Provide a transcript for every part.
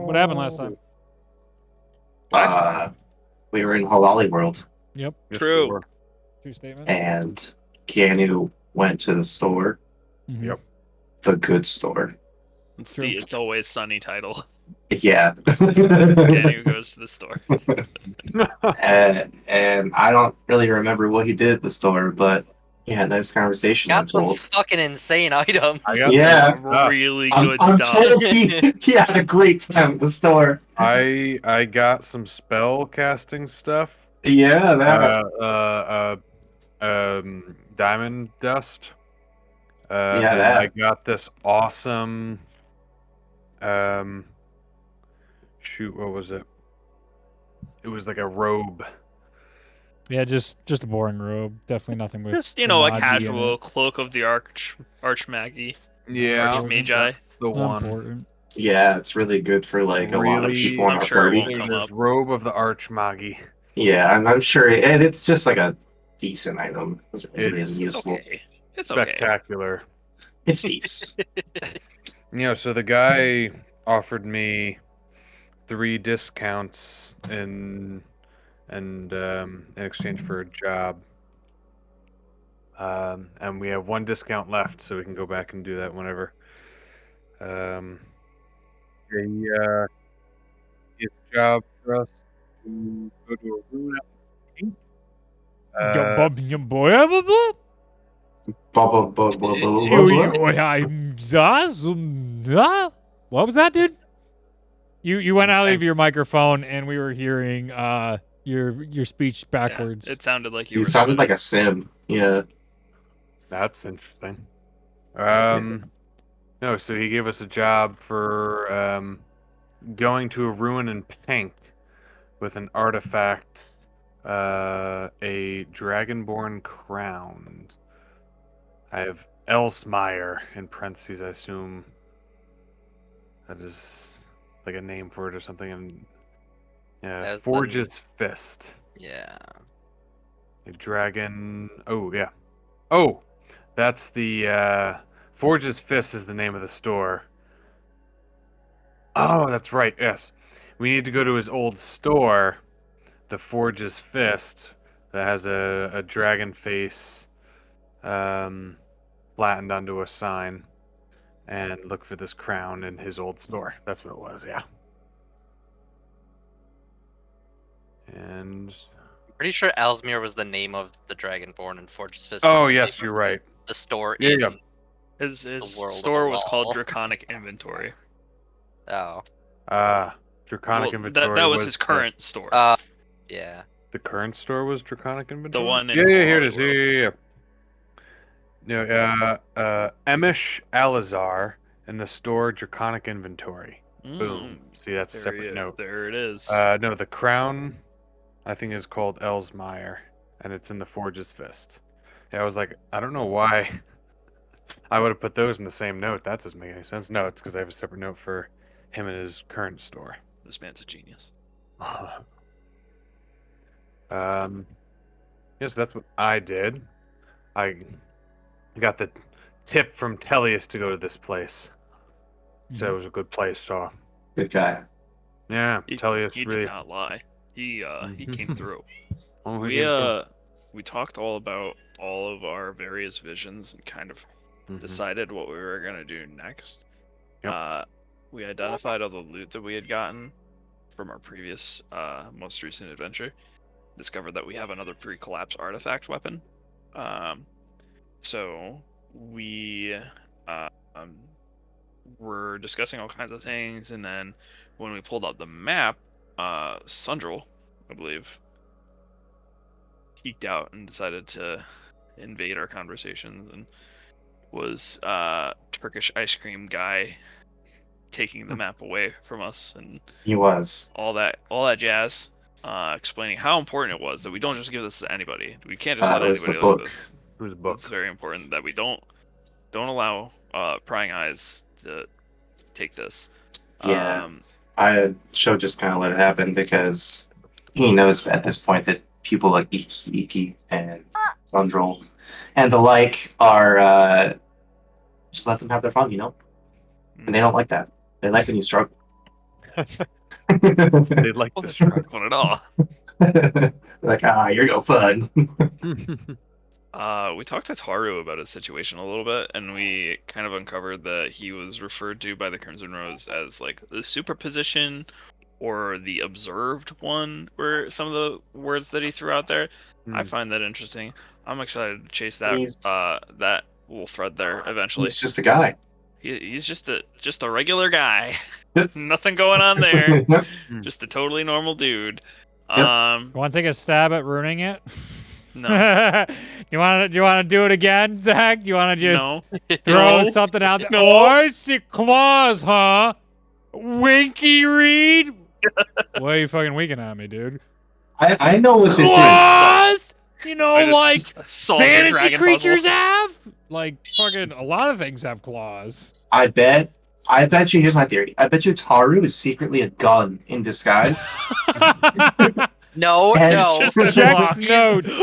What happened last time? We were in Halali World, Yep. True. True statement. and Keanu went to the store, Mhm. Yep. the good store. It's True. the It's Always Sunny title. Yeah. Danny goes to the store. And I don't really remember what he did at the store, but he had a nice conversation. I'm Got some told. fucking insane item. I got Yeah. some stuff. Really I'm, good I'm stuff. told he had a great time at the store. I got some spell casting stuff. Yeah, that. Diamond dust. Yeah, and that. I got this awesome. Shoot, what was it? It was like a robe. Yeah, just a boring robe. Definitely nothing with. Just, a Imaji in casual it. cloak of the Archmagi. Yeah, Archmagi. the Not one. important. Yeah, it's really good for like a lot of Really? people in I'm our sure it party. won't come There's up. robe of the Archmagi. Yeah, and I'm sure it's just like a decent item. It's really It's useful. Okay. It's okay. Spectacular. It's decent. So the guy offered me 3 discounts in exchange for a job. And we have 1 discount left, so we can go back and do that whenever. His job for us to go to a room. What was that, dude? You went out of your microphone and we were hearing your speech backwards. Yeah, it sounded like you You were sounded like spitting. a sim. Yeah. That's interesting. No, so he gave us a job for going to a ruin in Pank with an artifact, a dragonborn crown. I have Elsmire in parentheses. I assume that is like a name for it or something. And As the- Forge's Fist. Yeah. A dragon. Oh yeah. Oh, that's the Forge's Fist is the name of the store. Oh, that's right. Yes, we need to go to his old store, the Forge's Fist, that has a dragon face, flattened onto a sign, and look for this crown in his old store. That's what it was. Yeah. And Pretty sure Ellesmere was the name of the Dragonborn and Forge's Fist. oh was the yes, name you're of right. The store Yeah, in. yeah. His The world of store was the called law. Draconic Inventory. Oh. Draconic Well, Inventory. that was his current store. Yeah. The current store was Draconic Inventory. one in yeah, here it Hollywood. is. Yeah. Emish Alazar in the store Draconic Inventory. Boom. See, that's a separate note. There it is. No, the crown, I think, is called Elsmire, and it's in the Forge's Fist. Yeah, I was like, I don't know why I would have put those in the same note. That doesn't make any sense. No, it's because I have a separate note for him and his current store. This man's a genius. Yes, that's what I did. I got the tip from Tellius to go to this place. So it was a good place, so Good guy. yeah, Tellius He really did not lie. He came through. Oh, he did. We talked all about all of our various visions and kind of Mhm. decided what we were gonna do next. Yep. We identified all the loot that we had gotten from our previous, most recent adventure. Discovered that we have another pre-collapse artifact weapon. So we were discussing all kinds of things, and then when we pulled out the map, Sundrel, I believe, geeked out and decided to invade our conversations and was Turkish ice cream guy taking the map away from us and He was. all that jazz, explaining how important it was that we don't just give this to anybody. We can't just let It was the anybody look at book. this. It was a book. It's very important that we don't allow prying eyes to take this. Yeah. Show just kind of let it happen because he knows at this point that people like Iki and Sundrel and the like are just let them have their fun, And they don't like that. They like when you struggle. They like the struggle. Not at all. Like, you're no fun. We talked to Taru about his situation a little bit, and we kind of uncovered that he was referred to by the Crimson Rose as like the superposition or the observed one, were some of the words that he threw out there. I find that interesting. I'm excited to chase that that little thread there eventually. He's just a guy. He's just a regular guy. Nothing going on there. Just a totally normal dude. You want to take a stab at ruining it? No. do you want to do it again, Zach? Do you want to just throw No. something out there? No. Oh, it's your claws, huh? Winky Reed? Why are you fucking winking at me, dude? I know what this is. Claws? You know, I just like solved the fantasy dragon creatures puzzle. have? Like fucking a lot of things have claws. I bet you. Here's my theory. I bet you Taru is secretly a gun in disguise. No, And no. It's just a Check block. notes.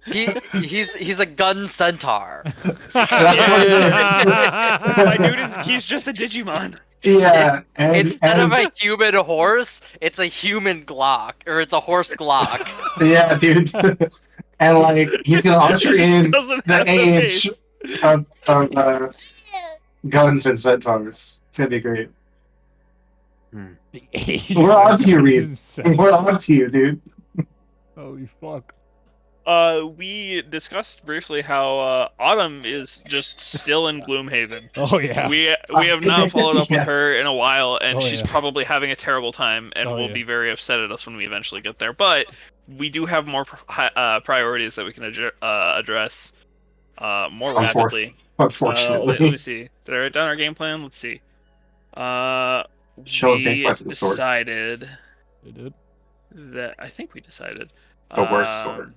He's a gun centaur. That's what it is. My dude, he's just a Digimon. Yeah. And, Instead of and- a human horse, it's a human Glock, or it's a horse Glock. yeah, dude. And like he's gonna usher in Doesn't the have age face. of guns and centaurs. It's gonna be great. The age We're on to you, of Reed. consent. We're on to you, dude. Holy fuck. We discussed briefly how Autumn is just still in Gloomhaven. Oh yeah. We have not followed up Yeah. with her in a while, and Oh, she's yeah. probably having a terrible time, and Oh, will yeah. be very upset at us when we eventually get there. But we do have more priorities that we can address more rapidly. Unfortunately. Let me see. Did I write down our game plan? Let's see. Show We things back to the sword. decided They did. that I think we decided The worst sword.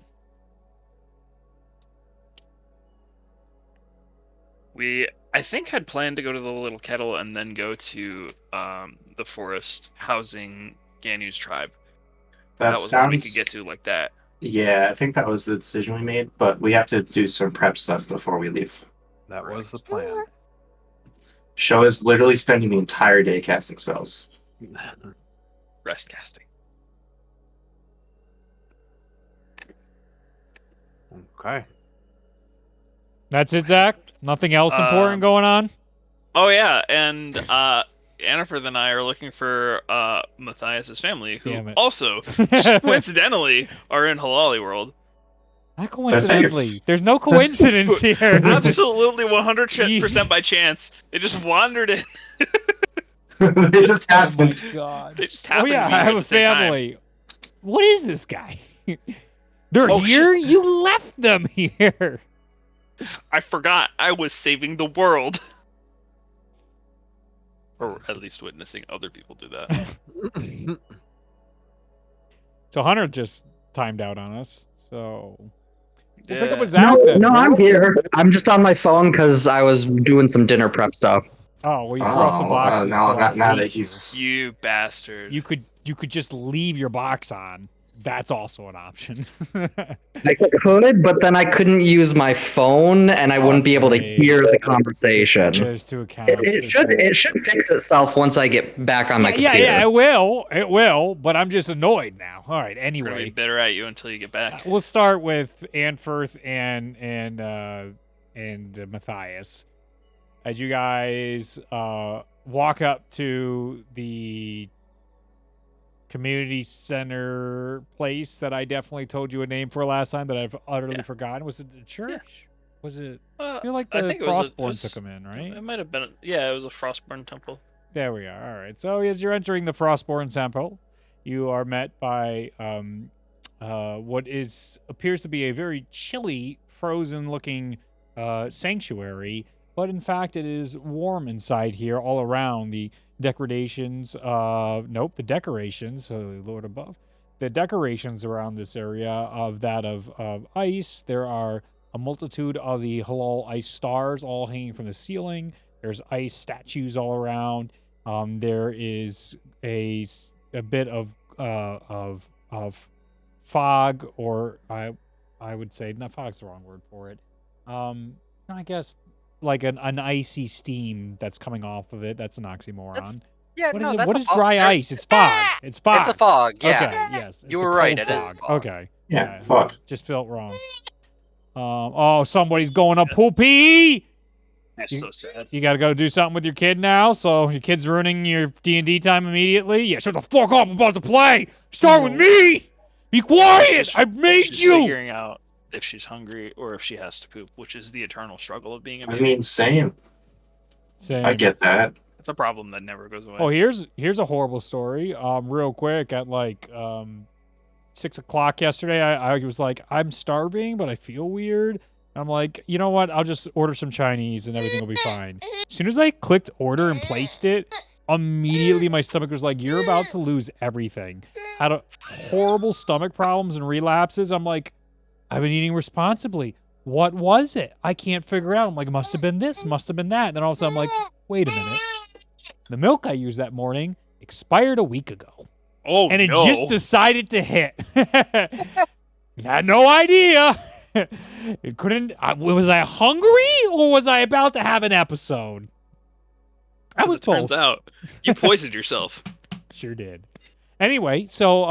We, I think, had planned to go to the Little Kettle and then go to the forest housing Ganu's tribe. That was what we could get to like that. Yeah, I think that was the decision we made, but we have to do some prep stuff before we leave. That was the plan. Show is literally spending the entire day casting spells. Rest casting. Okay. That's it, Zach? Nothing else important going on? Oh yeah, and Anniford and I are looking for Matthias's family, who Damn it. also just coincidentally are in Halali World. Not coincidentally. There's no coincidence here. Absolutely 100% by chance. They just wandered in. It just Oh my happened. god. They just Oh happened yeah, to be I here have at a the same time. family. What is this guy? They're Oh, here? You left them here. I forgot I was saving the world. Or at least witnessing other people do that. So Hunter just timed out on us. So we'll pick up Yeah. with Zach then. No, I'm here. I'm just on my phone because I was doing some dinner prep stuff. Oh, well, you threw off the boxes. now so that he's You bastard. you could just leave your box on. That's also an option. I could, but then I couldn't use my phone, and I wouldn't be able to That's hear the conversation. There's two accounts. It should fix itself once I get back on my Yeah, computer. it will. It will, but I'm just annoyed now. All right, We're gonna be anyway. bitter at you until you get back. We'll start with Anfirth and Matthias. As you guys walk up to the community center place that I definitely told you a name for last time that I've utterly Yeah. forgotten. Was it the church? Was it? I I feel like the Frostborn took him in, right? It might have been. Yeah, it was a Frostborn temple. There we are. All right. So as you're entering the Frostborn Temple, you are met by what appears to be a very chilly, frozen-looking sanctuary, but in fact it is warm inside here all around. The decorations, the decorations, Lord above, the decorations around this area of ice. There are a multitude of the halal ice stars all hanging from the ceiling. There's ice statues all around. There is a bit of fog, or I would say, not fog's the wrong word for it. I guess like an icy steam that's coming off of it. That's an oxymoron. Yeah, What no, is it? that's What a is fog. dry ice? It's fog. It's fog. It's a fog. Yeah. Okay, yes. You it's a were right, cold it is fog. fog. Okay. Yeah, fuck. Just felt wrong. Oh, somebody's going up poopy. It's so sad. You gotta go do something with your kid now, so your kid's ruining your D&D time immediately? Yeah, shut the fuck up, I'm about to play! Start with me! Be quiet! I made She's you! figuring out if she's hungry or if she has to poop, which is the eternal struggle of being a I baby. mean, same. Same. I get that. It's a problem that never goes away. Oh, here's a horrible story. Real quick, at like 6 o'clock yesterday, I was like, I'm starving, but I feel weird. I'm like, you know what? I'll just order some Chinese and everything will be fine. As soon as I clicked order and placed it, immediately my stomach was like, you're about to lose everything. Had a horrible stomach problems and relapses. I'm like, I've been eating responsibly. What was it? I can't figure it out. I'm like, must have been this, must have been that. And then all of a sudden I'm like, wait a minute. The milk I used that morning expired a week ago. Oh, And it no. just decided to hit. Had no idea. It couldn't. Was I hungry or was I about to have an episode? I was both. Turns out you poisoned yourself. Sure did. Anyway, so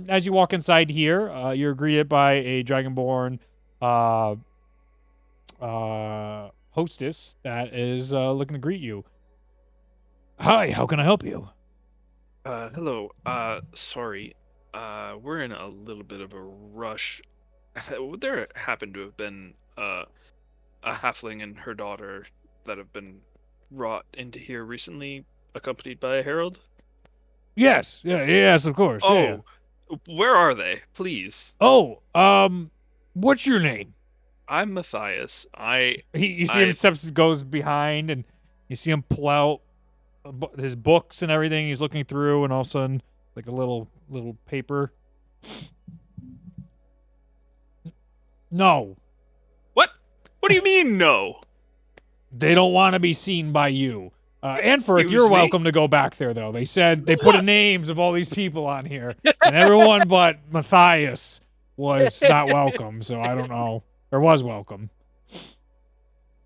as you walk inside here, you're greeted by a Dragonborn hostess that is looking to greet you. Hi, how can I help you? Hello. Sorry. We're in a little bit of a rush. Would there happen to have been a halfling and her daughter that have been brought into here recently, accompanied by a herald? Yes, yes, of course. Oh, where are they? Please. Oh, what's your name? I'm Matthias. You see him goes behind, and you see him pull out his books and everything. He's looking through, and all of a sudden, like a little paper. No, What? What do you mean, no? they don't want to be seen by you. Anfirth, Excuse you're me? welcome to go back there, though. They said they put the names of all these people on here, and everyone but Matthias was not welcome. So I don't know, or was welcome.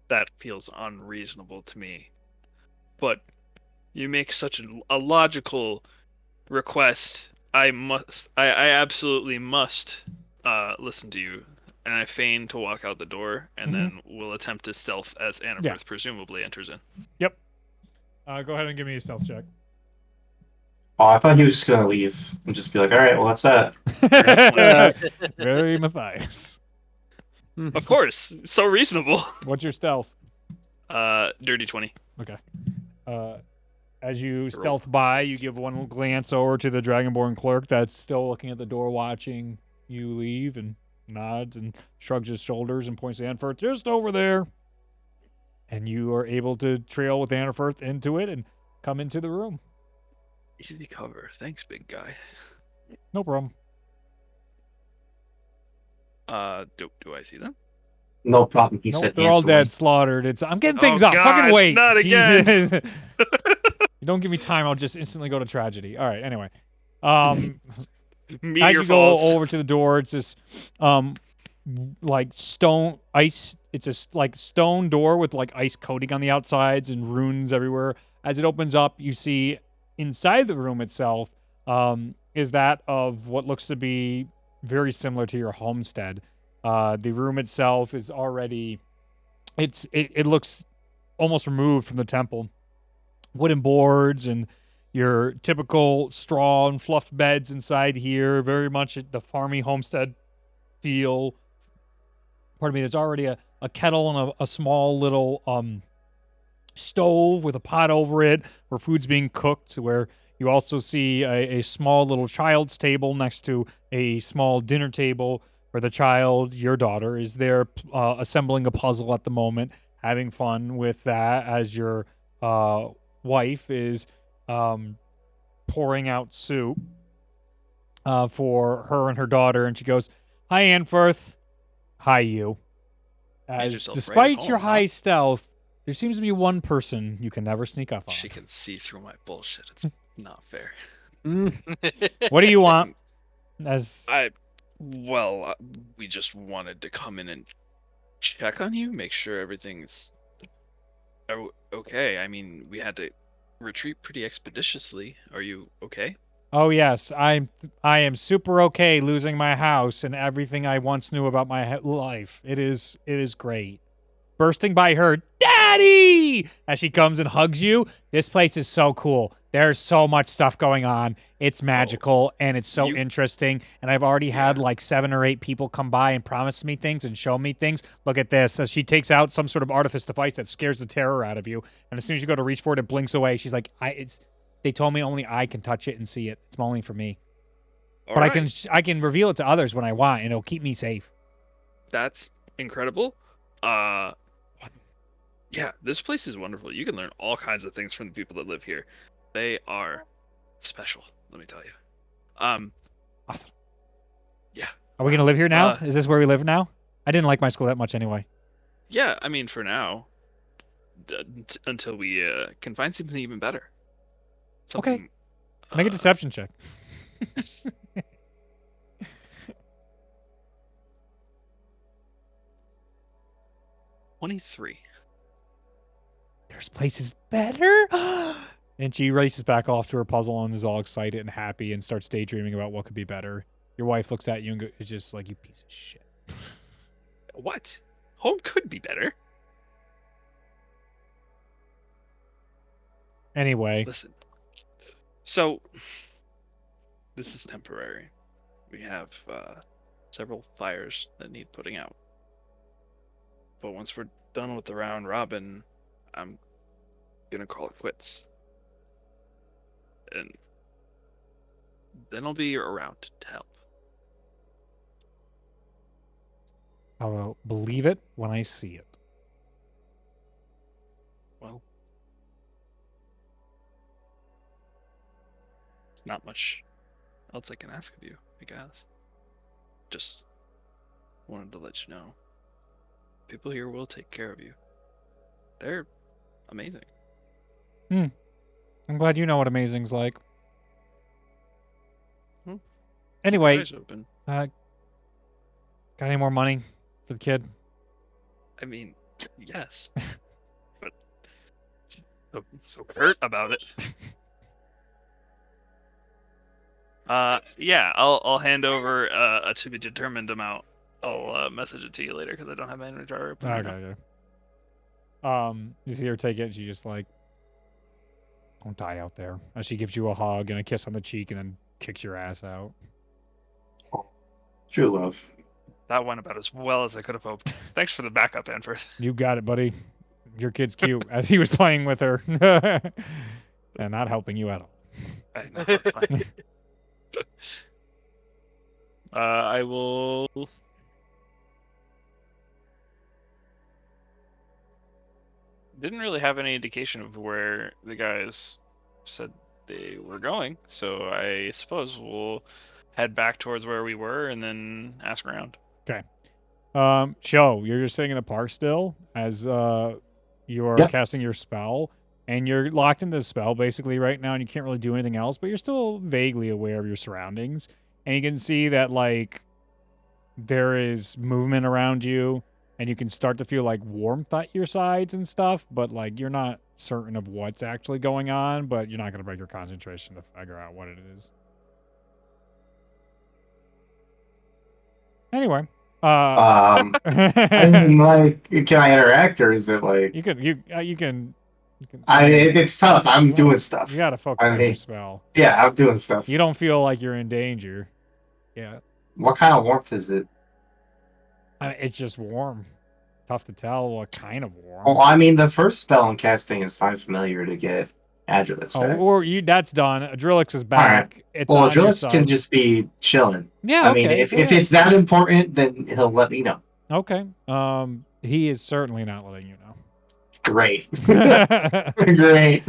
That feels unreasonable to me. But you make such a logical request. I absolutely must listen to you. And I feign to walk out the door, and then we'll attempt to stealth as Annabeth presumably enters in. Yep. Go ahead and give me a stealth check. Oh, I thought he was just gonna leave and just be like, all right, well, that's that. Very Matthias. Of course, so reasonable. What's your stealth? Dirty 20. Okay. As you stealth by, you give one glance over to the Dragonborn clerk that's still looking at the door watching you leave and nods and shrugs his shoulders and points to Anfirth, just over there. And you are able to trail with Anfirth into it and come into the room. Easy cover. Thanks, big guy. No problem. Do I see them? No problem. He Nope, said they're all instantly. dead, slaughtered. I'm getting things Oh, up. Fucking gosh, wait. not again. Jesus. You don't give me time, I'll just instantly go to tragedy. All right, anyway. As Meteor you go falls. over to the door, it's this like stone ice. It's a like stone door with like ice coating on the outsides and runes everywhere. As it opens up, you see inside the room itself is that of what looks to be very similar to your homestead. The room itself is already it looks almost removed from the temple. Wooden boards and your typical straw and fluffed beds inside here, very much the farmy homestead feel. Pardon me, there's already a kettle and a small little stove with a pot over it where food's being cooked, where you also see a small little child's table next to a small dinner table where the child, your daughter, is there assembling a puzzle at the moment, having fun with that as your wife is pouring out soup for her and her daughter, and she goes, "Hi, Anfirth. Hi, you." As yourself right despite at your home, high huh? stealth, there seems to be one person you can never sneak up on. She can see through my bullshit. It's not fair. What do you want? As We just wanted to come in and check on you, make sure everything's okay. I mean, we had to retreat pretty expeditiously. Are you okay? Oh yes, I am super okay losing my house and everything I once knew about my life. It is great. Bursting by her, Daddy! As she comes and hugs you. This place is so cool. There's so much stuff going on. It's magical and it's so you- interesting. And I've already had Yeah. like 7 or 8 people come by and promise me things and show me things. Look at this. As she takes out some sort of artifice device that scares the terror out of you. And as soon as you go to reach for it, it blinks away. She's like, they told me only I can touch it and see it. It's only for me. All But right. I can reveal it to others when I want, and it'll keep me safe. That's incredible. Yeah, this place is wonderful. You can learn all kinds of things from the people that live here. They are special, let me tell you. Awesome. Yeah. Are we gonna live here now? Uh, Is this where we live now? I didn't like my school that much anyway. Yeah, I mean, for now, until we can find something even better. Something, Make a uh, deception check. 23. There's places better. And she races back off to her puzzle and is all excited and happy and starts daydreaming about what could be better. Your wife looks at you and is just like, you piece of shit. What? Home could be better. Anyway, Listen. So, this is temporary. We have several fires that need putting out. But once we're done with the round robin, I'm gonna call it quits. And then I'll be around to help. I'll believe it when I see it. Well, it's not much else I can ask of you, I guess. Just wanted to let you know. People here will take care of you. They're amazing. I'm glad you know what amazing's like. Hmm. Anyway, Eyes open. got any more money for the kid? I mean, yes. But so hurt about it. Yeah, I'll hand over a to be determined amount. I'll message it to you later because I don't have my inventory open right now. Okay. You see her take it, and she just like, don't die out there. As she gives you a hug and a kiss on the cheek, and then kicks your ass out. True love. That went about as well as I could have hoped. Thanks for the backup, Anford. You got it, buddy. Your kid's cute. As he was playing with her, and not helping you at all. I know, that's fine. I will. Didn't really have any indication of where the guys said they were going, so I suppose we'll head back towards where we were and then ask around. Sho, you're just sitting in the park still as you are Yep. casting your spell, and you're locked into the spell basically right now, and you can't really do anything else, but you're still vaguely aware of your surroundings, and you can see that like there is movement around you, and you can start to feel like warmth at your sides and stuff, but like you're not certain of what's actually going on, but you're not gonna break your concentration to figure out what it is. Anyway, I mean, like, can I interact or is it like? you can. It's tough. I'm doing stuff. You gotta focus I on your mean, spell. yeah, I'm doing stuff. You don't feel like you're in danger. Yeah, What kind of warmth is it? it's just warm. Tough to tell what kind of warm. Well, I mean, the first spell I'm casting is fine familiar to get Adrelix back. Or you that's done. Adrilix is back. It's Well, on your Adrelix side. can just be chilling. Yeah, I okay. mean, if it's that important, then he'll let me know. Okay. He is certainly not letting you know. Great. Oh, Great.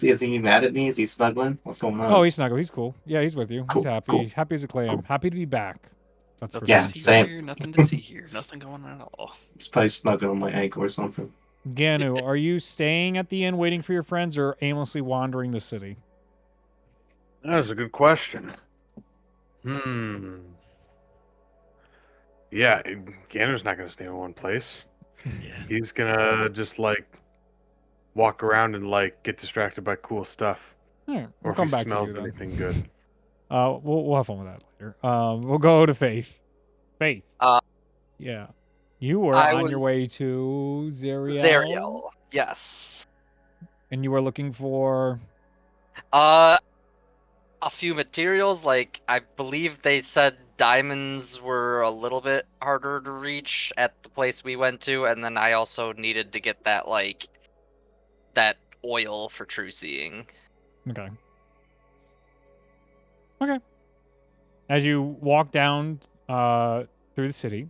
Is he mad at me? Is he snuggling? What's going on? he's snuggled. He's cool. Yeah, he's with you. Cool, He's happy. cool. Happy as a clam. Cool. Happy to be back. That's for Yeah, Nothing to see same. here, nothing to see here, nothing going on at all. It's probably snuggling on my ankle or something. Ganu, are you staying at the inn waiting for your friends or aimlessly wandering the city? That was a good question. Yeah, Gander's not going to stay in one place. Yeah. He's going to just, like, walk around and like get distracted by cool stuff, All right, or we'll if come he back smells to you then. anything good. We'll have fun with that later. We'll go to Faith. Faith. Uh, Yeah. You were I on your was- way to Zeriel. Zeriel. Yes. And you were looking for. A few materials, like I believe they said diamonds were a little bit harder to reach at the place we went to, and then I also needed to get that that oil for true seeing. Okay. Okay. As you walk down through the city,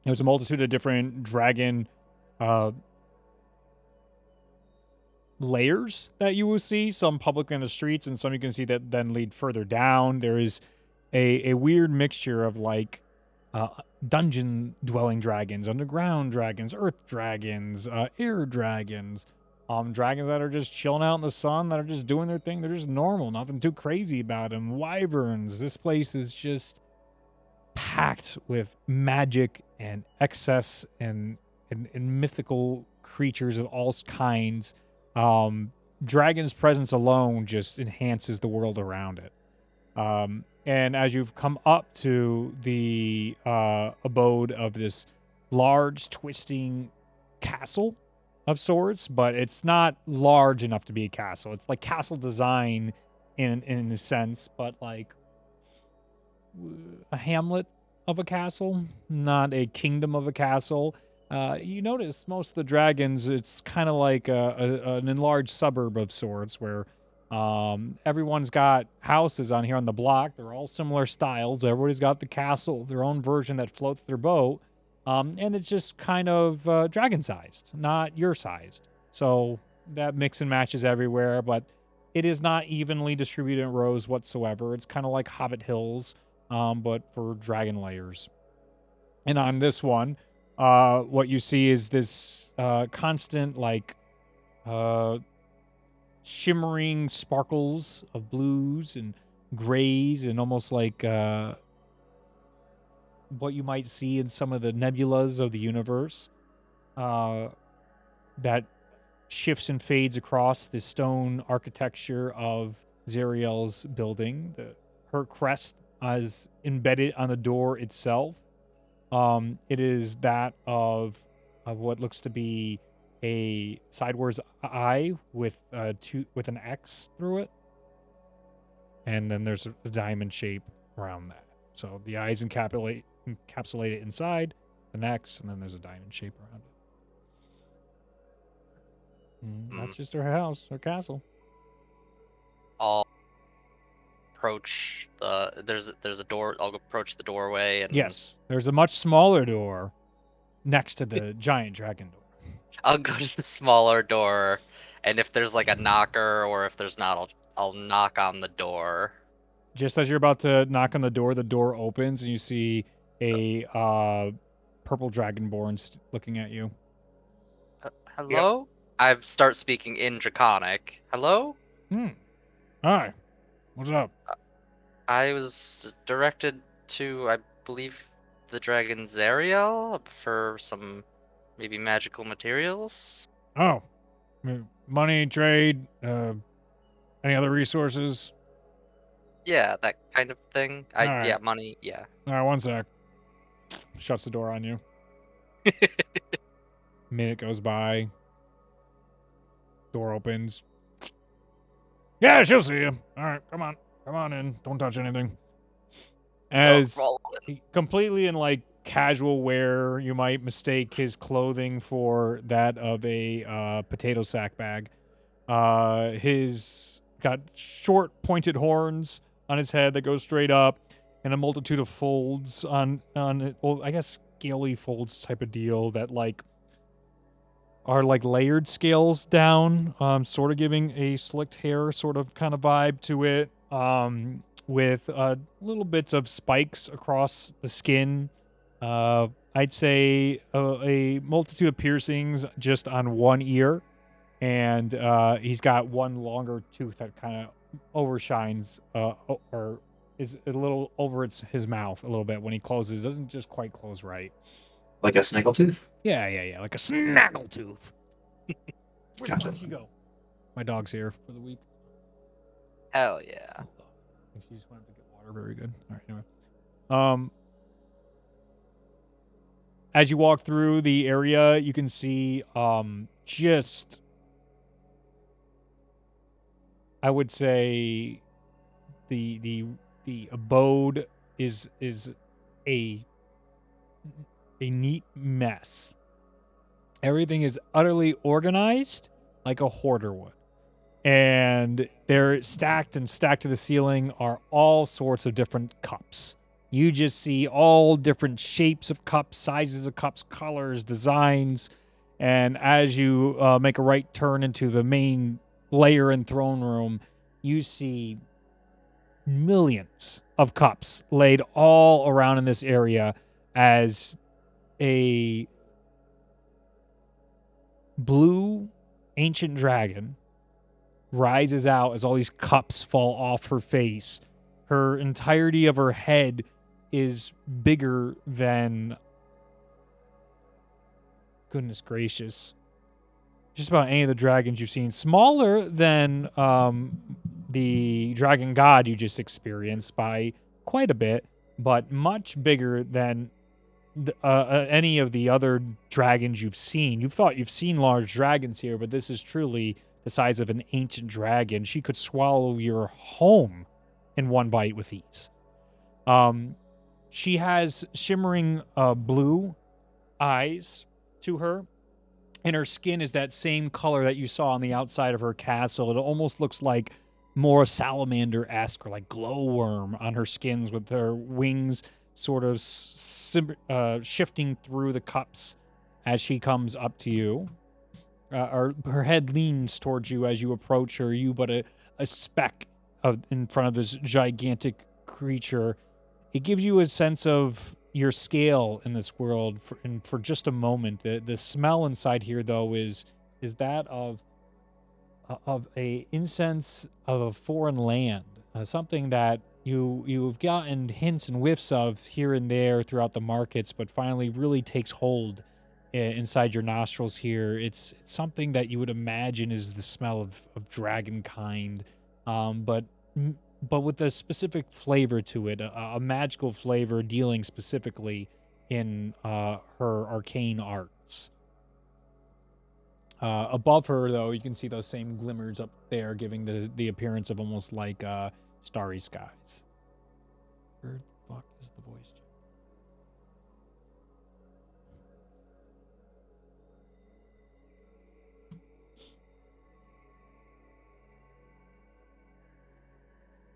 there's a multitude of different dragon layers that you will see, some public in the streets and some you can see that then lead further down. There is a weird mixture of like dungeon dwelling dragons, underground dragons, earth dragons, air dragons, dragons that are just chilling out in the sun, that are just doing their thing. They're just normal, nothing too crazy about them. Wyverns. This place is just packed with magic and excess and mythical creatures of all kinds. Dragon's presence alone just enhances the world around it. And as you've come up to the abode of this large, twisting castle of sorts, but it's not large enough to be a castle. It's like castle design in a sense, but like a hamlet of a castle, not a kingdom of a castle. You notice most of the dragons, it's kind of like an enlarged suburb of sorts where everyone's got houses on here on the block. They're all similar styles. Everybody's got the castle, their own version that floats their boat. And it's just kind of dragon-sized, not your sized. So that mix and matches everywhere, but it is not evenly distributed in rows whatsoever. It's kind of like Hobbit Hills, but for dragon layers. And on this one, what you see is this constant, like, shimmering sparkles of blues and grays and almost like what you might see in some of the nebulas of the universe that shifts and fades across the stone architecture of Zeriel's building. Her crest is embedded on the door itself. It is that of what looks to be a sideways eye with an X through it, and then there's a diamond shape around that. So the eyes encapsulated inside an X, and then there's a diamond shape around it. That's just her house, her castle. I'll approach there's a door. I'll approach the doorway and Yes, there's a much smaller door next to the giant dragon door. I'll go to the smaller door, and if there's like a knocker or if there's not, I'll knock on the door. Just as you're about to knock on the door opens and you see a purple dragonborn looking at you. Hello? I start speaking in Draconic. Hello? Hi. What's up? I was directed to, I believe, the dragon Zeriel for some maybe magical materials. Oh. Money, trade, any other resources? Yeah, that kind of thing. Alright. Yeah, money, yeah. All right, one sec. Shuts the door on you. Minute goes by. Door opens. Yeah, she'll see you. All right, come on in. Don't touch anything. As completely in like casual wear, you might mistake his clothing for that of a potato sack bag. His got short pointed horns on his head that go straight up, and a multitude of folds on it. Well, I guess scaly folds type of deal that like are like layered scales down, sort of giving a slicked hair sort of kind of vibe to it, with little bits of spikes across the skin. I'd say a multitude of piercings just on one ear, and he's got one longer tooth that kind of overshines or is a little over his mouth a little bit when he closes. Doesn't just quite close right. Like a snaggletooth? Yeah, like a snaggletooth. Where Gotcha. did she go? My dog's here for the week. Hell yeah. I think she just went to get water. Very good. All right, anyway. As you walk through the area, you can see just, I would say, the abode is a neat mess. Everything is utterly organized like a hoarder would. And they're stacked to the ceiling are all sorts of different cups. You just see all different shapes of cups, sizes of cups, colors, designs. And as you make a right turn into the main layer and throne room, you see millions of cups laid all around in this area as a blue ancient dragon rises out as all these cups fall off her face. Her entirety of her head is bigger than, goodness gracious, just about any of the dragons you've seen. Smaller than the dragon god you just experienced by quite a bit, but much bigger than any of the other dragons you've seen. You've thought you've seen large dragons here, but this is truly the size of an ancient dragon. She could swallow your home in one bite with ease. She has shimmering blue eyes to her, and her skin is that same color that you saw on the outside of her castle. It almost looks like more salamander-esque or like glowworm on her skins, with her wings sort of shifting through the cups as she comes up to you. Or her head leans towards you as you approach her. You but a speck in front of this gigantic creature. It gives you a sense of your scale in this world for just a moment. The smell inside here, though, is that of a incense of a foreign land, something that you've gotten hints and whiffs of here and there throughout the markets, but finally really takes hold inside your nostrils here. It's something that you would imagine is the smell of dragon kind, but with a specific flavor to it, a magical flavor dealing specifically in her arcane arts. Above her, though, you can see those same glimmers up there, giving the appearance of almost like starry skies. Where the fuck is the voice?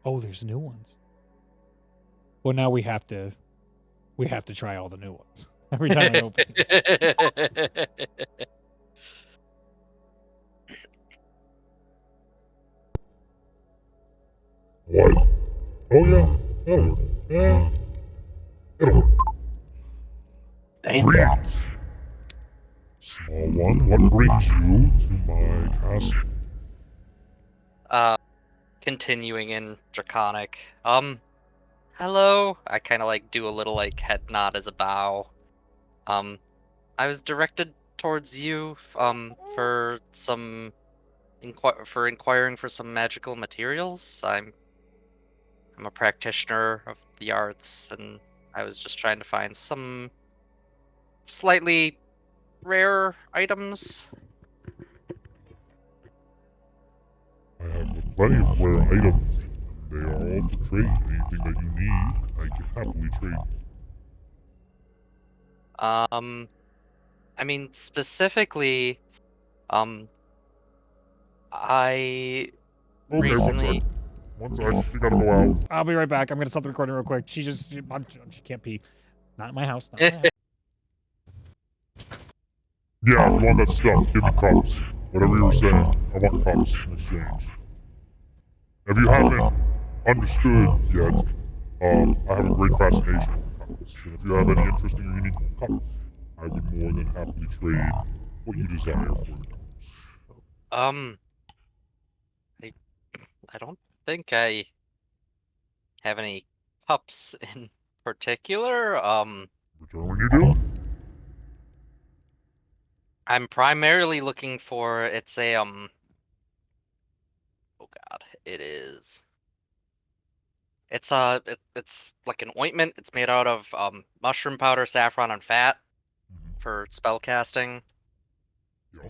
Oh, there's new ones. Well, now we have to try all the new ones every time I open this. What? Oh yeah, that'll work. Yeah, it'll work. Damn. Greetings. Small one, what brings you to my castle? Continuing in Draconic. Hello. I kind of like do a little like head nod as a bow. I was directed towards you, for some inquiring for some magical materials. I'm a practitioner of the arts, and I was just trying to find some slightly rare items. I have plenty of rare items. They are all for trade. Anything that you need, I can happily trade. I mean, specifically, I Okay, recently. one sec. You gotta go out. I'll be right back. I'm gonna stop the recording real quick. She can't pee. Not in my house. Not in my house. Yeah, if you want that stuff, give me cups. Whatever you were saying, I want cups in exchange. If you haven't understood yet, I have a great fascination with cups. And if you have any interesting or unique cups, I would more than happily trade what you desire for the cups. I don't think I have any cups in particular. Return when you do. I'm primarily looking for it's a oh god, it is. It's like an ointment. It's made out of mushroom powder, saffron, and fat for spell casting. Yeah.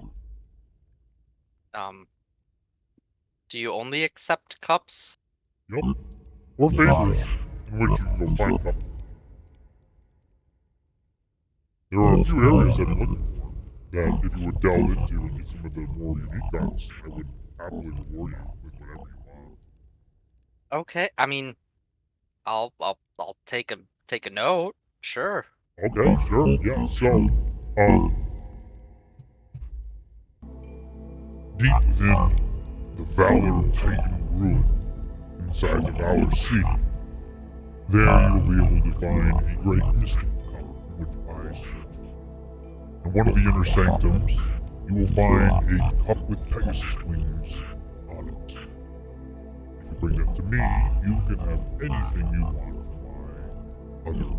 Do you only accept cups? Yep. Or favors in which you can go find cups. There are a few areas that I'm looking for that if you would delve into and get some of the more unique cups, I would happily reward you with whatever you want. Okay, I mean, I'll take a note. Sure. Okay, sure, yeah. So, deep within the Valor Titan ruin, inside the Valor Sea, there you will be able to find a great mystic cup in which I serve. In one of the inner sanctums, you will find a cup with Pegasus wings on it. If you bring that to me, you can have anything you want from my other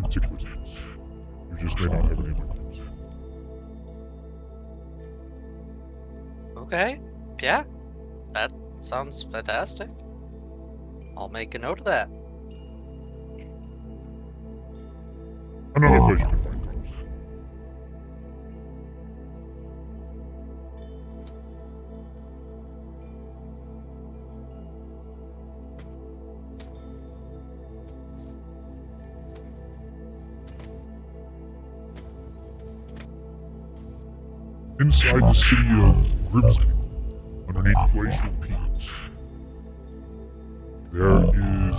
antiquities. You just may not have any of my cups. Okay. Yeah. That sounds fantastic. I'll make a note of that. Another place you can find cups. Inside the city of Grimsby, underneath the glacial peaks, there is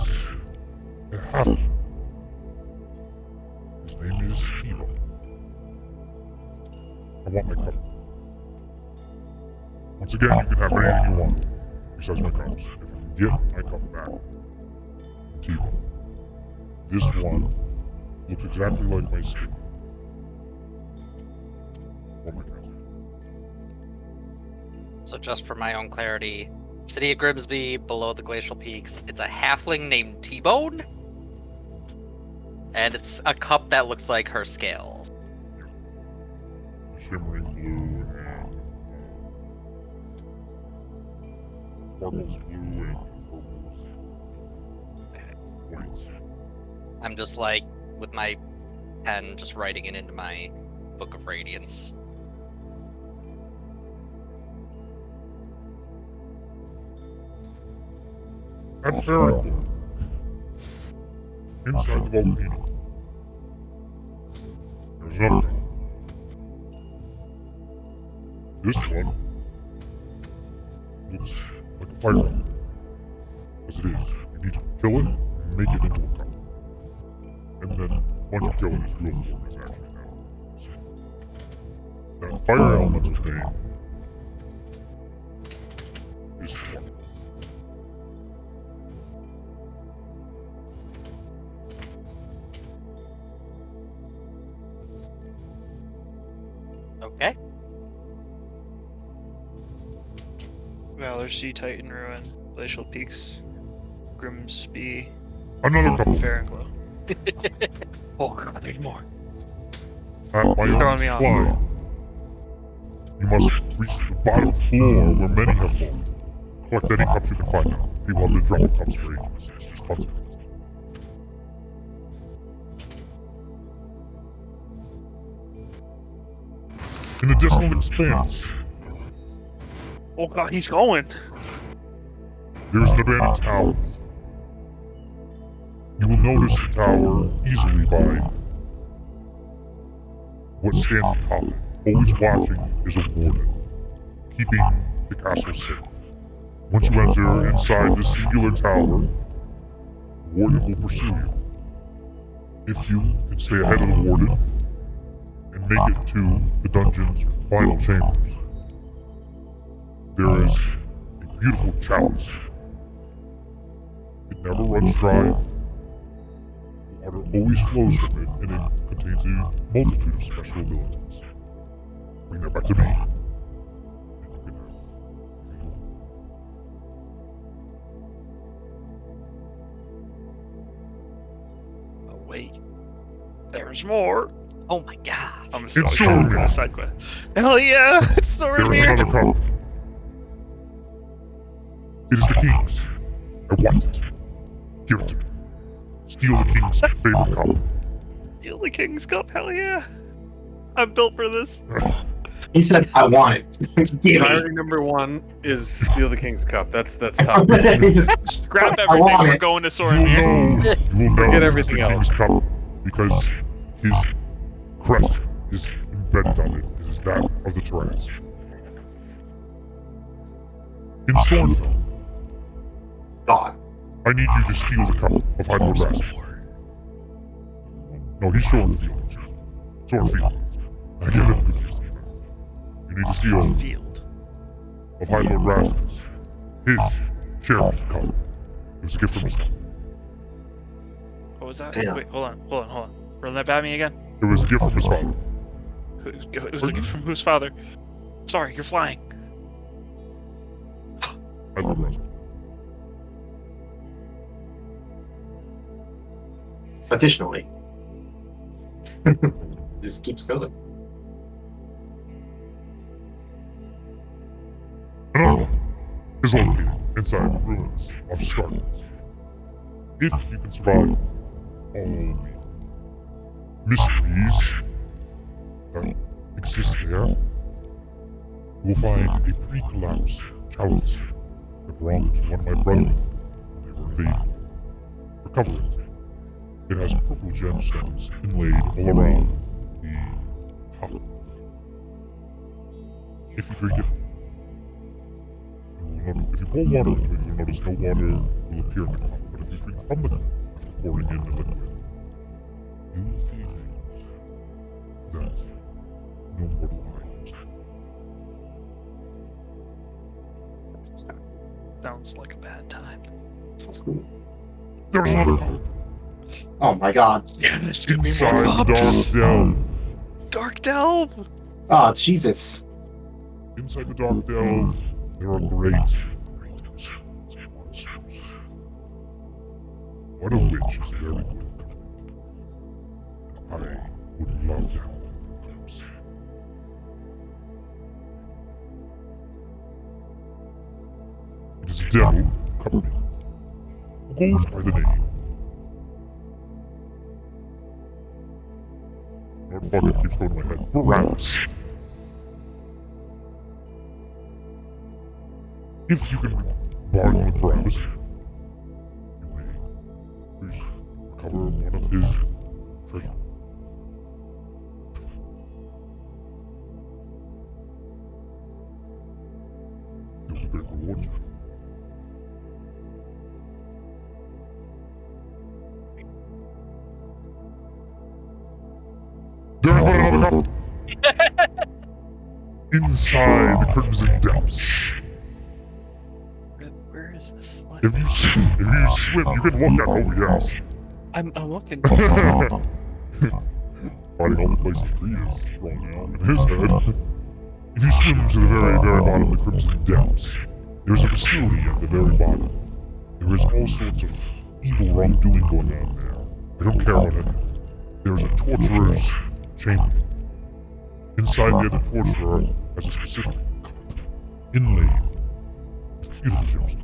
a halfling. His name is Steve. I want my cup. Once again, you can have anything you want, besides my cups. If you can get my cup back, Steve. This one looks exactly like my skin. Want my cup. So just for my own clarity, City of Grimsby, below the glacial peaks, it's a halfling named T-Bone, and it's a cup that looks like her scales. Shimmering blue and sparkles blue and purples. Whites. I'm just like, with my pen, just writing it into my Book of Radiance. That's very cool. Inside the volcano, there's another one. This one looks like a fire element. As it is, you need to kill it and make it into a cup. And then, once you kill it, its real form is actually out. So, that fire elemental's name is Spark. Okay. Valor Sea Titan Ruin, Glacial Peaks, Grimsby, Another cup. Fair and Glow. Oh god, there's more. At my He's own throwing me off. supply, you must reach the bottom floor where many have fallen. Collect any cups you can find now. People have been dropping cups for ages. It's just tons of them. In the distant expanse, Oh god, he's going. there's an abandoned tower. You will notice the tower easily by what stands atop it. Always watching is a warden, keeping the castle safe. Once you enter inside this singular tower, the warden will pursue you. If you can stay ahead of the warden and make it to the dungeon's final chambers, there is a beautiful chalice. It never runs dry. Water always flows from it, and it contains a multitude of special abilities. Bring that back to me. And you can have anything you want. Oh wait. There's more. Oh my god. I'm It's so so excited for good. this side quest. Hell yeah! It's There nowhere is near. another cup. It is the king's. I want it. Give it to me. Steal the king's favorite cup. Steal the King's Cup, hell yeah! I'm built for this. He said, "I want it." Give me. Priority number 1 is steal the king's cup. That's top. He just Just grab I everything. want We're it. going to You will Soramir. know. You will know Forget it is everything the king's else. cup because his crest is embedded on it. It is that of the Tyrannus. In Sornfell, God. I need you to steal the cup of High Lord Rasmus. No, he's Sornfield. Sornfield. I get it confused. You need to steal Field. of High Lord Rasmus. His sheriff's cup. It was a gift from his father. What was that? Yeah. Wait, hold on. Run that by me again. It was a gift from his father. It was a gift from whose father? Sorry, you're flying. High Lord Rasmus. Additionally, just keeps going. Another one is located inside the ruins of Scarlet. If you can survive all the mysteries that exist there, you will find a pre-collapse chalice that belonged to one of my brethren when they were invaded. Recover it. It has purple gemstones inlaid all around the top. If you drink it, if you pour water into it, you'll notice no water will appear in the cup. But if you drink from the cup after pouring in the liquid, you will see things that no mortal eye can see. Sounds like a bad time. Sounds cool. There's another cup Oh my God. Yeah, there's gonna be inside more the cups. Dark Delve. Dark Delve. Oh Jesus. Inside the Dark Delve, there are great mysteries and monsters. One of which is very good. I would love to have one of those. It is a devil company who goes by the name. Lord fuck, it keeps going to my head. Barabbas. If you can bargain with Barabbas, you may please recover one of his treasure. He'll be great reward you. There's but another cup! Inside the Crimson Depths. Where is this? What? If you swim, you can look at oh yes. I'm looking. Finding all the places he is thrown down in his head. If you swim to the very, very bottom of the Crimson Depths, there's a facility at the very bottom. There is all sorts of evil wrongdoing going on there. I don't care about any of it. There's a torturer's chamber. Inside there, the torturer has a specific cup inlaid with beautiful gemstones.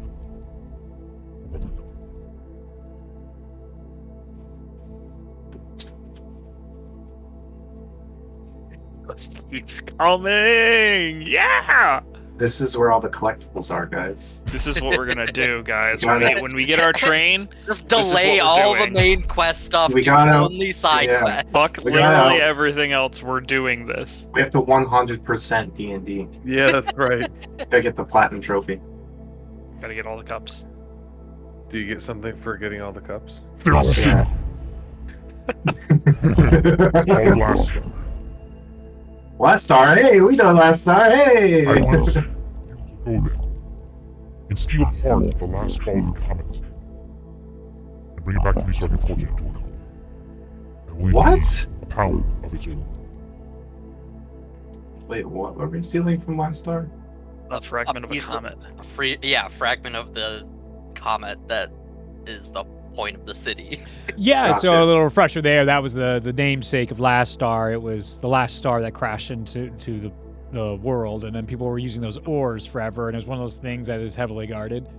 Keeps coming. Yeah. This is where all the collectibles are, guys. This is what we're gonna do, guys. Got it. When we get our train, Just This is delay what we're all the doing. main quest stuff We to gotta- only side yeah. quest. fuck We gotta- literally everything else. We're doing this. We have to 100% D&D. Yeah, that's right. Gotta get the platinum trophy. Gotta get all the cups. Do you get something for getting all the cups? There's a Yeah. It's called Last Star. Last Star, hey, we know Last Star, hey! I want you to go there and steal part of the last fallen comet and bring it back to me so I can forge it into a cup. I only What? need a pound of its own. Wait, what were we stealing from Last Star? A fragment of a piece of- comet. A fragment of the comet that is the point of the city. Yeah, so Gotcha. a little refresher there. That was the namesake of Last Star. It was the last star that crashed into the world, and then people were using those ores forever, and it was one of those things that is heavily guarded.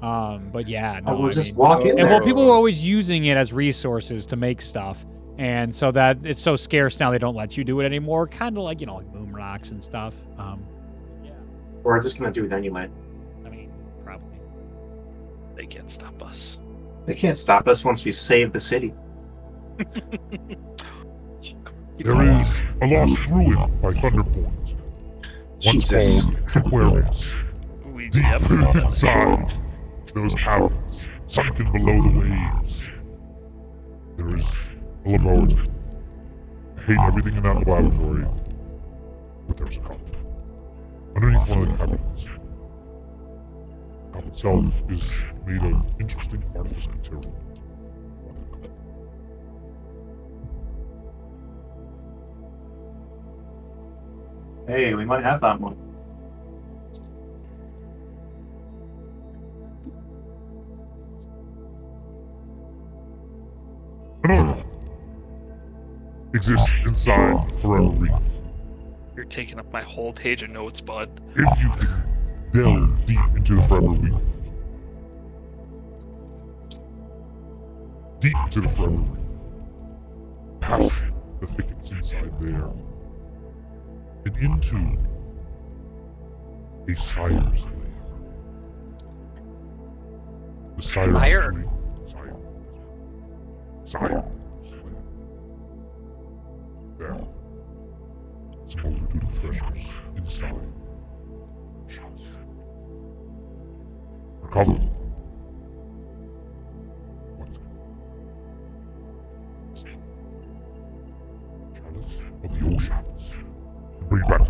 But yeah, no, We'll I just mean, walk in and there. well, people were always using it as resources to make stuff, and so that it's so scarce now they don't let you do it anymore. Kind of like like moon rocks and stuff. We're just gonna do it anyway. I mean, probably. They can't stop us. They can't stop us once we save the city. There is a lost ruin by Thunderpoint. Jesus. Once called Aquarius. We Deep yep. inside those caverns, sunken below the waves, there is a laboratory. I hate everything in that laboratory, but there's a cup. Underneath one of the cabinets. The cup itself is made of interesting artificial material. Hey, we might have that one. Another cup exists inside the Forever Reef. You're taking up my whole page of notes, bud. If you can delve deep into the Forever Reef, deep into the Forever Reef, past the thickets inside there, and into a Sire's lair. The Sire's Sire? lair. Sire's lair. There. Some multitude of treasures inside. Recover. What? Chalice of the oceans. And bring it back.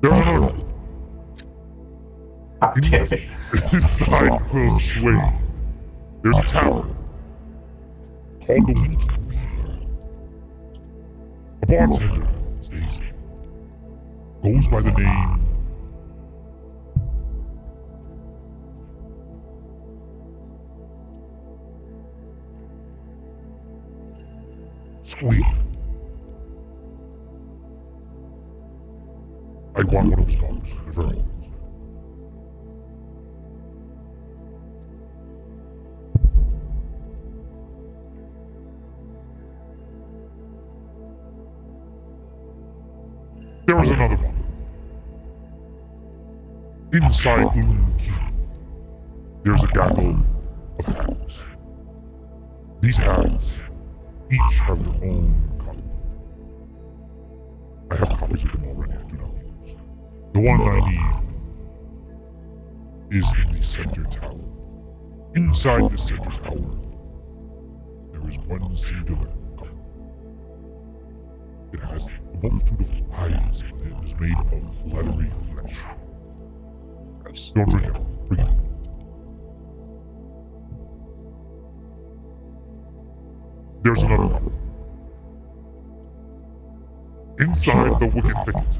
There's another one. God damn it. Inside the sway, there's a tower called the Winky Weaver. A bartender stays there. Goes by the name Squeak. I want one of his bottles. They're very old. There is another one. Inside Gloom Keep, there's a gaggle of hags. These hags each have their own cup. I have copies of them already, I do not need those. The one I need is in the center tower. Inside the center tower, there is one singular cup. It has a multitude of eyes and it is made of leathery flesh. Gross. Don't drink it. Bring it. There's another cup. Inside the wicked thicket,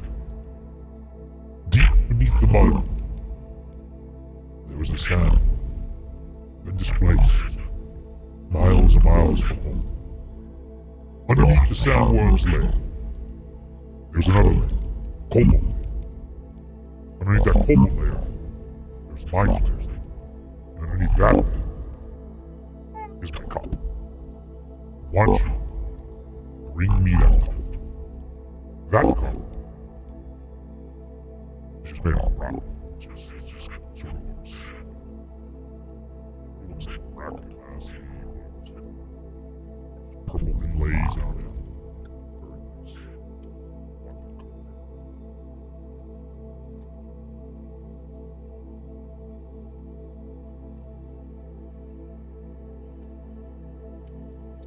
deep beneath the mud, there is a sand, and displaced, miles and miles from home. Underneath the sandworm's lair, there's another lair, cobalt. Underneath that cobalt layer, there's my player's lair. And underneath that layer is my cup. Want you to bring me that cup. That cup is just made out of rock. It's just sort of looks like rock glass. Purple inlays on it. Very nice.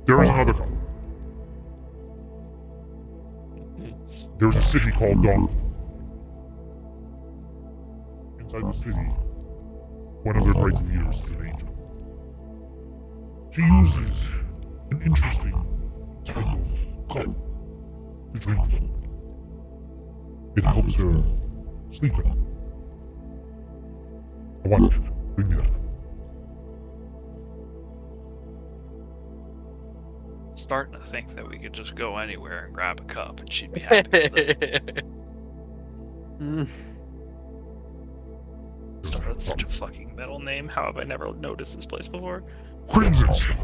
There is another cup. There's a city called Dawn. Inside the city, one of their great leaders is an angel. She uses an interesting type of cup to drink from. It helps her sleep better. I want it. Bring me that. Starting to think that we could just go anywhere and grab a cup and she'd be happy with it. Star, that's such a fucking metal name. How have I never noticed this place before? Crimson Star.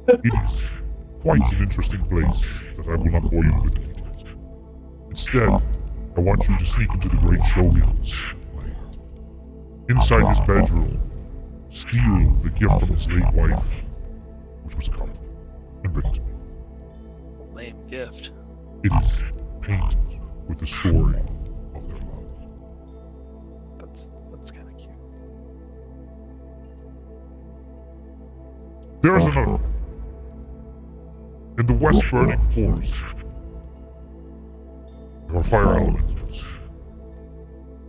It is quite an interesting place that I will not bore you with the details. Instead, I want you to sneak into the great Shogun's lair. Inside his bedroom, steal the gift from his late wife, which was a cup, and bring it to me. Lame gift. It is painted with the story of their love. That's kind of cute. There is another. In the west burning forest, there are fire elementals.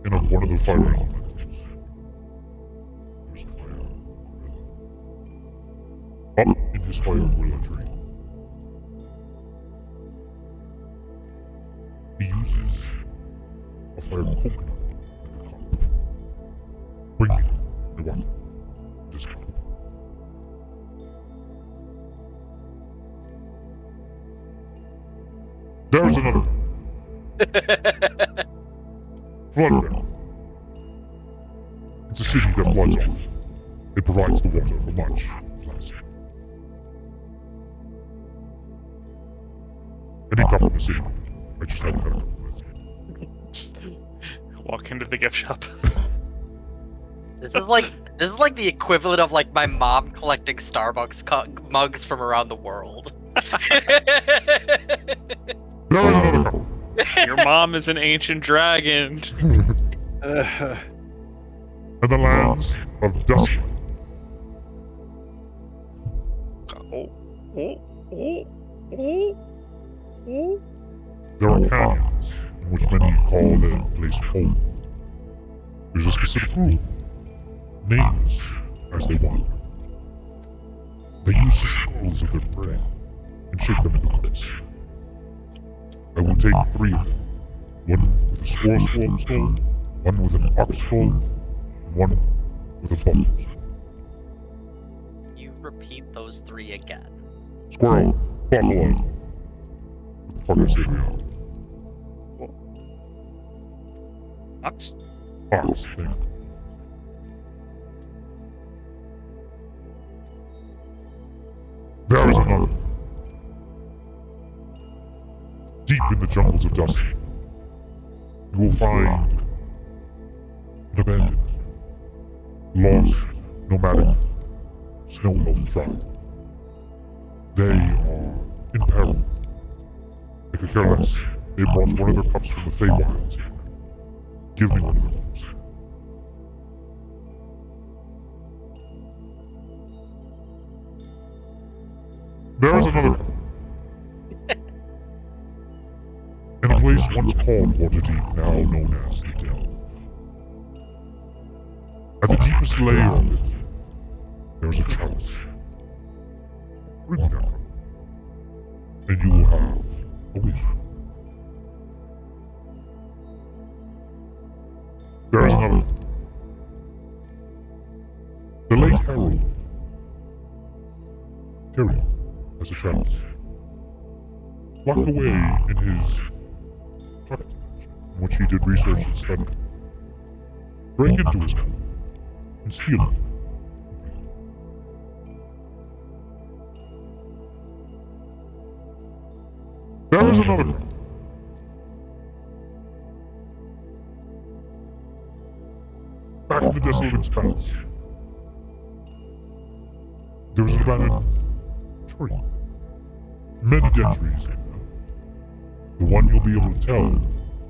And of one of the fire elementals, there's a fire gorilla. Up in his fire gorilla tree, he uses a fire coconut like a cup. Bring me that. I want this cup. There is another. Floodbear. It's a city that floods off. It provides the water for much floods. Any cup in the city. I just haven't had a cup of this. Just walk into the gift shop. This is like the equivalent of like my mom collecting Starbucks mugs from around the world. There is another cup. Your mom is an ancient dragon. And the lands of Dust. There are canyons in which many call their place home. There's a specific rule. Nameless as they wander. They use the skulls of their prey and shape them into cups. I will take 3 of them. One with a squirrel skull, one with an ox skull, and one with a buffalo skull. You repeat those 3 again. Squirrel, buffalo. What the fuck I say we are? Ox? Ox, thank you. There is another. Deep in the jungles of Dust, you will find an abandoned, lost, nomadic snow elf tribe. They are in peril. They could care less. They brought one of their pups from the Feywilds. Give me one of their pups. There is another cup. In a place once called Waterdeep, now known as the Delve. At the deepest layer of it, there's a chalice. Bring me that cup, and you will have a wish. There is another. The late Herald, Tyrion, has a chalice. Locked away in his pocket dimension, in which he did research and study. Break into his home and steal it. There is another cup. Back in the desolate expanse, there was an abandoned tree. Many dead trees. The one you'll be able to tell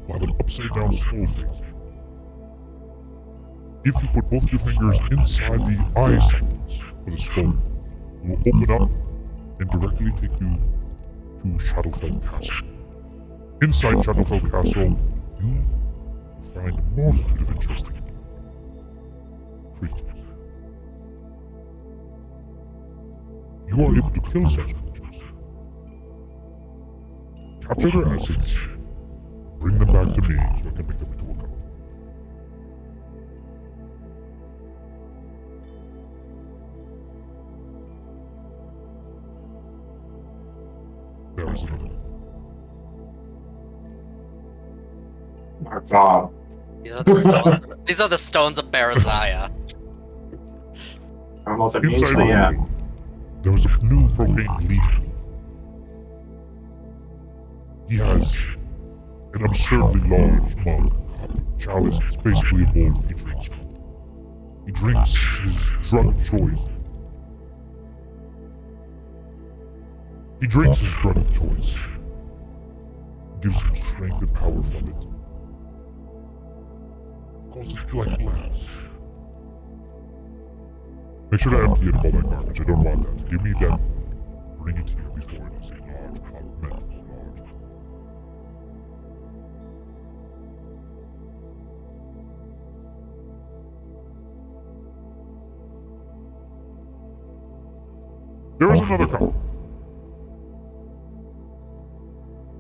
by the upside down skull face. If you put both your fingers inside the eye sockets of the skull, it will open up and directly take you to Shadowfell Castle. Inside Shadowfell Castle, you will find a multitude of interesting creatures. You are able to kill such creatures. Capture their essence, bring them back to me so I can make them into a cup. There is another. Our God. These are the stones of Barazaya. I don't know what that means, Inside but our yeah. room, there is a new propane legion. He has an absurdly large mug, cup, chalice. It's basically a bowl he drinks from. He drinks his drug of choice. He drinks his drug of choice. Gives him strength and power from it. Calls it black glass. Make sure to empty it of all that garbage. I don't want that. Give me that. Bring it here before it is a large cup meant for large. There is another cup.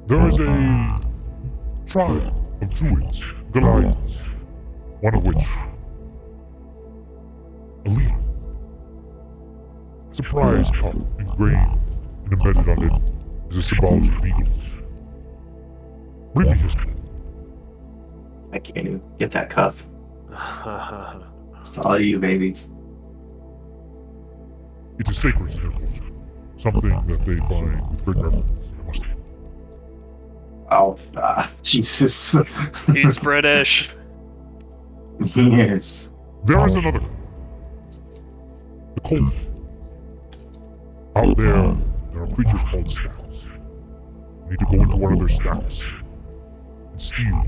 There is a tribe of druids, Goliaths, one of which, a leader, has a prize cup engraved and embedded on it is a symbology of eagles. Bring me his cup. I can't even get that cup. It's all you, baby. It is sacred to their culture, something that they find with great reverence. I must. Oh, Jesus. He's British. He is. There is another cup. The cold. Out there are creatures called stacks. You need to go into one of their stacks and steal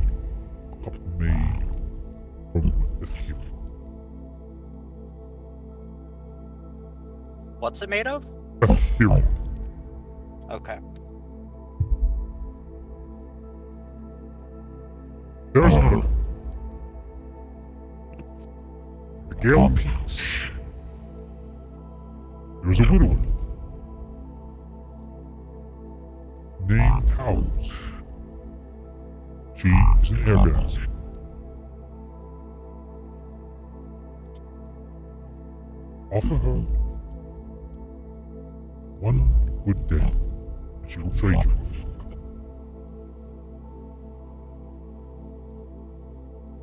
a cup made from ethereum. What's it made of? Ethereum. Okay. There is another cup. The Gale Peaks. There is a widower named Towers. She is an air dancer. Offer her one good day, and she will trade you with a cup.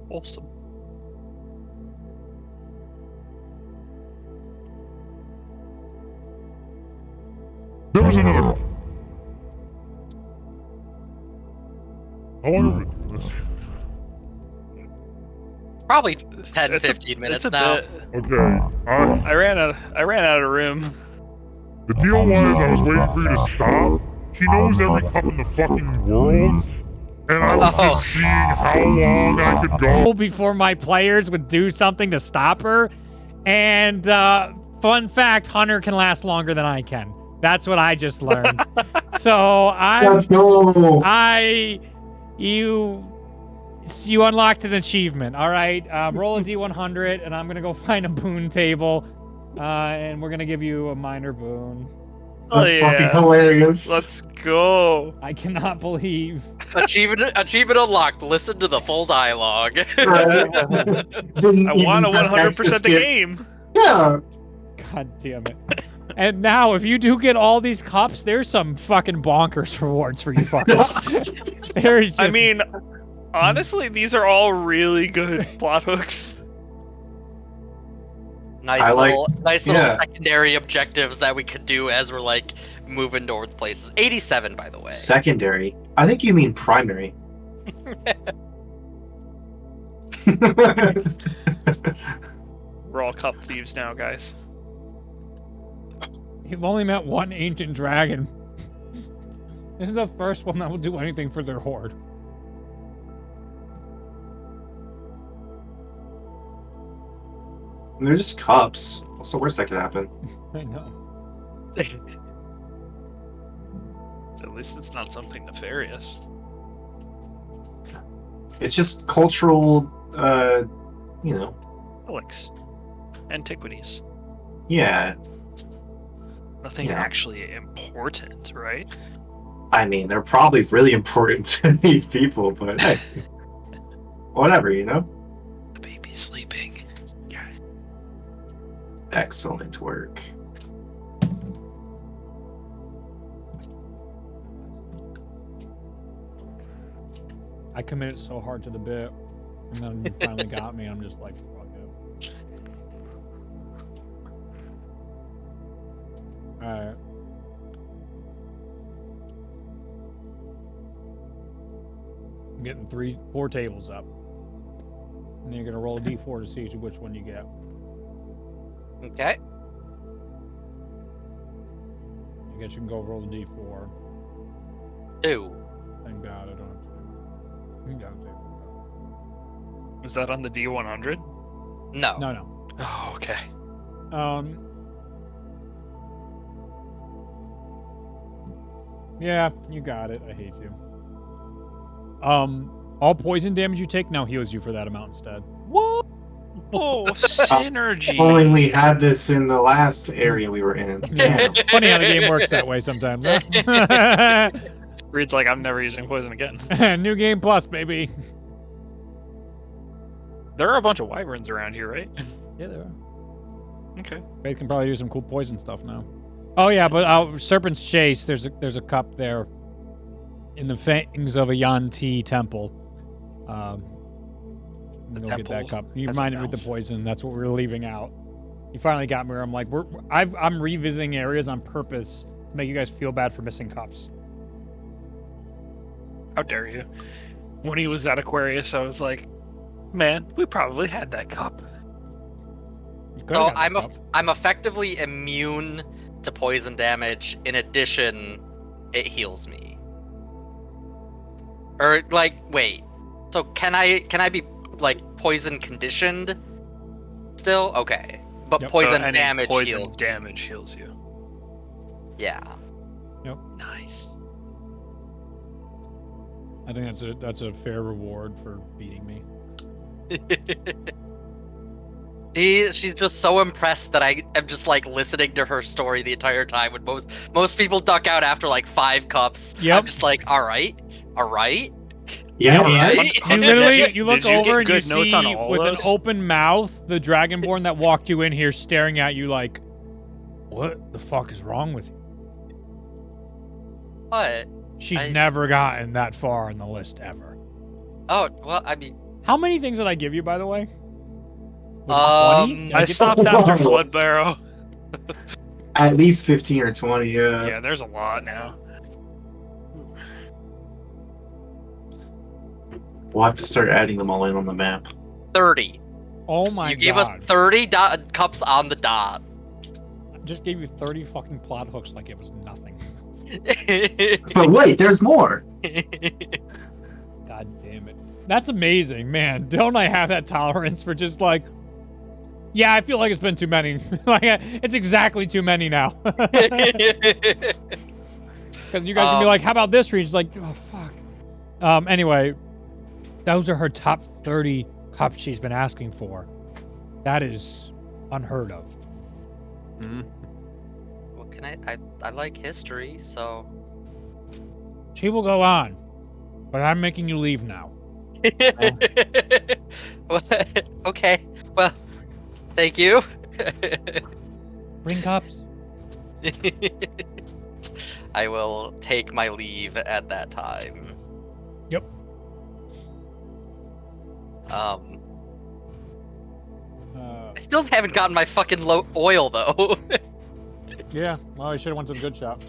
Awesome. There is another cup. How long have we been doing this? Probably 10, It's 15 minutes it's a now. bit. Okay, I ran out of room. the deal was I was waiting for you to stop. She knows every cup in the fucking world, and I was just seeing how long I could go. Before my players would do something to stop her. And fun fact, Hunter can last longer than I can. That's what I just learned. So Let's go. you unlocked an achievement. All right, roll a D100, and I'm gonna go find a boon table, and we're gonna give you a minor boon. That's Oh, fucking yeah. hilarious. Let's go. I cannot believe. Achievement unlocked. Listen to the full dialogue. Right? Didn't I even want to press X to 100% the skip. game. Yeah. God damn it. And now, if you do get all these cups, there's some fucking bonkers rewards for you fuckers. There's just, I mean, honestly, these are all really good plot hooks. Nice I like- little yeah. secondary objectives that we could do as we're like moving towards places. 87, by the way. Secondary. I think you mean primary. We're all cup thieves now, guys. you've only met one ancient dragon. This is the first one that will do anything for their horde. They're just cups. What's the worst that could happen? I know. At least it's not something nefarious. It's just cultural, you know, Alex. antiquities. Yeah, Nothing Yeah. actually important, right? I mean, they're probably really important to these people, but hey, whatever, you know? The baby's sleeping. Excellent work. I committed so hard to the bit, and then you finally got me. I'm just like, fuck it. Alright. I'm getting 4 tables up. And then you're gonna roll a d4 to see which one you get. Okay. I guess you can go roll the d4. 2. Thank God I don't have to. You got it. Was that on the D100? No. No. Oh, okay. Yeah, you got it. I hate you. All poison damage you take now heals you for that amount instead. What? Oh, synergy. Only we had this in the last area we were in. Damn. Funny how the game works that way sometimes. Huh? Reed's like, I'm never using poison again. New game plus, baby. There are a bunch of wyverns around here, right? Yeah, there are. Okay. Faith can probably do some cool poison stuff now. Oh yeah, but Serpent's Chase. There's a cup there, in the fangs of a Yanti temple. The Go get that temple cup. You has a mine it with the mouth. poison. That's what we're leaving out. You finally got me where I'm like, I'm revisiting areas on purpose to make you guys feel bad for missing cups. How dare you? When he was at Aquarius, I was like, man, we probably had that cup. You coulda So got that cup. I'm effectively immune to poison damage. In addition, it heals me. Or like, wait. So can I be like poison conditioned still? Okay. But Yep. poison Any damage poison heals. damage heals you. Yeah. Nice. I think that's a fair reward for beating me. She's just so impressed that I am just like listening to her story the entire time. When most people duck out after like 5 cups. Yep. I'm just like, all right. Yeah, Alright. and You literally, you look Did you over get and you good notes on see all with an those? open mouth the Dragonborn that walked you in here staring at you like, what the fuck is wrong with you? What? She's never gotten that far in the list ever. Oh, well, I mean, How many things did I give you, by the way? Was it 20? Did I get stopped after Flood Barrow. at least 15 or 20, yeah. Yeah, there's a lot now. We'll have to start adding them all in on the map. 30. Oh my You god. gave us 30 cups on the dot. I just gave you 30 fucking plot hooks like it was nothing. But wait, there's more. God damn it. That's amazing, man. Don't I have that tolerance for just like, yeah, I feel like it's been too many. Like, it's exactly too many now. Because you guys can be like, how about this region? Like, oh, fuck. Anyway, those are her top 30 cups she's been asking for. That is unheard of. Mhm. Well, can I like history, so. She will go on, but I'm making you leave now. Okay. Well, thank you. Bring cups. I will take my leave at that time. Yep. I still haven't gotten my fucking oil though. Yeah, well, I should have went to the good shop.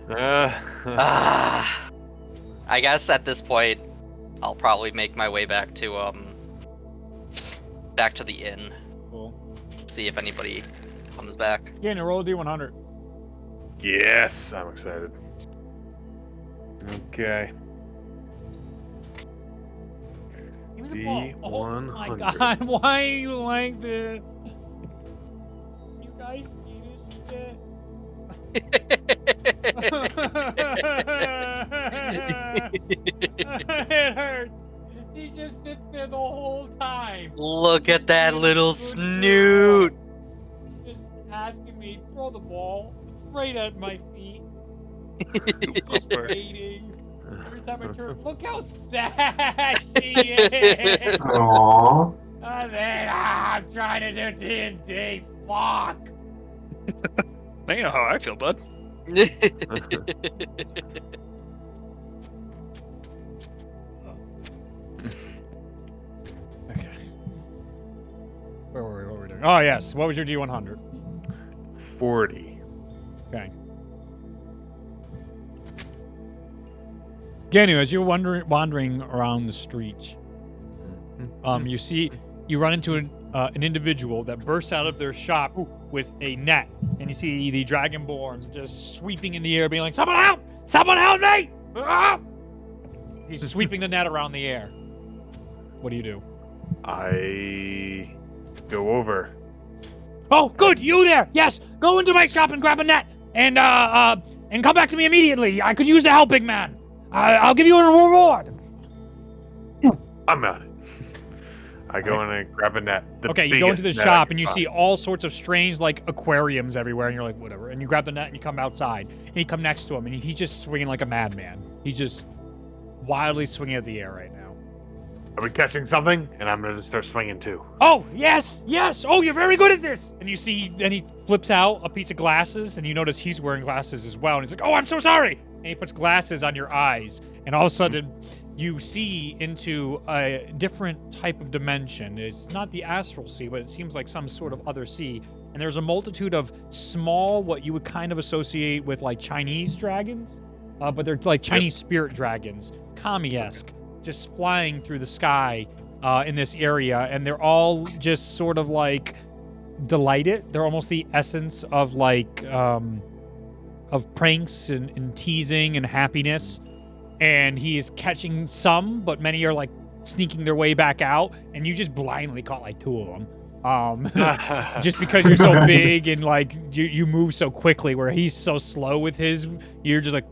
Ah. I guess at this point, I'll probably make my way back to the inn. Cool. See if anybody comes back. Again, roll a D100. Yes, I'm excited. Okay. Give me the ball. Oh my D100. god, why are you like this? You guys see this shit? It hurts. He just sits there the whole time. Look at that little snoot. Just asking me, throw the ball right at my feet. Just waiting. Every time I turn, look how sad she is. Aww. And then, I'm trying to do D&D. Fuck. Now you know how I feel, bud. Okay. Where were we? What were we doing? Oh, yes. What was your D100? 40. Okay. Ganu, as you're wandering around the street, you run into an individual that bursts out of their shop with a net, and you see the Dragonborn just sweeping in the air, being like, "Someone help! Someone help me!" Ah! He's sweeping the net around the air. What do you do? I go over. Oh, good, you there? Yes, go into my shop and grab a net, and come back to me immediately. I could use a helping man. I'll give you a reward. I'm on it. I go in and grab a net. Okay, you go into the shop and you see all sorts of strange, like, aquariums everywhere, and you're like, whatever. And you grab the net and you come outside, and you come next to him, and he's just swinging like a madman. He's just wildly swinging at the air right now. Are we catching something? And I'm gonna start swinging too. Oh, yes, yes. Oh, you're very good at this. And you see, then he flips out a piece of glasses, and you notice he's wearing glasses as well. And he's like, oh, I'm so sorry. And he puts glasses on your eyes, and all of a sudden, you see into a different type of dimension. It's not the astral sea, but it seems like some sort of other sea. And there's a multitude of small, what you would kind of associate with like Chinese dragons, but they're like Chinese spirit dragons, kami-esque, just flying through the sky in this area. And they're all just sort of like delighted. They're almost the essence of like, of pranks and teasing and happiness. And he is catching some, but many are like sneaking their way back out, and you just blindly caught like 2 of them. Just because you're so big and like you move so quickly, where he's so slow with his, you're just like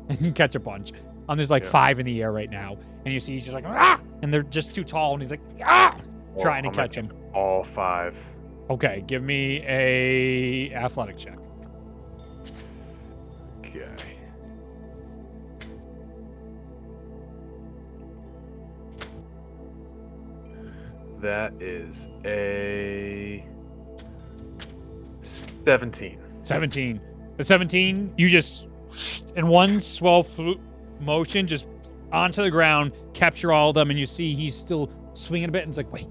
and you catch a bunch. There's like 5 in the air right now, and you see he's just like ah, and they're just too tall, and he's like ah, trying to catch him. All 5. Okay, give me a athletic check. Okay. That is a 17. 17. The 17, you just, in one swell motion, just onto the ground, capture all of them, and you see he's still swinging a bit, and it's like, wait.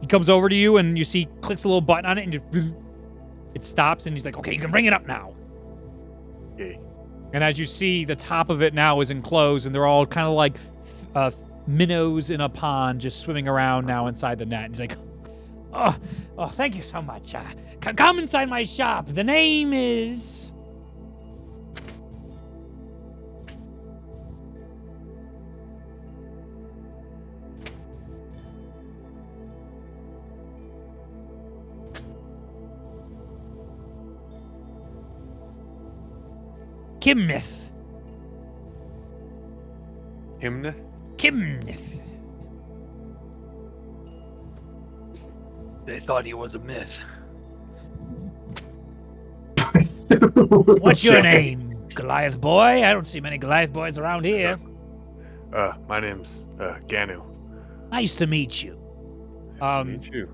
He comes over to you, and you see, clicks a little button on it, and just, it stops, and he's like, okay, you can bring it up now. Okay. And as you see, the top of it now is enclosed, and they're all kind of like minnows in a pond just swimming around now inside the net. And he's like, oh, thank you so much. Come inside my shop. The name is... Kimnith. Hymneth? Kimnith. They thought he was a myth. What's your name, Goliath boy? I don't see many Goliath boys around here. My name's Ganu. Nice to meet you. Nice to meet you.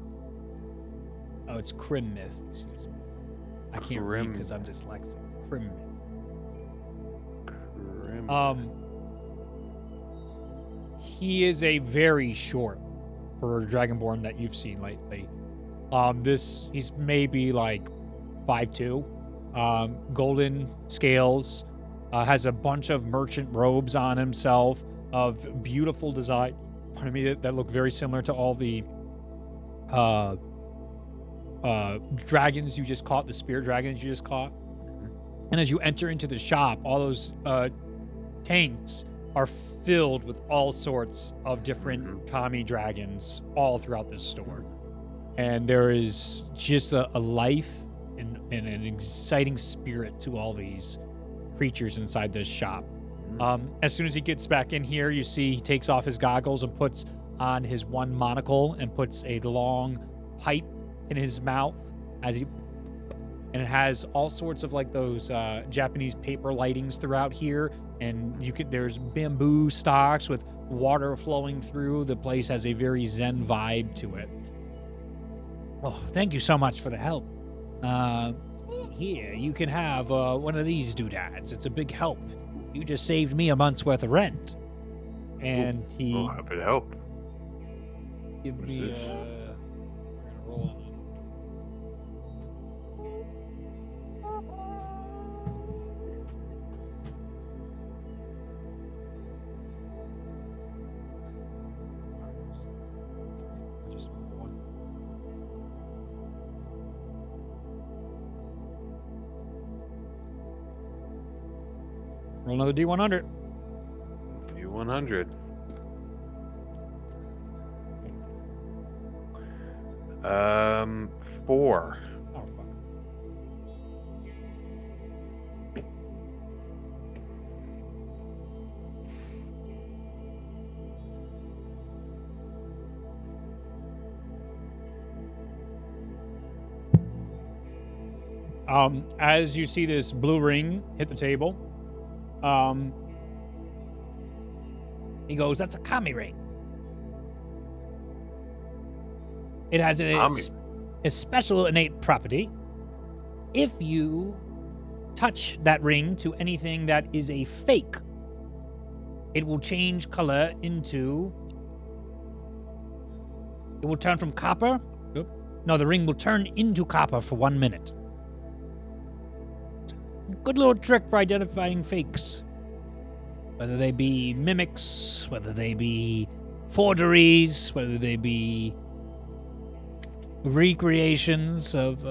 Oh, it's Crimmith. Excuse me. I can't read because I'm dyslexic. Crimmith. He is a very short for a Dragonborn that you've seen lately. He's maybe like 5'2", golden scales, has a bunch of merchant robes on himself of beautiful design. Pardon me, that look very similar to all the dragons you just caught, the spear dragons you just caught. And as you enter into the shop, all those tanks are filled with all sorts of different kami dragons all throughout this store. And there is just a life and an exciting spirit to all these creatures inside this shop. As soon as he gets back in here, you see he takes off his goggles and puts on his one monocle and puts a long pipe in his mouth and it has all sorts of like those Japanese paper lightings throughout here, and there's bamboo stalks with water flowing through. The place has a very zen vibe to it. Oh, thank you so much for the help. Here, you can have one of these doodads. It's a big help. You just saved me a month's worth of rent. And he... Oh, happy to help. Give What's me, this? we're gonna roll on. Just one. Roll another D100. D100. 4. Oh, fuck. As you see this blue ring hit the table, he goes, "That's a kami ring. It has a special innate property. If you touch that ring to anything that is a fake, it will change color into... It will turn from copper. No, the ring will turn into copper for 1 minute. Good little trick for identifying fakes. Whether they be mimics, whether they be forgeries, whether they be recreations of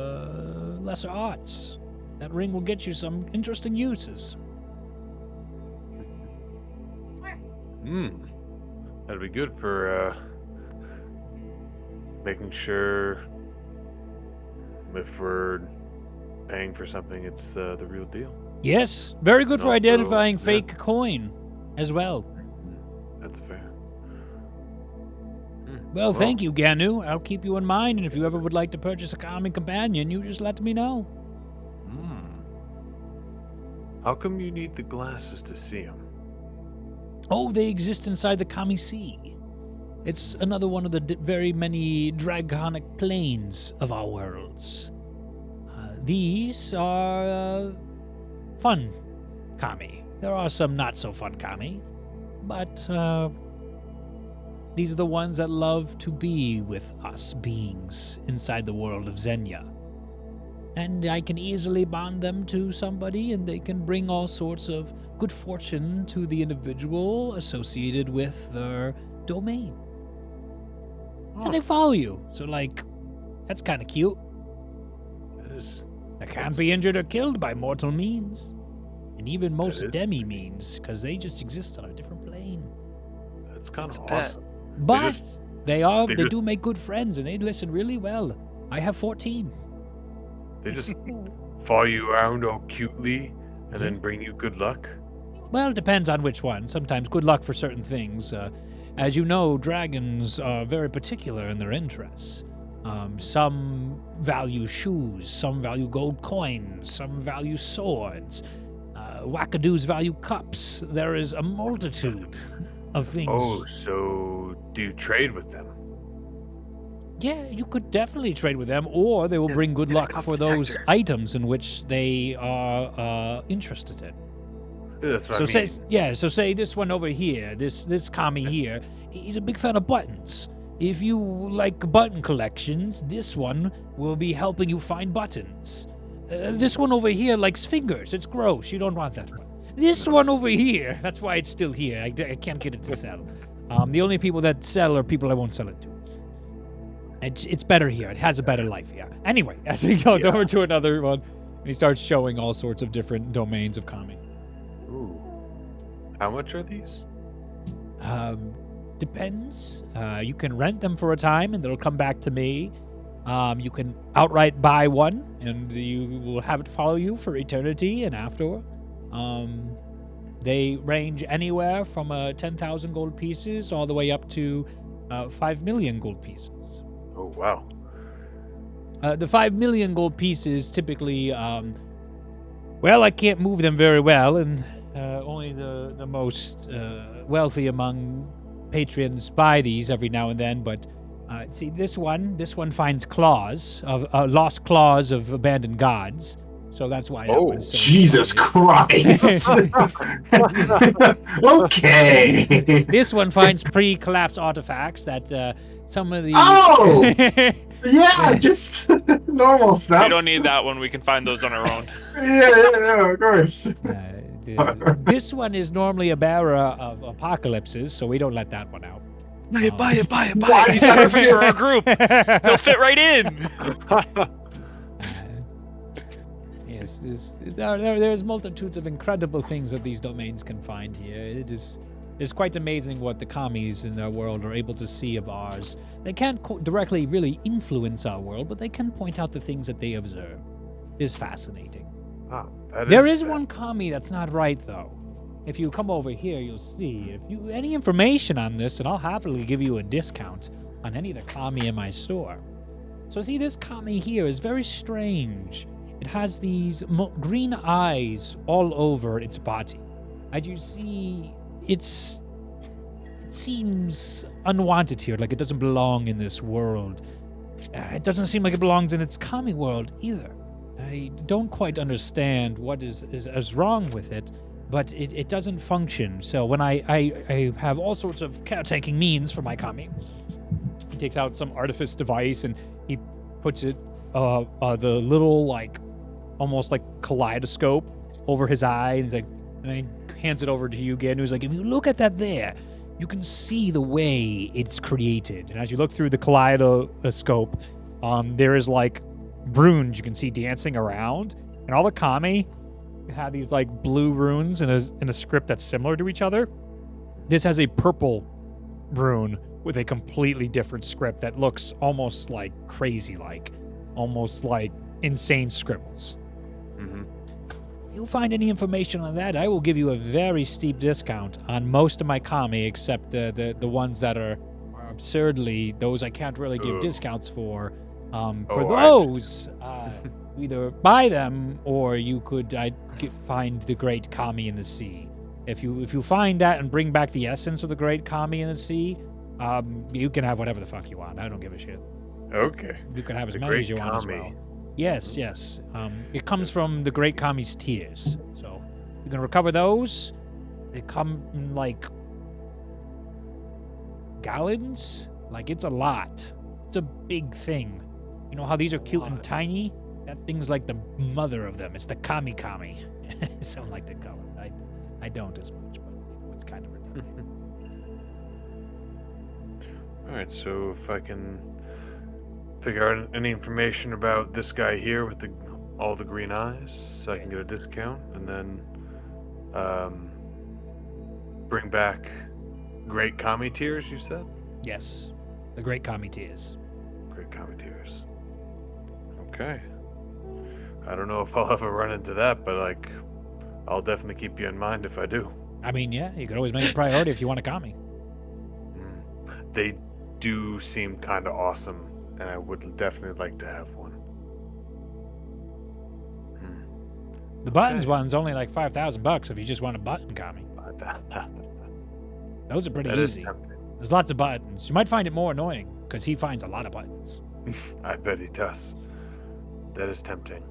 lesser arts. That ring will get you some interesting uses." That'd be good for making sure if we're paying for something, it's the real deal. Yes, very good for Also, identifying yeah. fake coin as well. That's fair. Well, thank you, Ganu. I'll keep you in mind, and if you ever would like to purchase a kami companion, you just let me know. How come you need the glasses to see them? Oh, they exist inside the Kami Sea. It's another one of the very many dragonic planes of our worlds. These are fun kami. There are some not so fun kami, but these are the ones that love to be with us beings inside the world of Zenya. And I can easily bond them to somebody, and they can bring all sorts of good fortune to the individual associated with their domain. And they follow you, so like, that's kind of cute. It is. They can't be injured or killed by mortal means. And even most is demi means, because they just exist on a different plane. That's kind It's a of pet. awesome. But they just- do make good friends, and they listen really well. I have 14. They just follow you around all cutely and then bring you good luck. Well, it depends on which one. Sometimes good luck for certain things. As you know, dragons are very particular in their interests. Some value shoes, some value gold coins, some value swords. Wackadoos value cups. There is a multitude of things. Oh, so do you trade with them? Yeah, you could definitely trade with them, or they will bring good luck for those items in which they are interested in. That's what So I mean. say this one over here, this kami here, he's a big fan of buttons. If you like button collections, this one will be helping you find buttons. This one over here likes fingers. It's gross. You don't want that one. This one over here, that's why it's still here. I can't get it to sell. The only people that sell are people I won't sell it to. It's better here. It has a better life here. Anyway, as he goes over to another one, and he starts showing all sorts of different domains of kami. Ooh. How much are these? Depends. You can rent them for a time, and they'll come back to me. You can outright buy one, and you will have it follow you for eternity and after. They range anywhere from 10,000 gold pieces all the way up to 5 million gold pieces. Oh wow. The 5 million gold pieces typically, well, I can't move them very well, and only the most wealthy among patrons buy these every now and then. But see, this one finds claws of lost claws of abandoned gods. So that's why that one's so Jesus important. Christ! Okay. This one finds pre-collapsed artifacts that some of the Oh! Yeah, just normal stuff. We don't need that one. We can find those on our own. Yeah, of course. This one is normally a bearer of apocalypses, so we don't let that one out. Buy it. Why He's does that perfect for our exist? group. He'll fit right in. Yes, there's multitudes of incredible things that these domains can find here. It's quite amazing what the commies in their world are able to see of ours. They can't directly really influence our world, but they can point out the things that they observe. It is fascinating. Ah, There is one commie that's not right, though. If you come over here, you'll see. If you any information on this, and I'll happily give you a discount on any of the commie in my store. So see, this commie here is very strange. It has these green eyes all over its body. As you see, it seems unwanted here, like it doesn't belong in this world. It doesn't seem like it belongs in its commie world either. I don't quite understand what is wrong with it, but it doesn't function. So when I have all sorts of caretaking means for my commie, he takes out some artifice device and he puts it, the little, like, almost like kaleidoscope over his eye, and then he hands it over to you again. He's like, if you look at that there, you can see the way it's created. And as you look through the kaleidoscope, there is like runes you can see dancing around, and all the kami have these like blue runes in a script that's similar to each other. This has a purple rune with a completely different script that looks almost like crazy, almost like insane scribbles. Mm-hmm. If you find any information on that, I will give you a very steep discount on most of my kami, except the ones that are absurdly, those I can't really give discounts for. Those, either buy them or you could find the great kami in the sea. If you find that and bring back the essence of the great kami in the sea, you can have whatever the fuck you want. I don't give a shit. Okay. You can have as The many great as you want as kami. well. Yes. It comes from the great kami's tears. So you can recover those. They come in like gallons. Like, it's a lot. It's a big thing. You know how these are cute and tiny? That thing's like the mother of them. It's the kami. Something like the color. I don't as much, but it's kind of redundant. Alright, so if I can figure out any information about this guy here with all the green eyes, I can get a discount, and then bring back great kami tears, you said? Yes, the great kami tears. Great kami tears. Okay. I don't know if I'll ever run into that, but I'll definitely keep you in mind if I do. I mean, yeah, you could always make it a priority if you want a kami. They do seem kind of awesome, and I would definitely like to have one. The buttons one's only like $5,000 if you just want a button kami. Those are pretty That is easy. tempting. There's lots of buttons. You might find it more annoying because he finds a lot of buttons. I bet he does. That is tempting.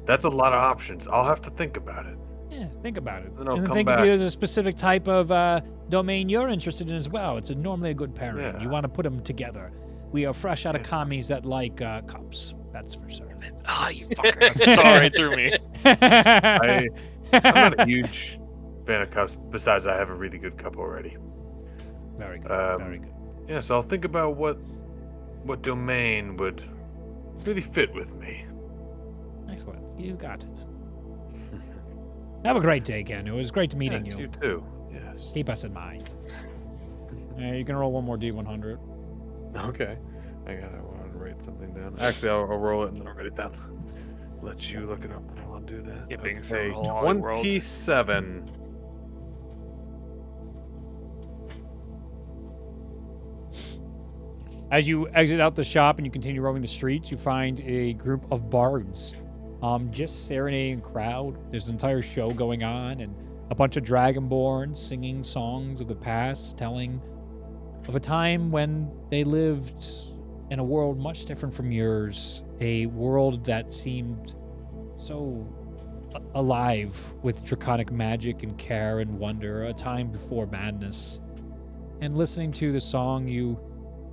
That's a lot of options. I'll have to think about it. Yeah, think about it. Then I'll And then come think back. if there's a specific type of domain you're interested in as well. It's normally a good pairing. Yeah. You want to put them together. We are fresh out of commies that like cups. That's for certain. Ah, you fucker. That saw right through me. I'm not a huge fan of cups. Besides, I have a really good cup already. Very good. Very good. Yeah, so I'll think about what domain would really fit with me. Excellent. You got it. Have a great day, Ken. It was great meeting Yes, you. you too. Yes. Keep us in mind. You can roll one more D100. Okay. I want to write something down. Actually, I'll roll it and then I'll write it down. Let you look it up. I'll do that. Yeah, being so Okay, all world. 27. As you exit out the shop and you continue roaming the streets, you find a group of bards, just serenading a crowd. There's an entire show going on, and a bunch of dragonborns singing songs of the past, telling of a time when they lived in a world much different from yours, a world that seemed so alive with draconic magic and care and wonder, a time before madness. And listening to the song, you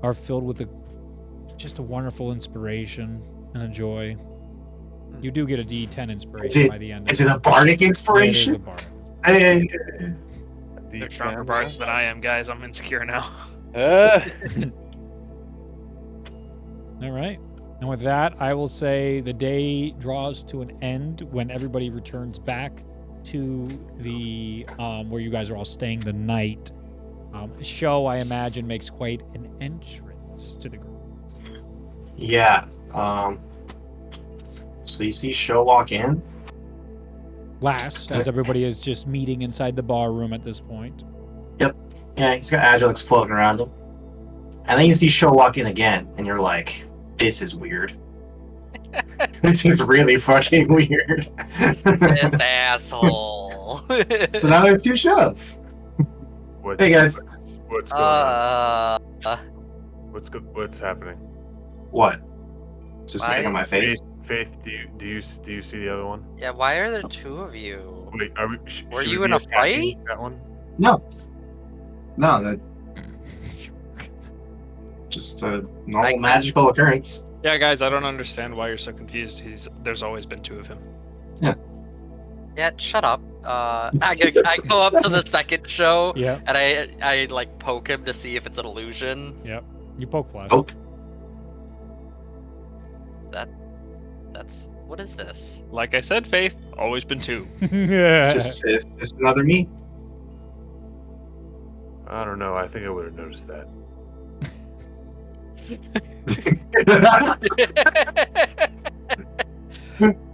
are filled with just a wonderful inspiration and a joy. You do get a D10 inspiration by the end. Is it a bardic inspiration? Yeah, it is a bard. They're stronger bards than I am, guys. I'm insecure now. All right. And with that, I will say the day draws to an end when everybody returns back to the where you guys are all staying the night. Show, I imagine, makes quite an entrance to the group. Yeah. So you see Show walk in? Last, as everybody is just meeting inside the bar room at this point. Yeah, he's got Agilix floating around him. And then you see Show walk in again, and you're like, this is weird. This is really fucking weird. This asshole. So now there's 2 shows. Hey, guys. What's going on? What's happening? What? Just Why? looking at my face? Faith, do you see the other one? Yeah, why are there 2 of you? Wait, Were should you we in be a attacking fight? That one? No, that just a normal magical occurrence. Yeah, guys, I don't understand why you're so confused. There's always been 2 of him. Yeah, shut up. I go up to the second show, Yeah. and I like poke him to see if it's an illusion. Yep. You poke flash. Oh, That's what is this? Like I said, Faith, always been 2. it's just another me. I don't know. I think I would have noticed that.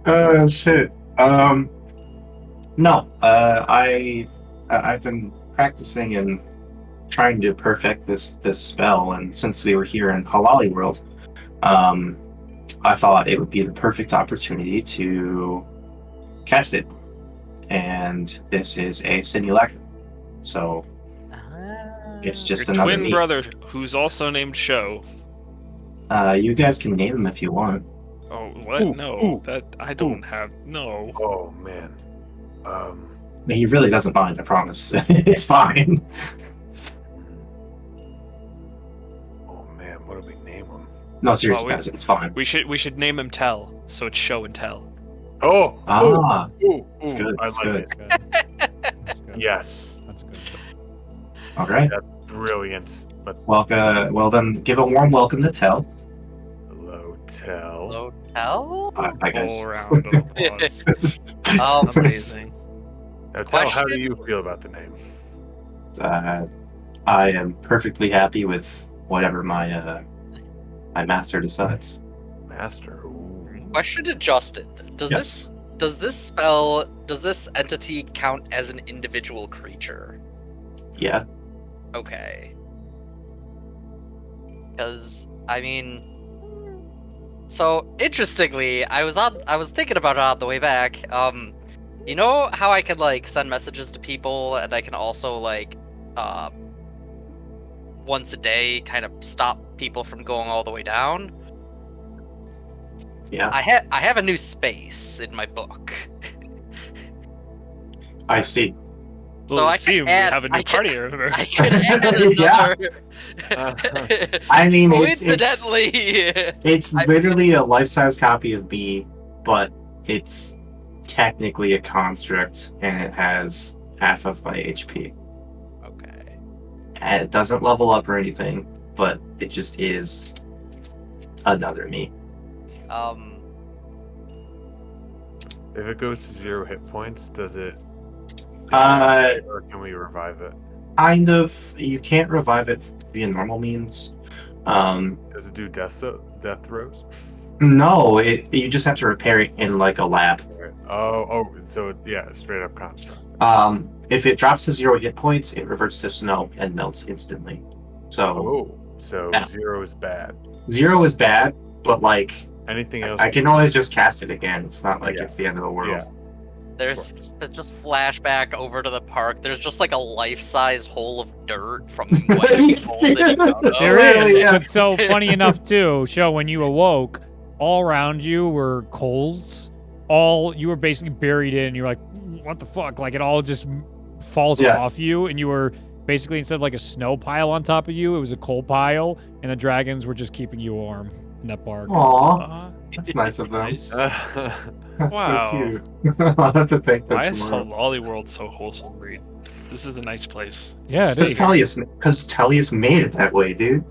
Oh shit. No. I've been practicing and trying to perfect this spell, and since we were here in Halali World, I thought it would be the perfect opportunity to cast it. And this is a simulacrum. So it's just Your another twin me. brother, who's also named Show. You guys can name him if you want. Oh, what? Ooh, No, ooh, that I don't have. No. Oh man. He really doesn't mind, I promise. It's fine. Oh man, what do we name him? No, seriously, Well, guys, it's fine. We should name him Tell, so it's Show and Tell. Oh. Ah, Ooh, it's ooh, good. I It's like good. it. That's good. Yes. That's good. All right. That's brilliant. But Well, then, give a warm welcome to Tell. hello, Tell. Hello, Tell? Hi, guys. Full round of applause. Amazing. Now, Tell, how do Question? you feel about the name? I am perfectly happy with whatever my master decides. Master. Ooh. Question to Justin: Does Yes. this entity count as an individual creature? Yeah. Okay. Because I mean, so interestingly, I was thinking about it on the way back. You know how I can like send messages to people, and I can also like, once a day, kind of stop people from going all the way down. Yeah. I have a new space in my book. I see. So Well, I see, can we add, have a new I can- party member. I could add Yeah. another. I mean, Coincidentally, it's I- literally a life-size copy of me, but it's technically a construct, and it has half of my HP. okay. And it doesn't level up or anything, but it just is another me. If it goes to 0 hit points, does it? Or can we revive it? Kind of. You can't revive it via normal means. Does it do death throws? No, you just have to repair it in like a lab. So yeah, straight up construct. If it drops to 0 hit points, it reverts to snow and melts instantly. So So Yeah. 0 is bad. 0 is bad, but like Anything else? I can always just cast it again. It's not like Yeah. it's the end of the world. There's just flashback over to the park. There's just like a life-sized hole of dirt from what you told that you found out. There Literally, is, yeah. but so funny enough too. Show when you awoke, all around you were coals. You were basically buried in. You're like, what the fuck? Like it all just falls Yeah. off you, and you were basically instead of like a snow pile on top of you, it was a coal pile, and the dragons were just keeping you warm in that park. Aw, that's nice of them. That's Wow. so cute. I'll have to thank them Why is tomorrow. Lolly World so wholesome, Reed? This is a nice place. Yeah, it Because is. Tellius made it that way, dude.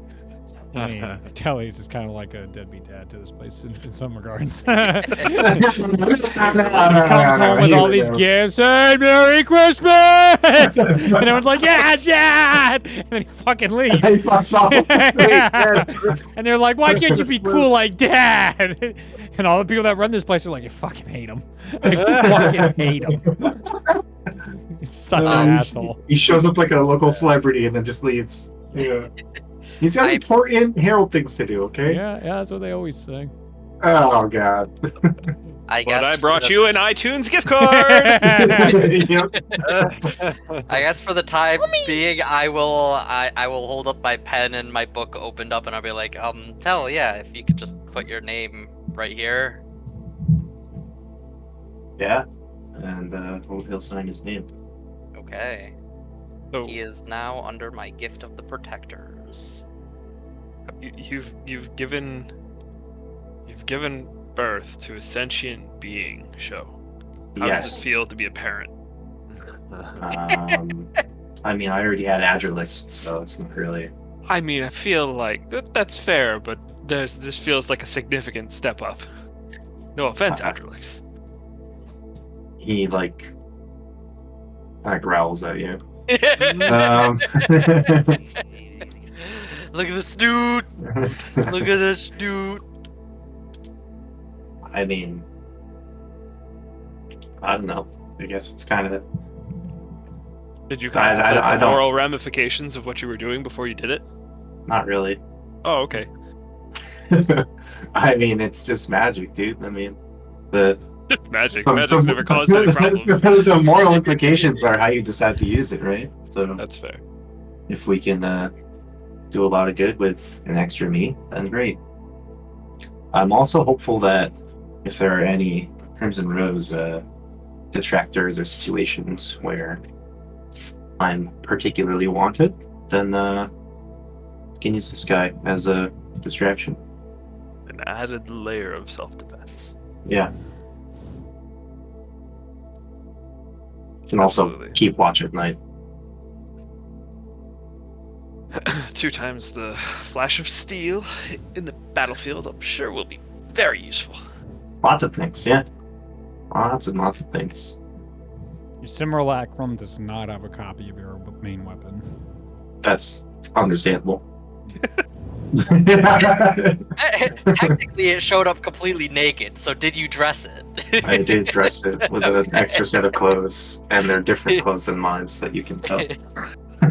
I mean, Telly's is kind of like a deadbeat dad to this place in some regards. he He comes home with all these gifts. Hey, Merry Christmas! And everyone's like, yeah, Dad! And then he fucking He leaves. fucks off. And they're like, why can't you be cool like Dad? And all the people that run this place are like, I fucking hate him. I fucking hate him. He's such an asshole. He shows up like a local celebrity and then just leaves. Yeah. He's got I- important herald things to do, okay? Yeah, that's what they always say. Oh god. I guess But I for brought the- you an iTunes gift card. Yep. I guess for the time being, I will hold up my pen and my book opened up, and I'll be like, Tell, yeah, if you could just put your name right here. Yeah. And he'll sign his name. Okay. So He is now under my gift of the protectors. you've given birth to a sentient being. Show. How does Yes. it feel to be a parent? I mean, I already had Adrelix, so it's not really. I mean, I feel like that's fair, but this feels like a significant step up. No offense, Adrelix. He like kind of growls at you. Look at this dude! Look at this dude! I mean, I don't know. I guess it's kind of. Did you I contemplate the don't- moral ramifications of what you were doing before you did it? Not really. Oh, okay. I mean, it's just magic, dude. I mean, the Magic's never caused any problems. the moral implications are how you decide to use it, right? So That's fair. if we can do a lot of good with an extra me, then great. I'm also hopeful that if there are any Crimson Rose detractors or situations where I'm particularly wanted, then we can use this guy as a distraction. An added layer of self-defense. Yeah. Can also Absolutely. keep watch at night. 2 times the flash of steel in the battlefield, I'm sure will be very useful. Lots of things, yeah. Lots and lots of things. Your simulacrum does not have a copy of your main weapon. That's understandable. Technically, it showed up completely naked, so did you dress it? I did dress it with an extra set of clothes, and they're different clothes than mine, so that you can tell.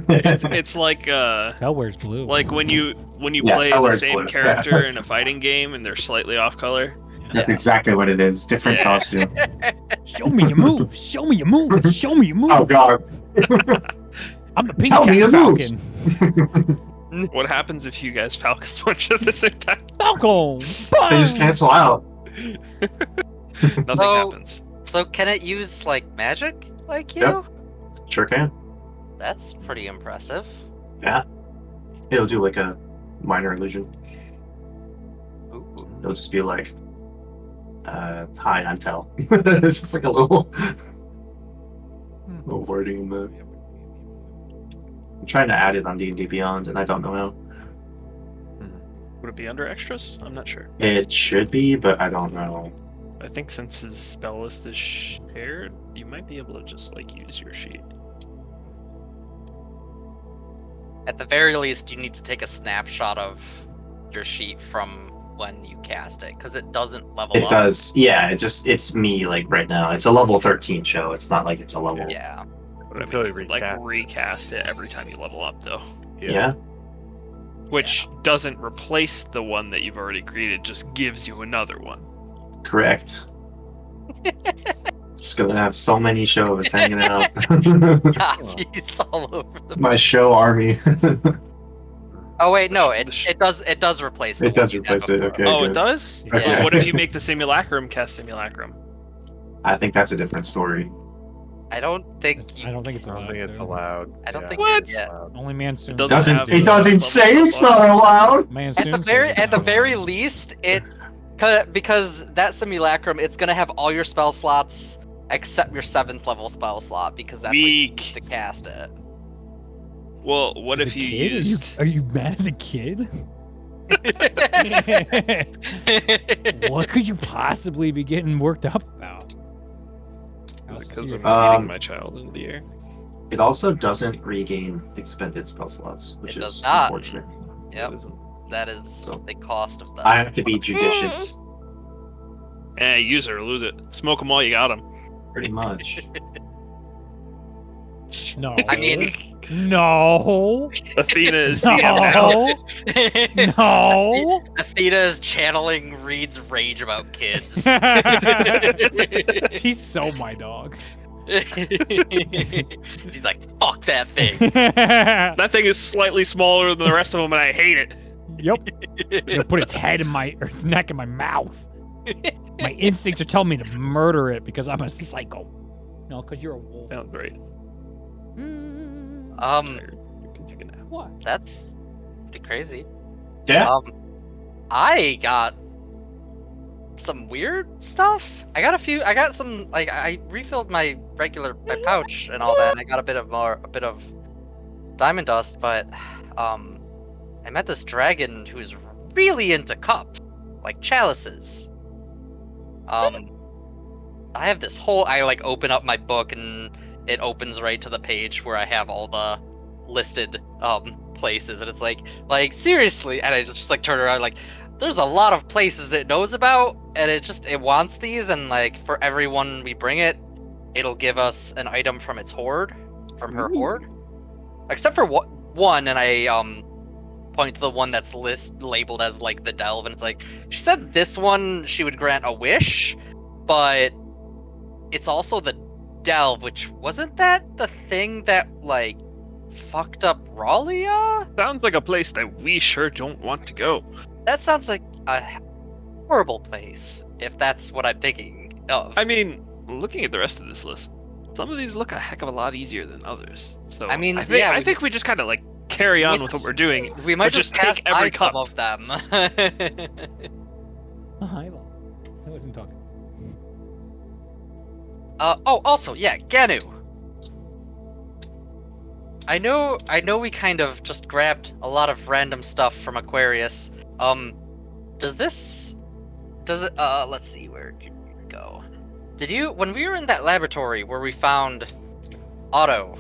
It's like Tell where's blue. when you Yeah, play tell the where's same blue. character in a fighting game and they're slightly off color. That's exactly what it is. Different Yeah. costume. Show me your moves. Show me your moves. Show me your moves. Oh god. I'm the pink Tell me cat your moves. falcon. What happens if you guys Falcon Punch at the same time? Falcon. They just cancel out. Nothing So- happens. So can it use like magic like you? Yep. Sure can. That's pretty impressive. It'll do like a minor illusion. Ooh. It'll just be like, hi, I'm Tel. It's just like a little wording in the. I'm trying to add it on D&D Beyond, and I don't know how. Would it be under extras? I'm not sure. It should be, but I don't know. I think since his spell list is shared, you might be able to just like use your sheet. At the very least, you need to take a snapshot of your sheet from when you cast it, because it doesn't level It up. does, yeah. It's me like right now. It's a level 13 show. It's not like it's a level. Yeah. But Until I you mean, like recast it. recast it every time you level up, though. Yeah. which doesn't replace the one that you've already created, just gives you another one. Correct. Just gonna have so many shows hanging out. Copies all over the. My show army. Oh wait, no, it does replace. The It does one you had replace it. before. Okay. Oh, good. it does? Yeah. Well, what if you make the simulacrum cast simulacrum? I think that's a different story. I don't think you. I don't think it's I allowed. don't think it's to. allowed. I don't Yeah. think What? Yeah. Only Mansoon. Doesn't have It the doesn't level say it's slots. not allowed. Mansoon At the very least, because that simulacrum, it's gonna have all your spell slots except your 7th level spell slot because that's what you Weak. use to cast it. Well, what if you used? Are you mad at the kid? What could you possibly be getting worked up about? Because of Um, eating my child into the air. It also doesn't regain expended spell slots, which It is does not. unfortunate. Yep, It isn't. that is So- the cost of that. I have to be judicious, Use it or lose it. Smoke them while you got them. pretty much. No. I mean, no. Athena is DM now. No. No. Athena is channeling Reed's rage about kids. She's so my dog. She's like, fuck that thing. That thing is slightly smaller than the rest of them, and I hate it. Yep. I'm gonna put its head in its neck in my mouth. My instincts are telling me to murder it because I'm a psycho. No, because you're a wolf. Sounds great. You can take a nap. What? That's pretty crazy. Yeah. I got some weird stuff. I got some, like, I refilled my pouch and all that, and I got a bit of diamond dust, but I met this dragon who's really into cups, like chalices. I have this whole, I like open up my book and it opens right to the page where I have all the listed places, and it's like seriously, and I just like turn around like there's a lot of places it knows about, and it wants these, and like for everyone we bring it'll give us an item from its hoard, from her hoard, except for one, and I point to the one that's labeled as like the delve, and it's like she said this one she would grant a wish, but it's also the delve, which wasn't that the thing that like fucked up Ralia? Sounds like a place that we sure don't want to go. That sounds like a horrible place, if that's what I'm thinking of. I mean, looking at the rest of this list, some of these look a heck of a lot easier than others. So I mean, I think we just kind of like carry on with what we're doing. we might but just just pass take every by cup. some of them. I wasn't talking. Also, yeah, Ganu. I know we kind of just grabbed a lot of random stuff from Aquarius. Let's see, where did you go? When we were in that laboratory where we found Otto,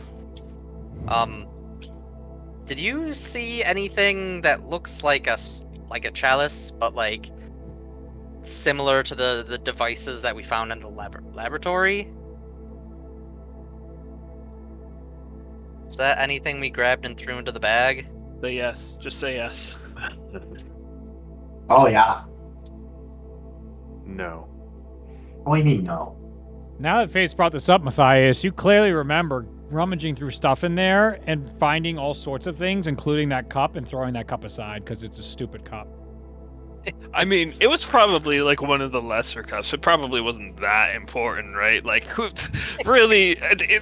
did you see anything that looks like a chalice, but like similar to the devices that we found in the laboratory? Is that anything we grabbed and threw into the bag? Say yes. Just say yes. Oh yeah. No. What do you mean no? Now that Faith's brought this up, Matthias, you clearly remember rummaging through stuff in there and finding all sorts of things, including that cup, and throwing that cup aside because it's a stupid cup. I mean, it was probably like one of the lesser cups. It probably wasn't that important, right? Like, really,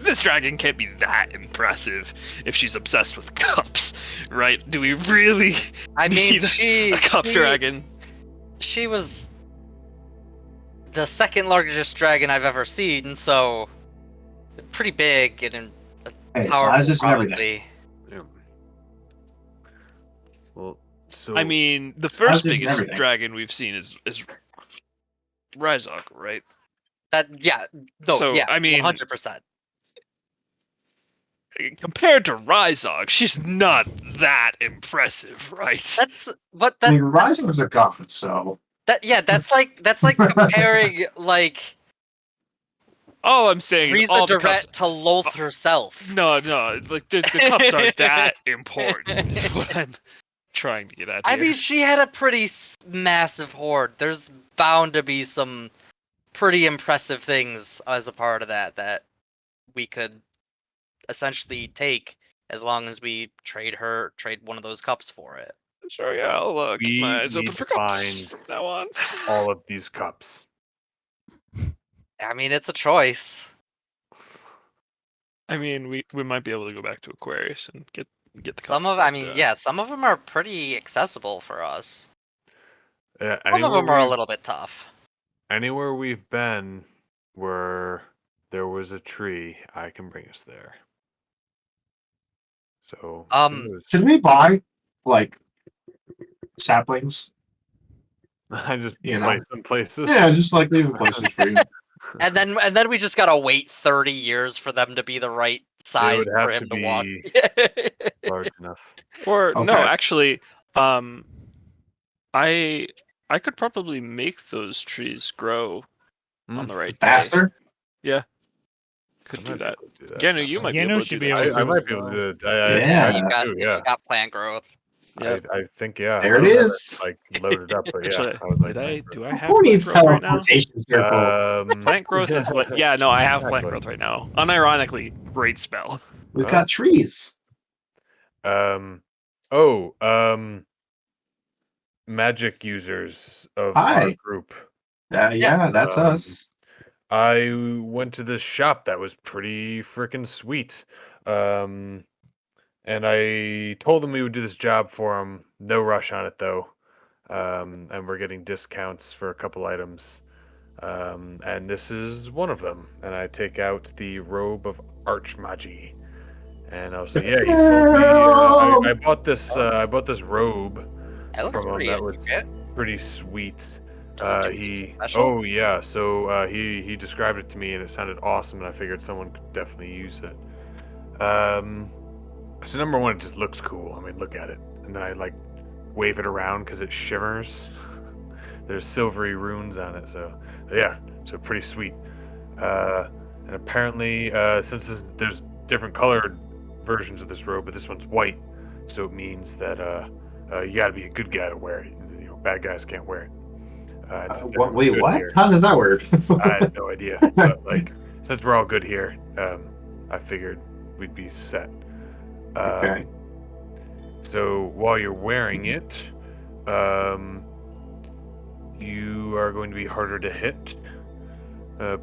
this dragon can't be that impressive if she's obsessed with cups, right? Do we really I mean, need a cup dragon? She was the second largest dragon I've ever seen, so pretty big and Hey, powerful, sizes and everything. probably. Yeah. Well, so I mean, the first Houses and biggest everything. dragon we've seen is Ryzog, right? Yeah, no, So, yeah, I mean- 100%. Compared to Ryzog, she's not that impressive, right? I mean, Rising was a gun, so That's like comparing like All I'm saying is Riza all the cups. Durret to Lolth herself. No, it's like the cups aren't that important. Is what I'm trying to get at I here. mean, she had a pretty massive horde. There's bound to be some pretty impressive things as a part of that we could essentially take as long as we trade one of those cups for it. Sure, yeah, I'll keep We my eyes open need for to cups find from now on. all of these cups. I mean, it's a choice. I mean, we might be able to go back to Aquarius and get the Some cups, of, I but, mean, yeah, some of them are pretty accessible for us. Some of Anywhere them are a we've- little bit tough. Anywhere we've been where there was a tree, I can bring us there. So who knows? Should we buy like saplings? I just You know. place some places. Yeah, just like leaving places for you. And then we just gotta wait 30 years for them to be the right size would have for him to to walk. large enough. or no, Okay. actually, I could probably make those trees grow on the right day. Faster? Could I do might be that. able to do that. Genu, you might be Genu able to should do be that. able too. I to might as be able well. to do it. Yeah. You got, do, if yeah. you got plant growth. Yeah. I think yeah. There it I don't have is. Like loaded up, but yeah. Actually, I was like, do I have Who plant needs growth right now? teleportation circle? Plant growth is like, yeah, no, I have plant Exactly. growth right now. Unironically, great spell. We've got trees. Magic users of our Hi. group. Yeah, that's Um, us. I went to this shop that was pretty freaking sweet. And I told them we would do this job for them. No rush on it though. And we're getting discounts for a couple items. And this is one of them. And I take out the robe of Archmagi. And I was like, yeah, you sold me. I bought this. I bought this robe That looks from him pretty that was intricate. pretty sweet. Does it do anything He special? oh yeah, so he described it to me and it sounded awesome, and I figured someone could definitely use it. So number one, it just looks cool. I mean, look at it, and then I like wave it around because it shimmers. There's silvery runes on it, so yeah, so pretty sweet. And apparently, since there's different colored versions of this robe, but this one's white, so it means that you got to be a good guy to wear it. You know, bad guys can't wear it. Wait, good what? here. How does that work? I had no idea, but like since we're all good here, I figured we'd be set. Okay. So while you're wearing it, you are going to be harder to hit.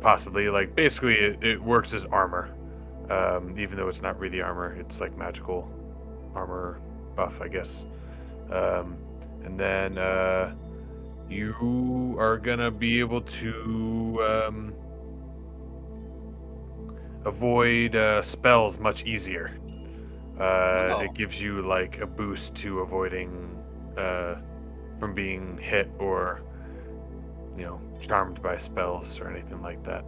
Possibly, like basically, it works as armor, even though it's not really armor. It's like magical armor buff, I guess. And then you are gonna be able to avoid spells much easier. It gives you like a boost to avoiding from being hit or charmed by spells or anything like that,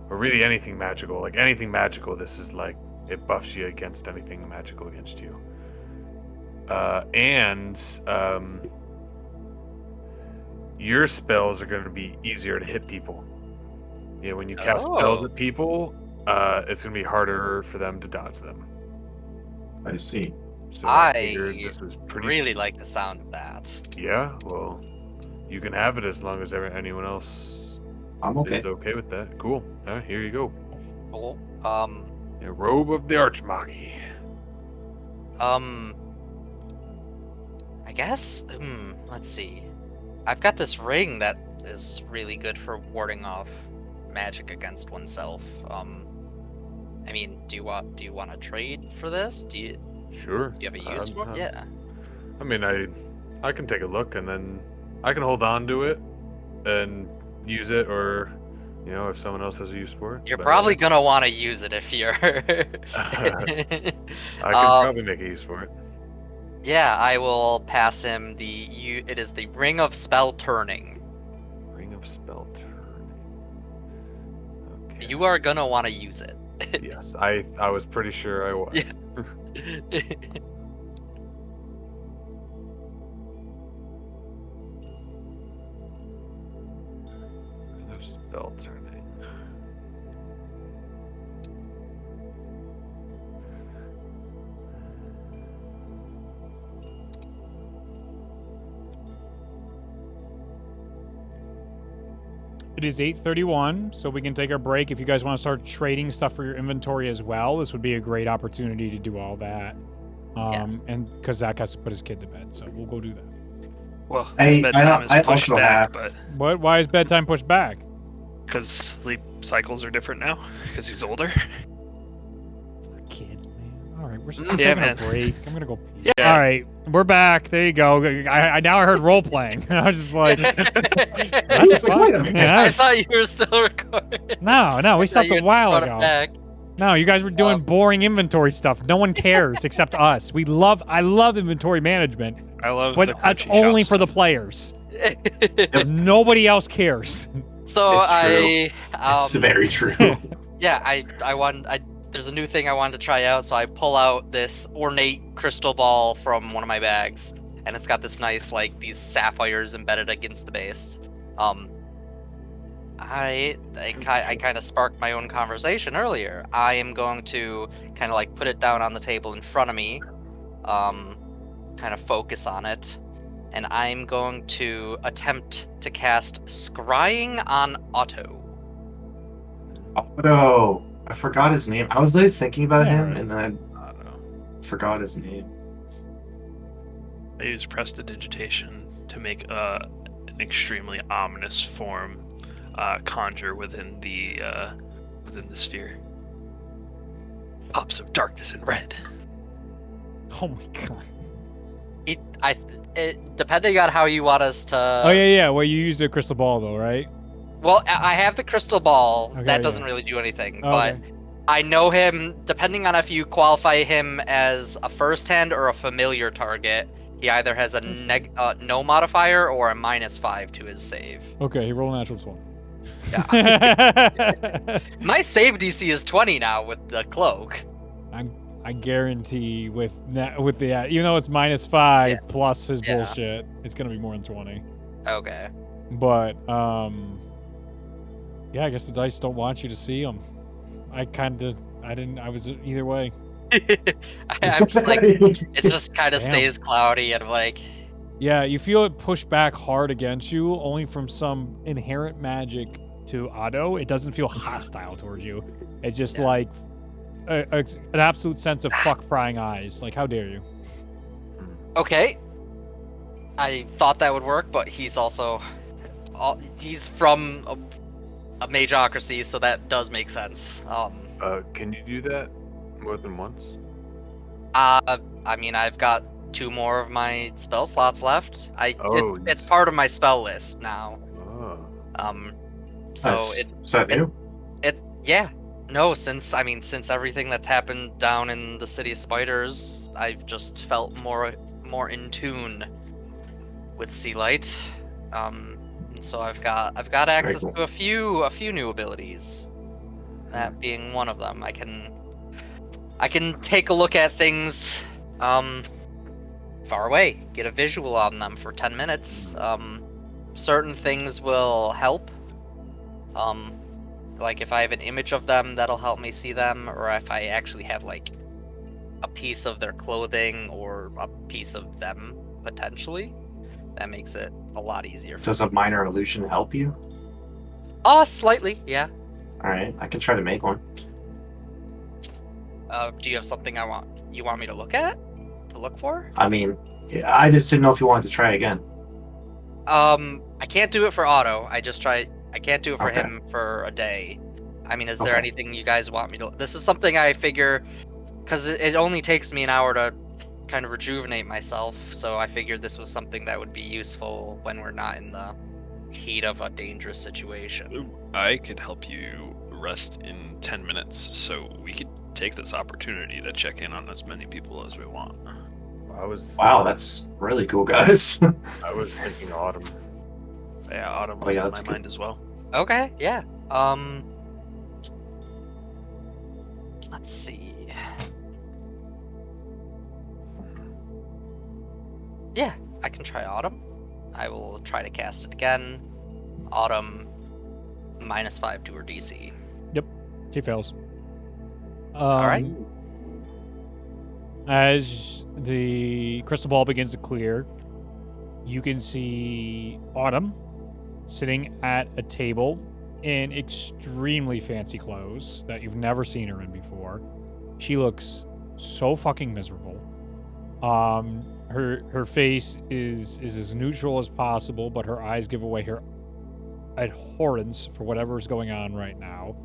or really anything magical. Like anything magical, this is like it buffs you against anything magical against you. And your spells are going to be easier to hit people. Yeah, when you cast spells at people, it's going to be harder for them to dodge them. I see. So I figured this was pretty really like the sound of that. Yeah, well, you can have it as long as anyone else I'm okay. is okay with that. Cool. Here you go. Cool. A robe of the Archmagi. I guess. Let's see. I've got this ring that is really good for warding off magic against oneself. I mean, do you want to trade for this? Do you Sure. have a use for it? Yeah. I mean, I can take a look and then I can hold on to it and use it, or if someone else has a use for it. You're But, probably gonna want to use it if you're. I can probably make a use for it. Yeah, I will pass him it is the Ring of Spell Turning. Ring of Spell Turning. Okay. You are gonna want to use it. Yes, I was pretty sure I was. Yeah. Ring of Spell Turning. It is 8:31, so we can take our break. If you guys want to start trading stuff for your inventory as well, this would be a great opportunity to do all that. Yes. And because Zach has to put his kid to bed, so we'll go do that. Well, I bedtime is pushed also back, have- but Why is bedtime pushed back? because sleep cycles are different now, because he's older. Kids, man. All right, we're Yeah, taking man. a break. I'm gonna go pee. Yeah. All right, we're back. There you go. I now I heard role playing. I was just like, It's like, wait a minute. Yeah, I that's- thought you were still recording. no, we I thought stopped you a had while brought it ago. back. No, you guys were doing boring inventory stuff. No one cares except us. I love inventory management, I love but the that's crunchy only shop for the stuff. players. Nobody else cares. So It's I It's very true. yeah, there's a new thing I wanted to try out, so I pull out this ornate crystal ball from one of my bags, and it's got this nice, like, these sapphires embedded against the base. I kind of sparked my own conversation earlier. I am going to kind of like put it down on the table in front of me, kind of focus on it, and I'm going to attempt to cast Scrying on Otto. Otto. I forgot his name. I was literally thinking about Yeah, him, right. and then I don't know. I forgot his name. I use prestidigitation to make an extremely ominous form conjure within the sphere. Pops of darkness and red. Oh my god. Depending on how you want us to. Oh yeah. Well, you used a crystal ball though, right? Well, I have the crystal ball. Okay, That doesn't yeah. really do anything, Oh, but okay. I know him. Depending on if you qualify him as a first hand or a familiar target, he either has a no modifier or a -5 to his save. Okay, he rolled a natural 20. Yeah. My save DC is 20 now with the cloak. I guarantee with the even though it's -5 Yeah. plus his Yeah. bullshit, it's gonna be more than 20. Okay. But yeah, I guess the dice don't want you to see them. I was either way. I'm just like, it just kind of Damn. stays cloudy, and I'm like, Yeah, you feel it push back hard against you, only from some inherent magic to Otto. It doesn't feel hostile towards you. It's just Yeah. like an absolute sense of fuck prying eyes. Like, how dare you? okay. I thought that would work, but he's also, he's from a mageocracy, so that does make sense. Can you do that more than once? I mean, I've got 2 more of my spell slots left. Oh, It's part of my spell list now. Oh. So Nice. Is that new? yeah. No, since everything that's happened down in the City of Spiders, I've just felt more in tune with Sea Light. And so I've got access cool. to a few new abilities. That being one of them. I can take a look at things far away, get a visual on them for 10 minutes. Certain things will help. Like if I have an image of them, that'll help me see them, or if I actually have like a piece of their clothing or a piece of them potentially, that makes it a lot easier. Does a minor illusion help you? Slightly, yeah. All right, I can try to make one. Do you have something you want me to look at? To look for? I mean, I just didn't know if you wanted to try again. I can't do it for Otto. I can't do it for Okay. him for a day. I mean, is there Okay. anything you guys want me to? This is something I figure, because it only takes me an hour to kind of rejuvenate myself. So I figured this was something that would be useful when we're not in the heat of a dangerous situation. I could help you rest in 10 minutes, so we could take this opportunity to check in on as many people as we want. Wow, that's really cool, guys. I was thinking autumn. Yeah, Autumn Oh, was yeah, on my that's good. mind as well. Okay, yeah. Let's see. Yeah, I can try Autumn. I will try to cast it again. Autumn, -5 to her DC. She fails. All right. As the crystal ball begins to clear, you can see Autumn sitting at a table in extremely fancy clothes that you've never seen her in before. She looks so fucking miserable. Her face is as neutral as possible, but her eyes give away her abhorrence for whatever's going on right now.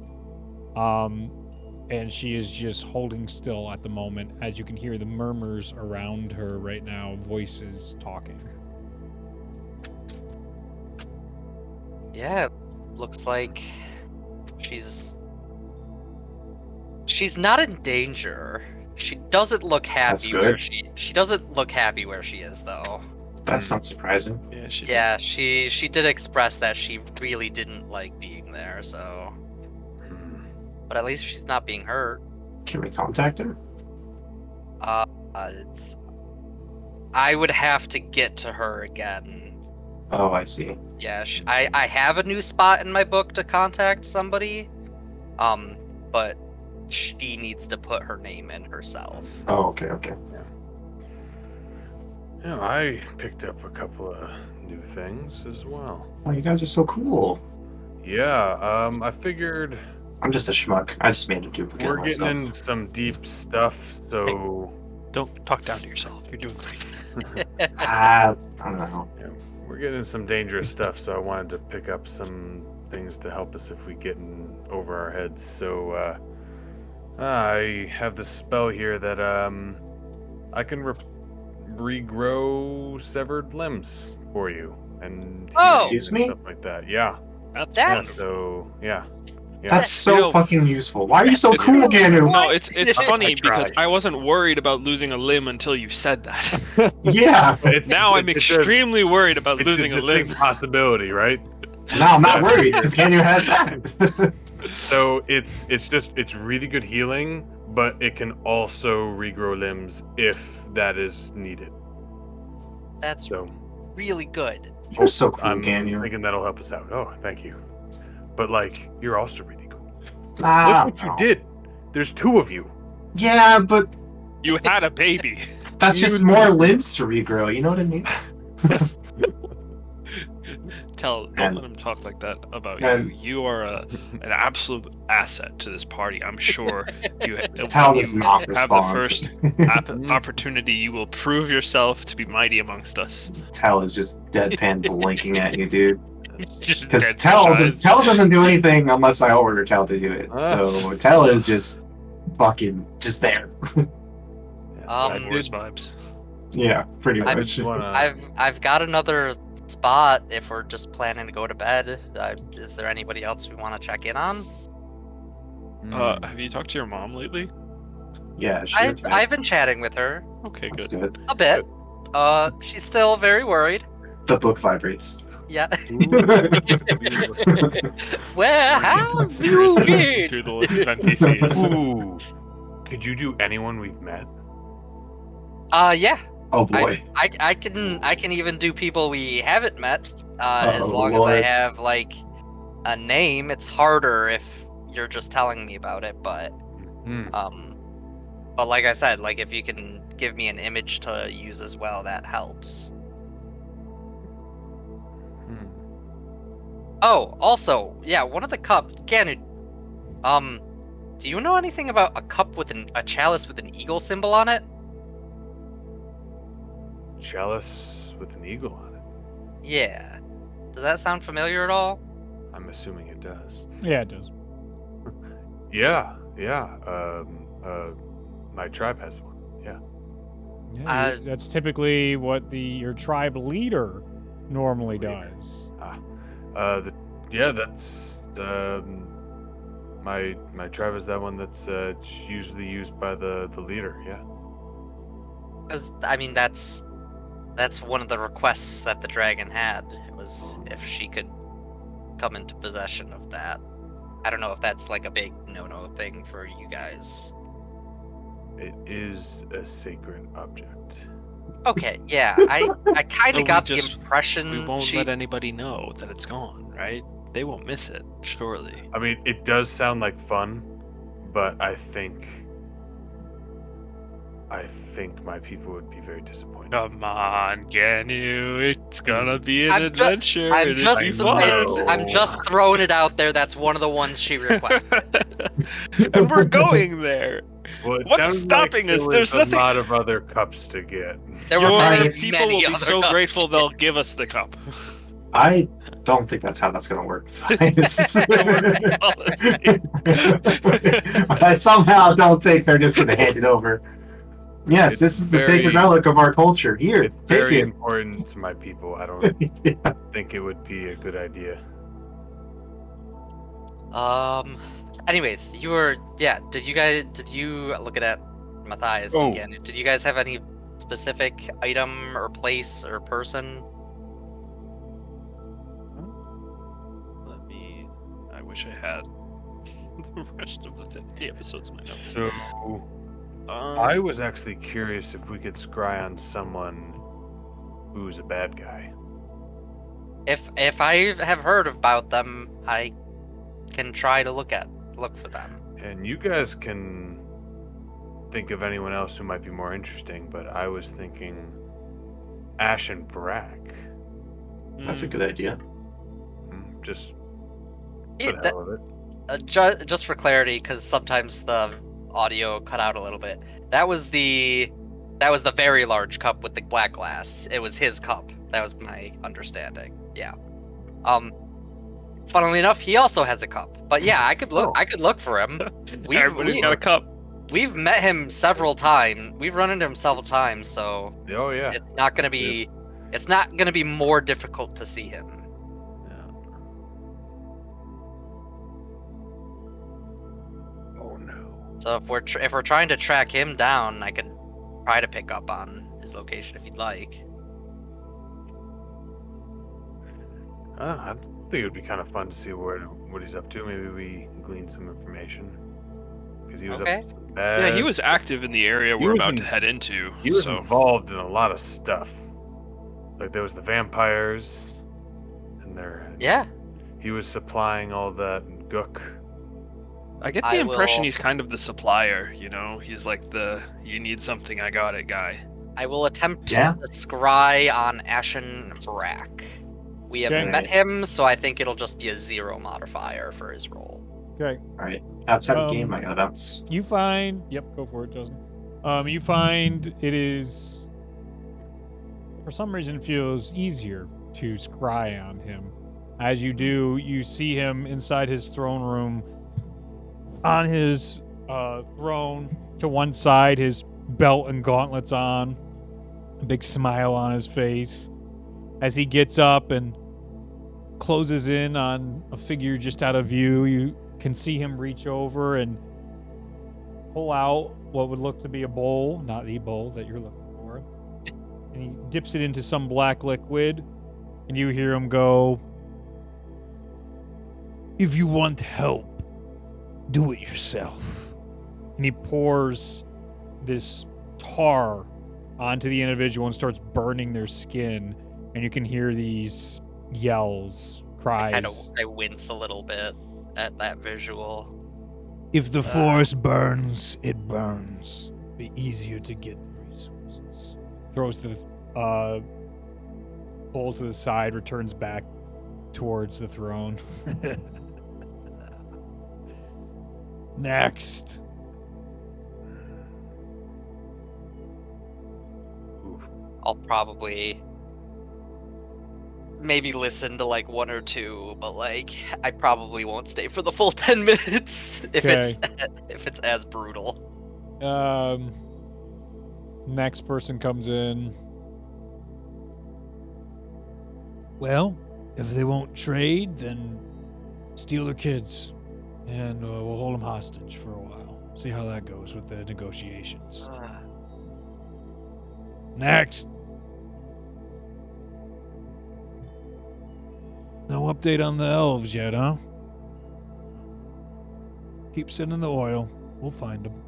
And she is just holding still at the moment, as you can hear the murmurs around her right now, voices talking. Yeah, looks like she's not in danger. She doesn't look That's happy where good. she doesn't look happy where she is though. That's not surprising. Yeah, she. Yeah, she did express that she really didn't like being there, so but at least she's not being hurt. Can we contact her? I would have to get to her again. Oh, I see. Yeah, I have a new spot in my book to contact somebody, but she needs to put her name in herself. Oh, okay, okay. Yeah, I picked up a couple of new things as well. Oh, you guys are so cool. Yeah, I figured I'm just a schmuck. I just made a duplicate we're of getting myself. in some deep stuff, so Don't talk down to yourself. You're doing great. I don't know. yeah, we're getting in some dangerous stuff. So I wanted to pick up some things to help us if we get in over our heads. So I have this spell here that I can regrow severed limbs for you and Oh! Excuse me? stuff like that. Yeah. That's So yeah. That's so You know- fucking useful. Why are you so It's- cool, Ganu? No, it's funny I tried. because I wasn't worried about losing a limb until you said that. Yeah. Now I'm extremely worried about It's losing a distinct limb. possibility, right? No, I'm not worried because Ganu has that. So it's really good healing, but it can also regrow limbs if that is needed. That's So really good. You're so cool, I'm Ganu. thinking that'll help us out. Oh, thank you. But like, you're also really cool. Nah, Look what you no. did. There's two of you. Yeah, but You had a baby. that's just more limbs to regrow. You know what I mean? Don't And- let him talk like that about and- you. You are an absolute asset to this party. I'm sure you, Tal when does you not have respond. the first opportunity, you will prove yourself to be mighty amongst us. Tal is just deadpan blinking at you, dude. Just Because dead Tal fish eyes. doesn't do anything unless I order Tal to do it. So Tal is just fucking just there. Star Wars vibes. Yeah, pretty I'm- much. I've got another spot if we're just planning to go to bed. Is there anybody else we want to check in on? Have you talked to your mom lately? Yeah, sure. I've been chatting with her Okay, That's good. good. a bit. She's still very worried. The book vibrates. Yeah. Where have you been? Through the list of NPCs. Ooh. Could you do anyone we've met? Yeah. Oh boy. I can even do people we haven't met. As Oh, long as Lord. I have like a name. It's harder if you're just telling me about it, but but like I said, like if you can give me an image to use as well, that helps. Oh, also, yeah, one of the cups, Ganu, do you know anything about a cup with a chalice with an eagle symbol on it? Chalice with an eagle on it. Yeah. Does that sound familiar at all? I'm assuming it does. Yeah, it does. Yeah. My tribe has one. Yeah. Yeah, that's typically what your tribe leader normally does. That's my tribe is that one that's usually used by the leader. Yeah. Because I mean, that's one of the requests that the dragon had. It was if she could come into possession of that. I don't know if that's like a big no-no thing for you guys. It is a sacred object. Okay, yeah, I kind So we of got just- the impression We won't she. let anybody know that it's gone, right? They won't miss it, surely. I mean, it does sound like fun, but I think I think my people would be very disappointed. Come on, Ganu. It's gonna be an I'm ju- adventure. I'm and just, it'd be fun. I'm just throwing it out there. That's one of the ones she requested. And we're going there. Well, it What's sounds stopping like us? there There's was nothing. A lot of other cups to get. There were Your many, people many will be other so cups. grateful they'll give us the cup. I don't think that's how that's going to work. I somehow don't think they're just going to hand it over. Yes, It's this is the very- sacred relic of our culture. Here, It's take very it. important to my people. I don't Yeah. think it would be a good idea. Anyways, did you look at Matthias Oh. again? Did you guys have any specific item or place or person? I wish I had the rest of the episodes in my notes. So Um, I was actually curious if we could scry on someone who's a bad guy. If I have heard about them, I can try to look for them. And you guys can think of anyone else who might be more interesting, but I was thinking Ash and Brack. That's a good idea. Just Yeah, for the hell of it. just for clarity, because sometimes the audio cut out a little bit. That was the very large cup with the black glass. It was his cup. That was my understanding. Yeah. Funnily enough, he also has a cup. But yeah, I could look. Oh. I could look for him. Everybody's got a cup. We've met him several times. We've run into him several times, so Oh yeah. it's not gonna be more difficult to see him. Oh no. So if we're trying to track him down, I could try to pick up on his location if you'd like. I think it would be kind of fun to see what he's up to. Maybe we glean some information. Because he was Okay. up to some bad... Yeah, he was active in the area He we're was about in- to head into. He was so involved in a lot of stuff. Like there was the vampires, and there. Yeah. He was supplying all that gook. I get the I impression will- he's kind of the supplier, you know? He's like the you need something, I got it guy. I will attempt Yeah. to scry on Ashen Brack. We have Okay. met him, so I think it'll just be a 0 modifier for his roll. Okay. All right. Outside of Um, game, I got bounce. You find. Yep, go for it, Justin. You find it is. For some reason, feels easier to scry on him. As you do, you see him inside his throne room. On his throne, to one side, his belt and gauntlets on, a big smile on his face. As he gets up and closes in on a figure just out of view, you can see him reach over and pull out what would look to be a bowl, not the bowl that you're looking for. And he dips it into some black liquid, and you hear him go, "If you want help, do it yourself." And he pours this tar onto the individual and starts burning their skin, and you can hear these yells, cries. I wince a little bit at that visual. If the forest burns, it burns. Be easier to get resources. Throws the bowl to the side, returns back towards the throne. Next. I'll probably maybe listen to like 1 or 2, but like I probably won't stay for the full 10 minutes if it's as brutal. Next person comes in. Well, if they won't trade, then steal their kids, and we'll hold them hostage for a while. See how that goes with the negotiations. Next. No update on the elves yet, huh? Keep sending the oil. We'll find them.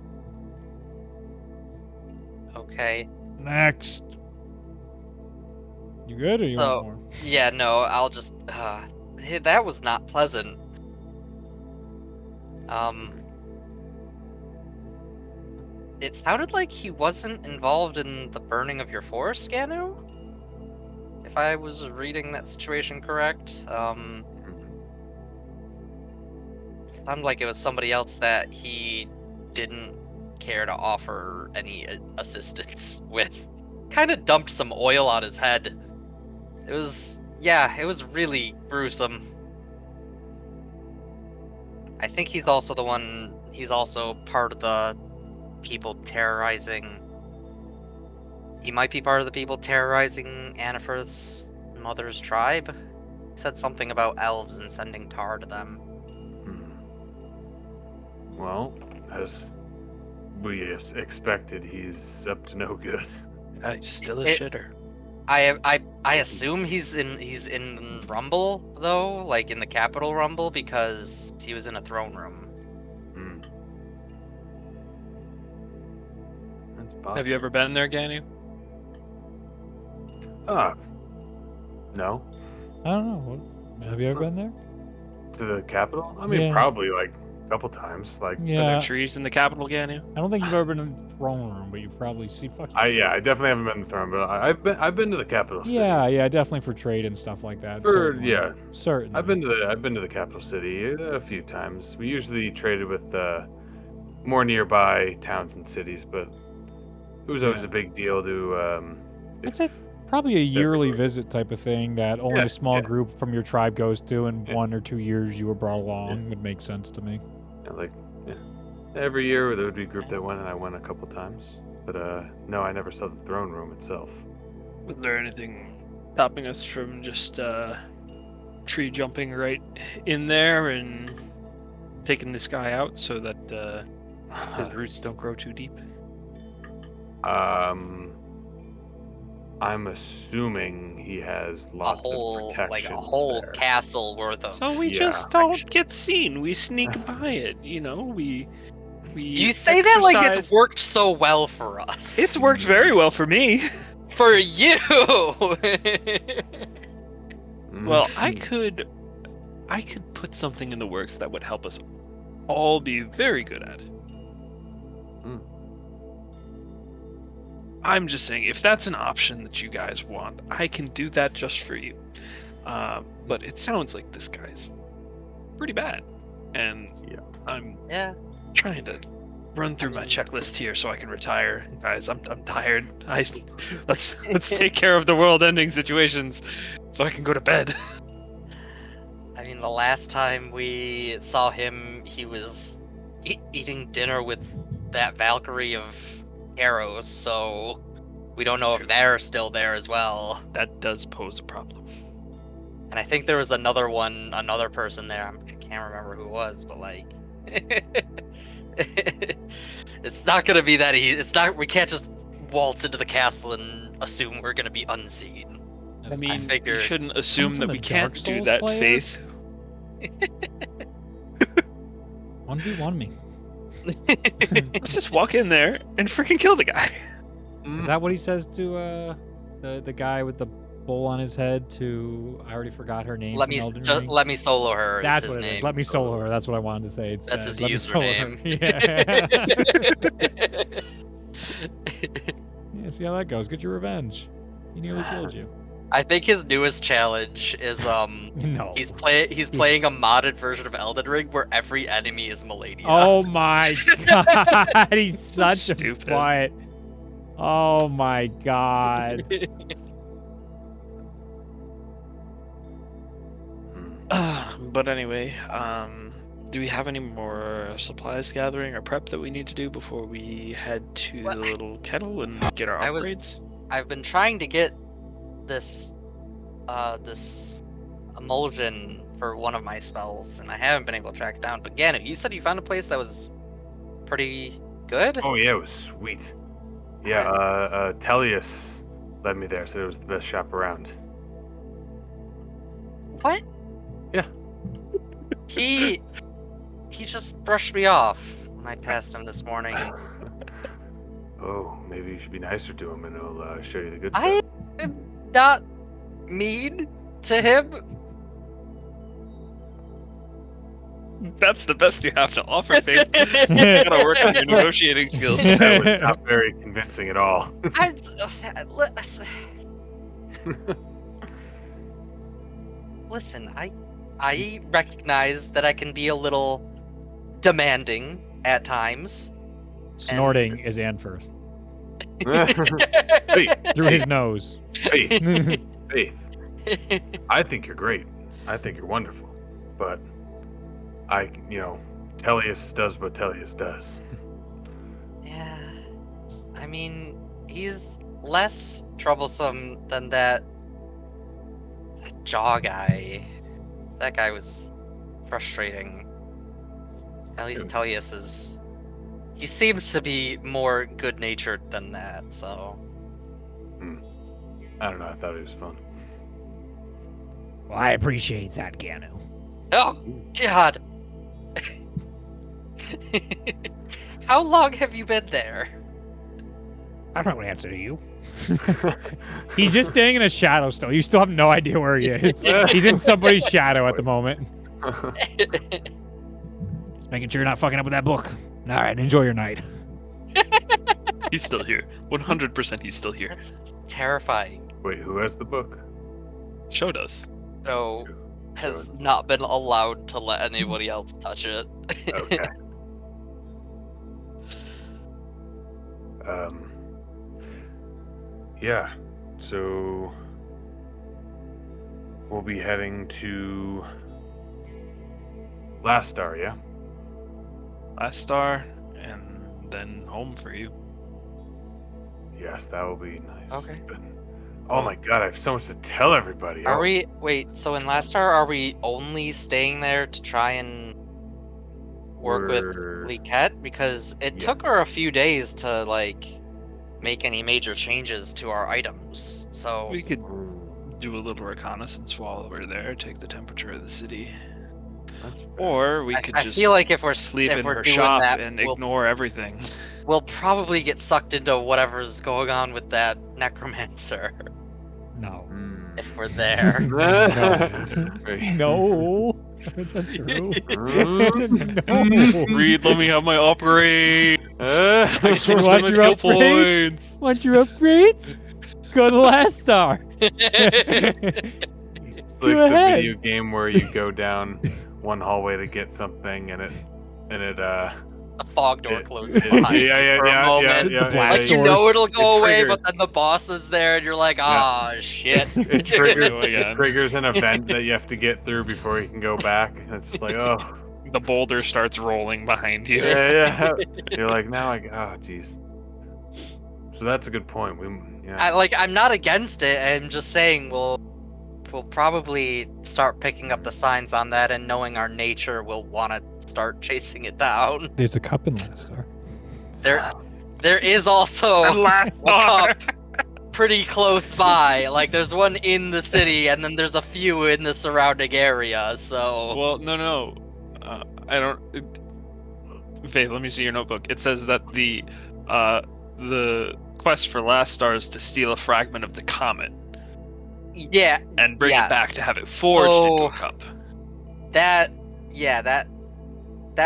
Okay. Next. You good, or you So- want more? Yeah, no, I'll just hey, that was not pleasant. It sounded like he wasn't involved in the burning of your forest, Ganu? If I was reading that situation correct. It sounded like it was somebody else that he didn't care to offer any assistance with. Kind of dumped some oil on his head. It was really gruesome. I think he's also part of the people terrorizing. He might be part of the people terrorizing Annifirth's mother's tribe. He said something about elves and sending tar to them. Well, as we expected, he's up to no good. He's still a shitter. I assume he's in Rumble though, like in the Capitol Rumble, because he was in a throne room. That's possible. Have you ever been there, Ganu? No. I don't know. Have you ever been there? To the Capitol? I mean, Yeah. probably like a couple times. Like, Are Yeah. there trees in the Capitol, Ganu? I don't think you've ever been in the throne room, but you've probably seen fucking. I definitely haven't been in the throne, but I've been to the Capital City. Yeah, definitely for trade and stuff like that. Certainly. Certainly. I've been to the Capital City a few times. We usually traded with more nearby towns and cities, but it was always a big deal to. I'd say probably a yearly visit type of thing that only a small group from your tribe goes to, and 1 or 2 years you were brought along would make sense to me. Every year there would be a group that went, and I went a couple times. But no, I never saw the throne room itself. Was there anything stopping us from just tree jumping right in there and taking this guy out so that his roots don't grow too deep? I'm assuming he has lots of protections like a whole there. castle worth of. So we just don't get seen. We sneak by it, you know. We You say that like it's worked so well for us. It's worked very well for me. For you. Well, I could put something in the works that would help us all be very good at it. I'm just saying, if that's an option that you guys want, I can do that just for you. But it sounds like this guy's pretty bad, and I'm trying to run through my checklist here so I can retire. Guys, I'm tired. Let's take care of the world-ending situations so I can go to bed. I mean, the last time we saw him, he was eating dinner with that Valkyrie of arrows, so we don't know if they're still there as well. That does pose a problem. And I think there was another person there. I can't remember who it was, but like, it's not gonna be that easy. We can't just waltz into the castle and assume we're gonna be unseen. I mean, figure you shouldn't assume that we can't do Souls that, player? Faith. 1v1 me. Let's just walk in there and freaking kill the guy. Is that what he says to the guy with the bowl on his head? To I already forgot her name. Let me solo her. That's is his what it name. is. Let me solo her. That's what I wanted to say. That's his let me solo her. username. Yeah, see how that goes. Get your revenge. He nearly killed you. I think his newest challenge is No. he's playing a modded version of Elden Ring where every enemy is Malenia. Oh my god, he's such Stupid. a butt. Oh my god. But anyway, do we have any more supplies gathering or prep that we need to do before we head to the little kettle and get our upgrades? I've been trying to get this emulsion for one of my spells, and I haven't been able to track it down. But Ganu, you said you found a place that was pretty good? Oh yeah, it was sweet. Yeah, Tellius led me there, said it was the best shop around. What? Yeah. He just brushed me off when I passed him this morning. Oh, maybe you should be nicer to him and he'll show you the good stuff. I am not mean to him. That's the best you have to offer, Faith. You gotta work on your negotiating skills. That was not very convincing at all. Listen, I recognize that I can be a little demanding at times. Snorting is Anfirth Faith, through his nose. Faith, Faith. I think you're great. I think you're wonderful. But Tellius does what Tellius does. Yeah. I mean, he's less troublesome than that jaw guy. That guy was frustrating. At least Tellius is... He seems to be more good-natured than that, so... I don't know, I thought he was fun. Well, I appreciate that, Ganu. Oh, God! How long have you been there? I don't answer to you. He's just staying in a shadow still. You still have no idea where he is. He's in somebody's shadow at the moment. Just making sure you're not fucking up with that book. All right, enjoy your night. He's still here. 100% he's still here. That's terrifying. Wait, who has the book? Showed us. No, has not been allowed to let anybody else touch it. Okay. Yeah, so we'll be heading to Last Star, yeah? Last star, and then home for you. Yes, that will be nice. Okay. Oh my god, I have so much to tell everybody. Are we... Wait, so in Last Star, are we only staying there to try and work with Liquette? Because it took her a few days to, make any major changes to our items, so... We could do a little reconnaissance while we're there, take the temperature of the city. Or we could I just feel like if we're sleep in her doing shop that, and ignore everything. We'll probably get sucked into whatever's going on with that necromancer No. if we're there. No. That's not true. No. Reed, let me have my upgrade. Want your upgrades? Want your upgrades? Go to Last Star. It's like Go the ahead. video game where you go down one hallway to get something and it A fog door closes behind you for a yeah, moment. The blast Like you doors. know it'll go It away, triggers. but then the boss is there, and you're like, ah, shit. It triggers, Oh my God. triggers an event that you have to get through before you can go back. And it's just like, oh, The boulder starts rolling behind you. yeah. You're like, now oh, jeez. So that's a good point. I'm not against it. I'm just saying we'll probably start picking up the signs on that, and knowing our nature, we'll want to start chasing it down. There's a cup in Last Star. There is also a cup pretty close by. Like there's one in the city, and then there's a few in the surrounding area. So Well, no. I don't. Faith, let me see your notebook. It says that the quest for Last Star is to steal a fragment of the comet yeah, and bring Yeah. it back to have it forged into a cup. that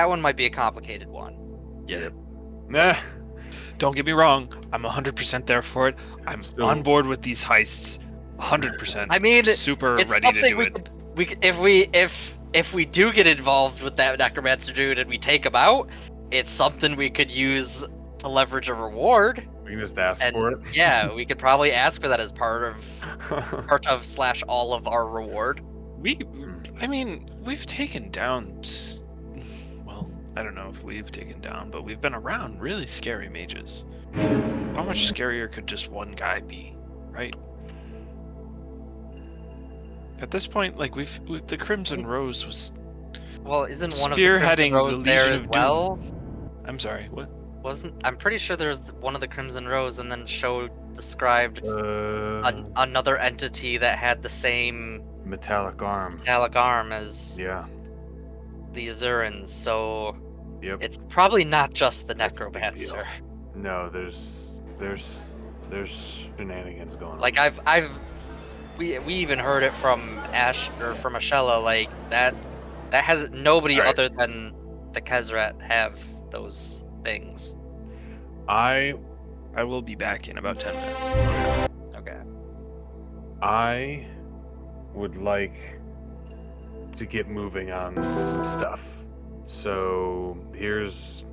one might be a complicated one. Yeah. Nah. Don't get me wrong. I'm 100% there for it. I'm Still- on board with these heists. 100%. I mean, super it's ready to something do we it. if we do get involved with that necromancer dude and we take him out, it's something we could use to leverage a reward. We can just ask And for it. yeah, we could probably ask for that as part of / all of our reward. I mean, we've taken down. Well, I don't know if we've taken down, but we've been around really scary mages. How much scarier could just one guy be, right? At this point, we've the Crimson Rose was. Well, isn't one of the Spearheading Crimson Rose the there Legion as of well? I'm sorry, what? I'm pretty sure there's one of the Crimson Rose, and then described another entity that had the same metallic arm. metallic arm as Yeah. the Azurans, so Yep. it's probably not just the Necromancer. No, there's shenanigans going on. Like we even heard it from Ash or from Ashella, like that That has nobody Alright. other than the Kezrat have those things. I will be back in about 10 minutes. Okay. I would like to get moving on some stuff. So here's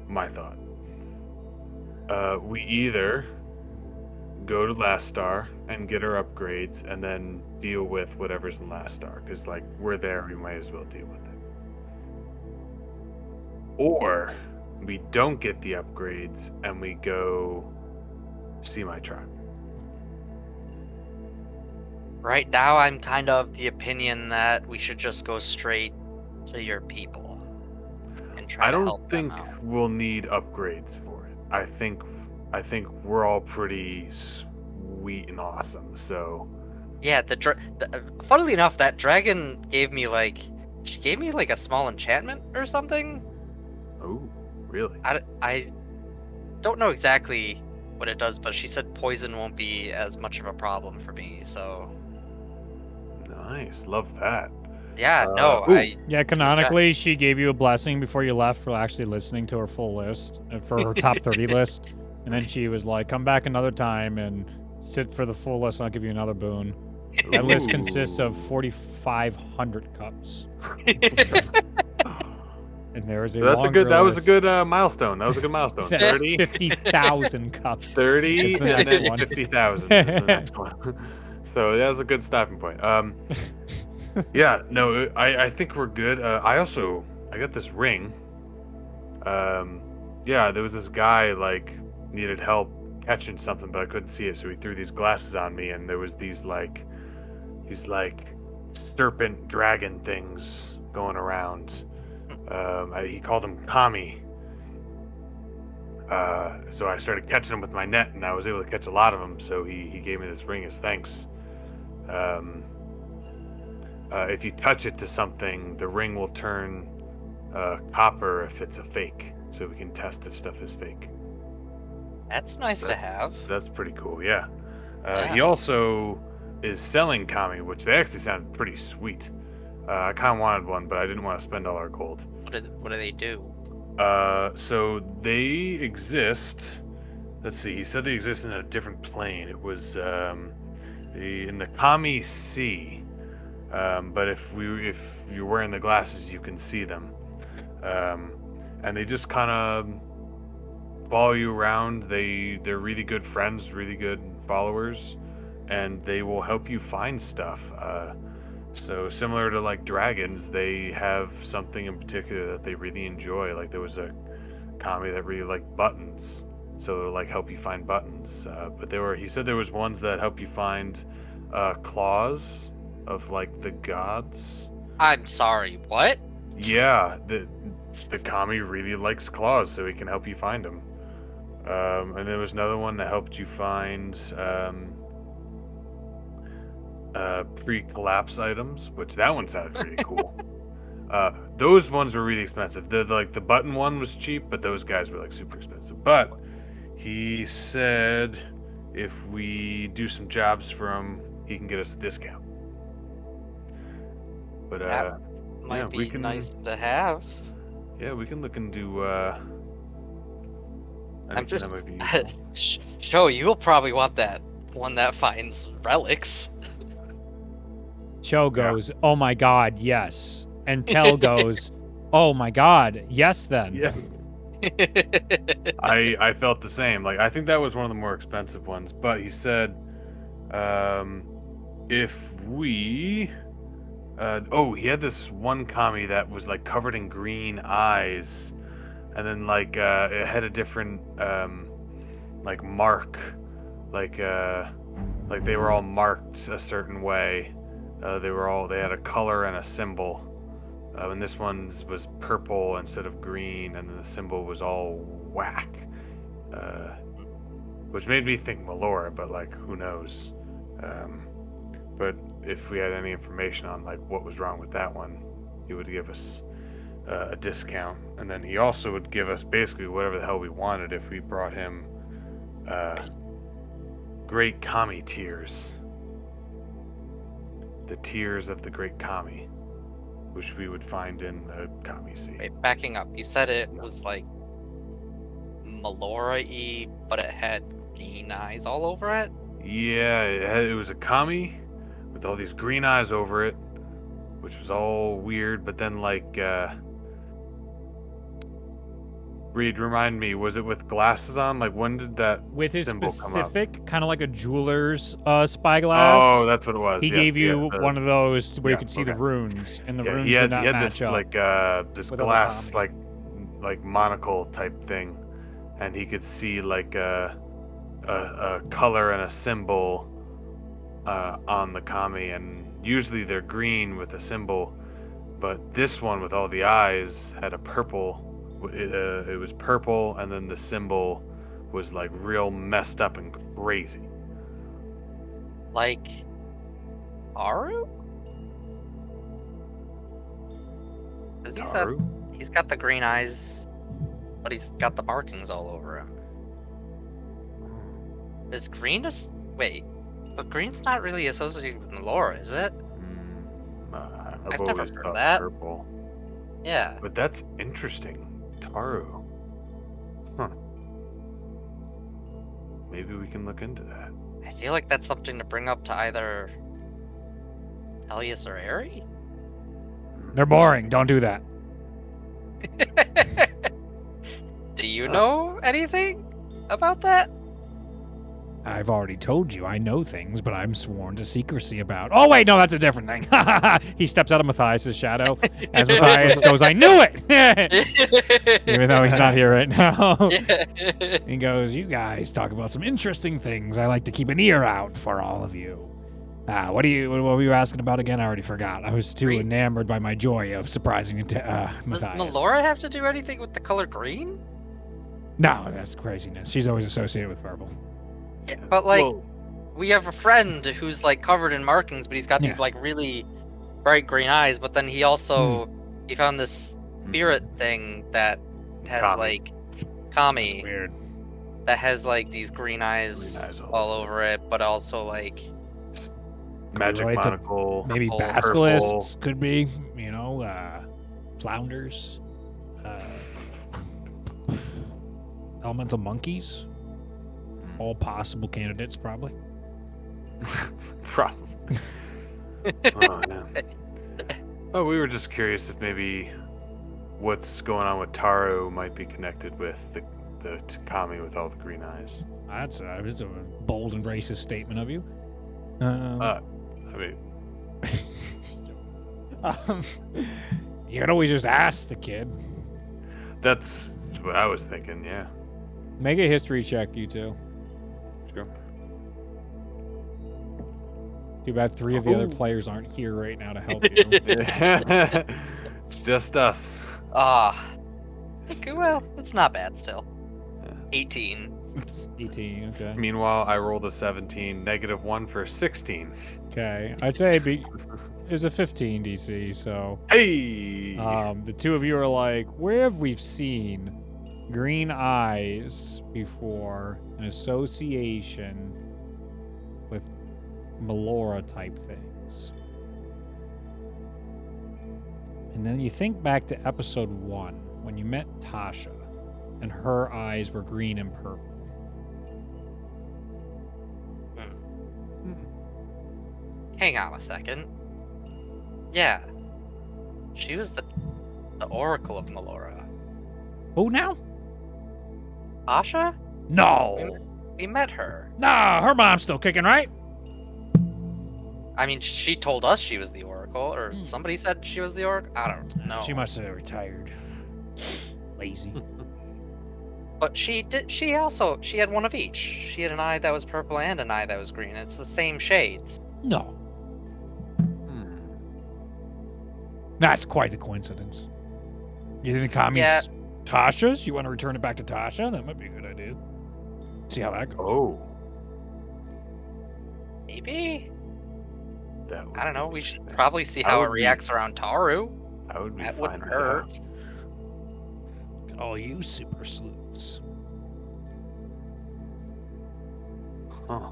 my thought. We either go to Last Star and get our upgrades and then deal with whatever's in Last Star, because like we're there, we might as well deal with it. Or we don't get the upgrades and we go see my tribe. Right now, I'm kind of the opinion that we should just go straight to your people and try I to don't help think them out. we'll need upgrades for it. I think we're all pretty sweet and awesome. So Yeah, funnily enough, that dragon gave me like a small enchantment or something. oh, really? I don't know exactly what it does, but she said poison won't be as much of a problem for me. So Nice, love that. yeah, no, ooh. Yeah, canonically, she gave you a blessing before you left for actually listening to her full list, for her top 30 list. And then she was like, come back another time and sit for the full list, and I'll give you another boon. That list consists of 4,500 cups. And there is a So that's a longer good. That was a list. good milestone. That was a good milestone. 30, 50,000 cups. 30, is the and next then one. 50,000 is the next one. So that was a good stopping point. Yeah, no, I think we're good. I got this ring. Yeah, there was this guy like needed help catching something, but I couldn't see it, so he threw these glasses on me, and there was these like serpent dragon things going around. He called them kami. So I started catching them with my net, and I was able to catch a lot of them. So he gave me this ring as thanks. If you touch it to something, the ring will turn copper if it's a fake. So we can test if stuff is fake. that's nice to have. That's pretty cool, yeah. Yeah. He also is selling kami, which they actually sound pretty sweet. I kind of wanted one, but I didn't want to spend all our gold. What do they do? So they exist. Let's see. He said they exist in a different plane. It was in the Kami Sea. But if you're wearing the glasses, you can see them. And they just kind of follow you around. They're really good friends, really good followers, and they will help you find stuff. So similar to like dragons, they have something in particular that they really enjoy. Like there was a kami that really liked buttons, so it'll like help you find buttons. But he said there was ones that help you find claws of like the gods. I'm sorry, what? Yeah, the kami really likes claws, so he can help you find them. And there was another one that helped you find pre-collapse items, which that one sounded pretty cool. Those ones were really expensive. The button one was cheap, but those guys were like super expensive. But he said if we do some jobs for him, he can get us a discount. But That might yeah, we be can- nice to have. yeah, we can look into I'm anything just that might be useful. Joe, you'll probably want that one that finds relics. Cho goes, oh my god, yes. And Tel goes, oh my god, yes then. Yeah, I felt the same. Like I think that was one of the more expensive ones. But he said, if we, he had this one kami that was like covered in green eyes, and then like it had a different like mark, like they were all marked a certain way. They had a color and a symbol. And this one was purple instead of green, and then the symbol was all whack, which made me think Melora, but like who knows? But if we had any information on like what was wrong with that one, he would give us a discount, and then he also would give us basically whatever the hell we wanted if we brought him great kami tears. The tears of the great kami. which we would find in the Kami Sea. Wait, backing up. You said it was like Melora-y, but it had green eyes all over it? Yeah, it was a Kami with all these green eyes over it, which was all weird. But then, like, Reed, remind me, was it with glasses on? Like, when did that With his symbol come up? specific, kind of like a jeweler's spyglass. Oh, that's what it was. He yes, gave you yeah, one of those where you yeah, could see the okay. runes, and the runes he had, did not he had match this up. like this with other glass Kami. like monocle type thing, and he could see like a color and a symbol on the Kami, and usually they're green with a symbol, but this one with all the eyes had a purple. It was purple, and then the symbol was like real messed up and crazy. Like Aru? Because he said Taru? he's got the green eyes, but he's got the markings all over him. Is green just wait? But green's not really associated with Melora, is it? I've never always heard of thought that. purple. Yeah. But that's interesting. Taru. Huh. Maybe we can look into that. I feel like that's something to bring up to either Elias or Eri. They're boring. Don't do that. Do you know anything about that? I've already told you I know things, but I'm sworn to secrecy about. Oh wait, no, that's a different thing. He steps out of Matthias' shadow as Matthias goes, "I knew it!" Even though he's not here right now. He goes, "You guys talk about some interesting things. I like to keep an ear out for all of you." What were you asking about again? I already forgot. I was too Green. enamored by my joy of surprising Does Matthias. Melora have to do anything with the color green? No, that's craziness. She's always associated with purple. Yeah, but like, Whoa. we have a friend who's like covered in markings, but he's got these Yeah. like really bright green eyes. But then he also he found this spirit thing that has Kami. like Kami Weird. that has like these green eyes, Green eyes all over it, but also like Magic relate to monocle. Maybe Purple. basilisks could be, flounders, elemental monkeys. All possible candidates, probably. Probably. Oh, yeah. Oh, we were just curious if maybe what's going on with Taru might be connected with the Kami with all the green eyes. That's a bold and racist statement of you. I mean, You could always just ask the kid. that's what I was thinking. Yeah. Make a history check, you two. Sure. Too bad 3 of the other Ooh. players aren't here right now to help you. It's just us. okay, well, it's not bad still. Yeah. 18. 18, okay. Meanwhile, I rolled a 17, -1 for 16. Okay. I'd say it was a 15 DC, so Hey! the two of you are like, where have we seen green eyes before, an association with Melora type things? And then you think back to episode 1 when you met Tasha and her eyes were green and purple. Hang on a second. Yeah. She was the Oracle of Melora. Who now? Asha? No. We met her. Nah, her mom's still kicking, right? I mean, she told us she was the Oracle, or somebody said she was the Oracle. I don't know. She must have retired. Lazy. But she did. She had one of each. She had an eye that was purple and an eye that was green. It's the same shades. No. That's quite a coincidence. You think Kami's Yeah. Tasha's? You want to return it back to Tasha? That might be a good idea. See how that goes. Oh, Maybe. that would I don't know. be We should interesting. probably see I how it would be- reacts around Taru. I would be that fine wouldn't with hurt. that. Look at all you super sleuths. Huh.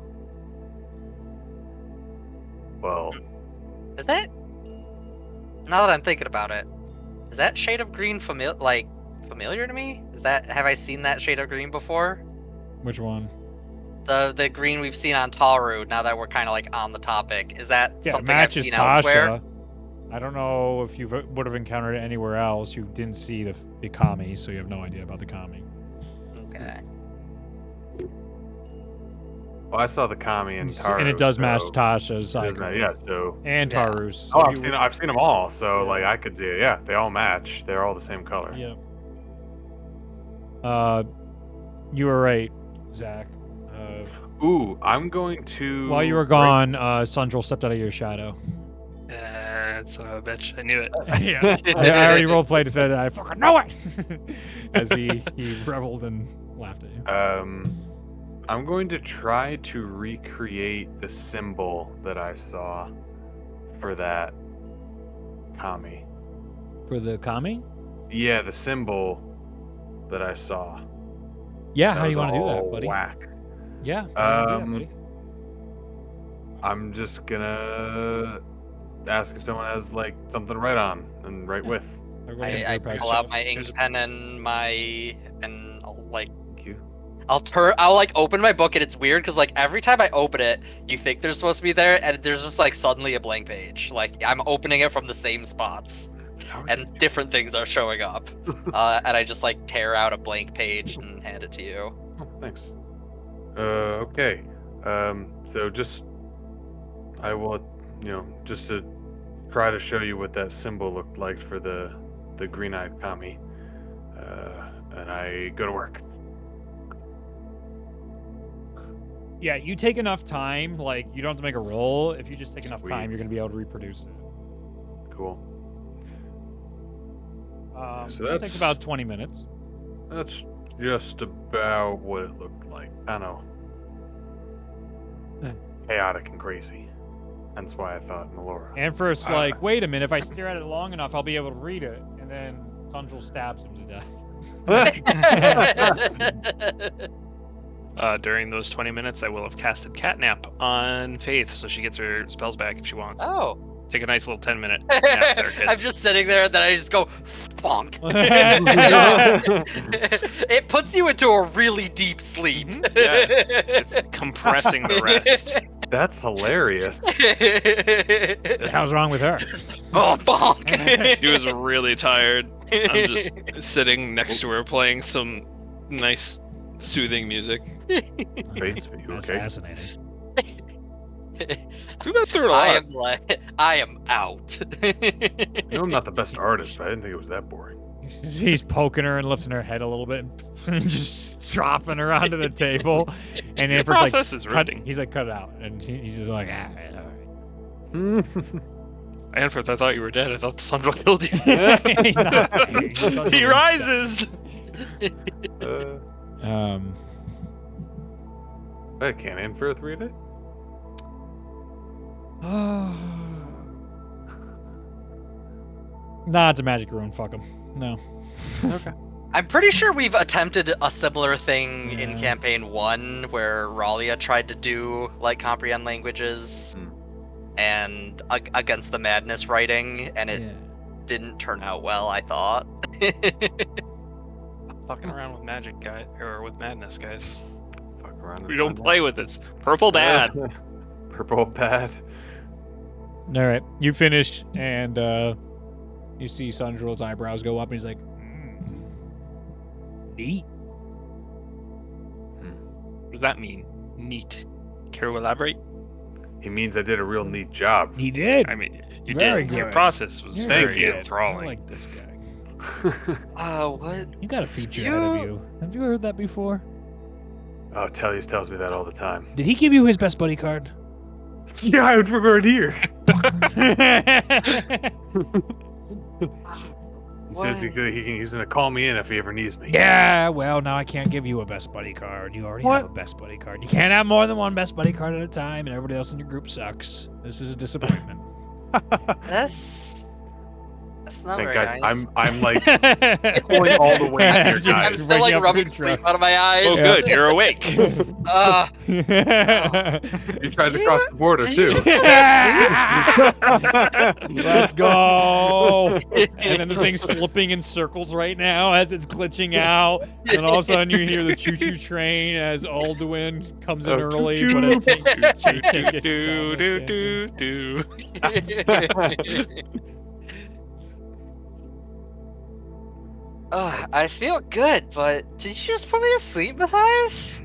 Well, Is that? now that I'm thinking about it, is that shade of green familiar to me? Have I seen that shade of green before? Which one? The green we've seen on Taru. Now that we're kind of like on the topic, is that Yeah, it something I've matches seen Tasha. elsewhere? I don't know if you would have encountered it anywhere else. You didn't see the kami, so you have no idea about the kami. Okay. Well, I saw the kami and You see- Taru. and it does so match Tasha's it doesn't icon. matter, yeah, so. And Yeah. Taru's. Oh, If you- I've seen them all. So like I could do. Yeah, they all match. They're all the same color. Yeah. You were right, Zach. Ooh, I'm going to. While you were gone, Sundrel stepped out of your shadow. Son of a bitch. I knew it. Yeah, I already roleplayed it. That I fucking know it. As he reveled and laughed at you. I'm going to try to recreate the symbol that I saw for that kami. For the kami? Yeah, the symbol that I saw. Yeah, That how do you was want to do that, all buddy? Whack. Yeah. how do you wanna do that, I'm just gonna ask if someone has like something to write on and write with. buddy? I Everybody pull press- out my ink Here's a- pen and I'll like Thank you. I'll like open my book and it's weird because like every time I open it, you think there's supposed to be there and there's just like suddenly a blank page. Like I'm opening it from the same spots and different things are showing up. And I just like tear out a blank page and hand it to you. Oh, thanks. Okay. So just I will, just to try to show you what that symbol looked like for the green-eyed kami. And I go to work. Yeah, you take enough time. Like you don't have to make a roll. If you just take enough time, Sweet. you're gonna be able to reproduce it. Cool. So It'll take that's- about 20 minutes. That's just about what it looked like. I know. Chaotic and crazy. Hence why I thought Melora. And first, like, wait a minute. If I stare at it long enough, I'll be able to read it. And then Sundrel stabs him to death. During those 20 minutes, I will have casted Catnap on Faith, so she gets her spells back if she wants. Oh. Take a nice little 10-minute nap there, kid. I'm just sitting there and then I just go bonk. It puts you into a really deep sleep. Mhm, yeah. It's compressing the rest. That's hilarious. What the hell's wrong with her? Oh, bonk. She was really tired. I'm just sitting next to her playing some nice, soothing music. Faith's for you, That's okay? fascinating. We've been through it a lot. I am out. I'm not the best artist, but I didn't think it was that boring. He's poking her and lifting her head a little bit and just dropping her onto the table. And Your Anford's like, process is cut, riveting. he's like, cut it out. And he's just like, all right. Anforth, I thought you were dead. I thought the sun killed you. He's not dying. He's on the He roof. rises! I can't Anfirth read it? Nah, it's a magic rune. Fuck him. No. Okay. I'm pretty sure we've attempted a similar thing in Yeah. campaign 1 where Ralia tried to do like comprehend languages and against the madness writing and it didn't turn out well, I thought. Fucking around with magic, guy, or with madness, guys. Fuck around. We don't play with this. Purple bad. Purple bad. All right, you finished, and you see Sundrel's eyebrows go up, and he's like, neat. What does that mean? Neat. Care to elaborate? He means I did a real neat job. He did. I mean, you Very did. Your good. process was Very very good. I enthralling. like this guy. What? You got a feature out of you. Have you heard that before? Oh, Tellius tells me that all the time. Did he give you his best buddy card? Yeah, I would prefer it here. He says he's gonna call me in if he ever needs me. Yeah, well, now I can't give you a best buddy card. You already have a best buddy card. You can't have more than one best buddy card at a time, and everybody else in your group sucks. This is a disappointment. That's That's not Thank very guys, nice. I'm like pulling all the way I'm, here, I'm guys. still like rubbing sleep out of my eyes. Oh, good, you're awake. Uh, You tried to cross the border did you too. just Let's go. And then the thing's flipping in circles right now as it's glitching out. And all of a sudden you hear the choo-choo train as Alduin comes in early, but as Tank do do do do. I feel good, but did you just put me to sleep, Matthias?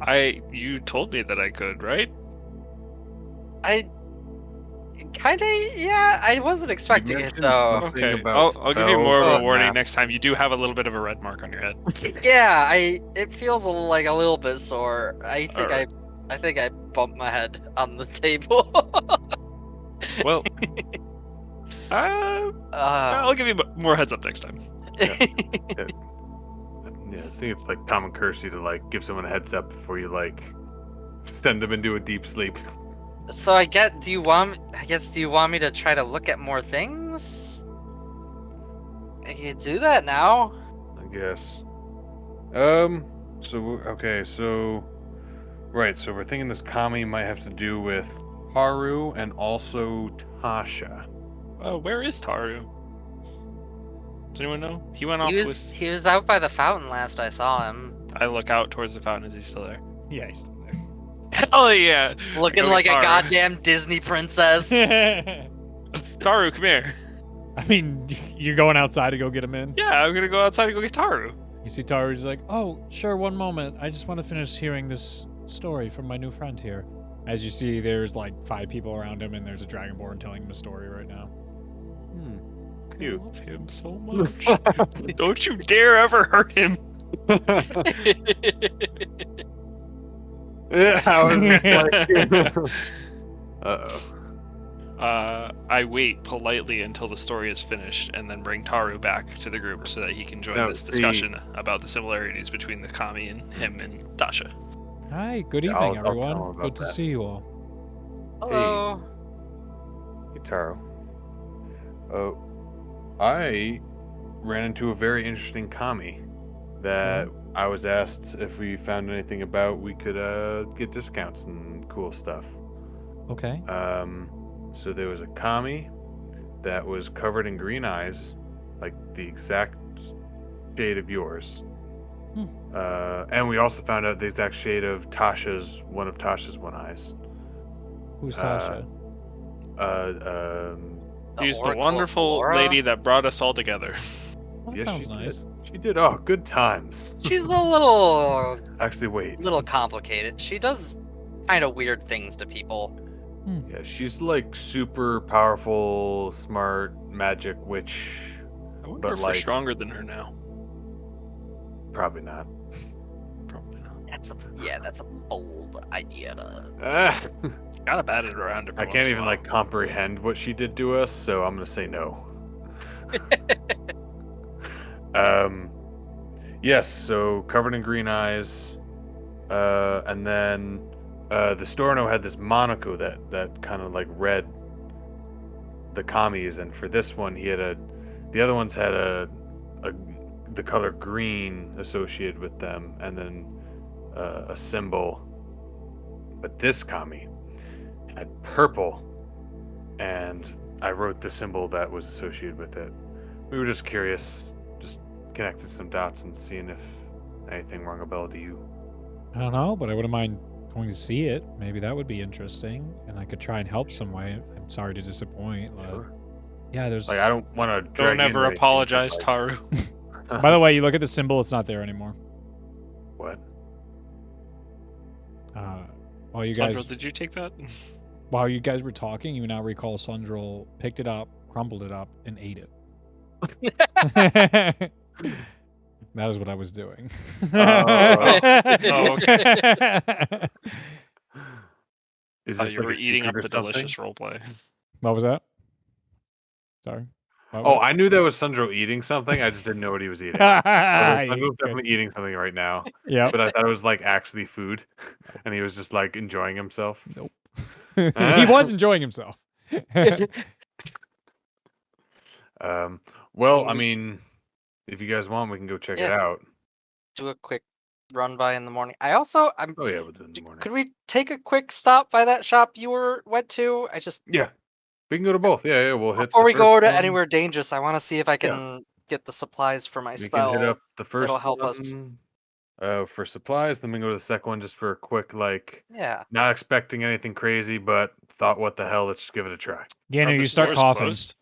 You told me that I could, right? I kinda, yeah. I wasn't expecting it mentioned though. something Okay, about I'll give you more of spells a and warning math. next time. You do have a little bit of a red mark on your head. Yeah, it feels like a little bit sore. I think Alright. I think I bumped my head on the table. Well, I'll give you more heads up next time. Yeah, I think it's like common courtesy to like give someone a heads up before you like send them into a deep sleep. So I guess do you want me to try to look at more things? I can do that now. I guess. So right. So we're thinking this kami might have to do with Haru and also Tasha. Where is Taru? Does anyone know? He went off with. He was out by the fountain last I saw him. I look out towards the fountain. Is he still there? Yeah, he's still Hell yeah! Looking Go like get a Taru. goddamn Disney princess. there. Taru, come here. I mean, you're going outside to go get him in? Yeah, I'm gonna go outside and go get Taru. You see Taru's like, oh, sure, one moment. I just want to finish hearing this story from my new friend here. As you see, there's like 5 people around him, and there's a Dragonborn telling him a story right now. I love him so much. Don't you dare ever hurt him. Yeah, I was like, I wait politely until the story is finished and then bring Taru back to the group so that he can join No, this see- discussion about the similarities between the kami and him and Tasha. Hi, good Yeah, evening, I'll tell him everyone. about Good to that. see you all. Hello. Taro. I ran into a very interesting kami that I was asked if we found anything about we could get discounts and cool stuff. Okay. So there was a kami that was covered in green eyes, like the exact shade of yours. And we also found out the exact shade of one of Tasha's one eyes. Who's Tasha? He's the Oracle of wonderful Laura? lady that brought us all together. Well, that yes, sounds she nice. did. She did. Oh, good times. She's a little Actually, wait. complicated. She does kind of weird things to people. Yeah, she's like super powerful, smart, magic witch. I wonder But if like- we're stronger than her now. Probably not. Probably not. That's a bold idea to. Gotta bat it around every I once can't in a even while. like comprehend what she did to us, so I'm gonna say no. Yes, so covered in green eyes, and then the Storno had this monocle that kind of like read the kamis, and for this one he had the other ones had the color green associated with them, and then a symbol, but this kami had purple, and I wrote the symbol that was associated with it. We were just curious, just connected some dots and seeing if anything rung a bell to you. I don't know, but I wouldn't mind going to see it. Maybe that would be interesting, and I could try and help some way. I'm sorry to disappoint. Sure. Yeah, there's. Like I don't want to drag Don't you ever into anything, apologize, but, Taru. like, By the way, you look at the symbol; it's not there anymore. what? While you guys, Sandra, did you take that? while you guys were talking, you now recall Sundrel picked it up, crumpled it up, and ate it. That is what I was doing. Oh, okay. Is Thought this you like were a eating up secret or the something? delicious roleplay. What was that? Sorry. What Oh, was I knew that was Sundro eating something. I just didn't know what he was eating. it? Sundro's definitely eating something right now, Yeah. but I thought it was like actually food, and he was just like enjoying himself. Nope. He was enjoying himself. Well, I we mean, if you guys want, we can go check it Yeah. out. do a quick run by in the morning. I'm. Oh yeah, we'll do it in the morning. Could we take a quick stop by that shop you went to? Yeah, we can go to both. Yeah, we'll hit. Before the we go first to one. anywhere dangerous, I want to see if I can get the supplies for my We spell. can hit up the first that'll help one, us. For supplies. Then we go to the second one just for a quick, like, Yeah. not expecting anything crazy, but thought, what the hell? Let's just give it a try. Ganner, Are you the start stores coughing. closed?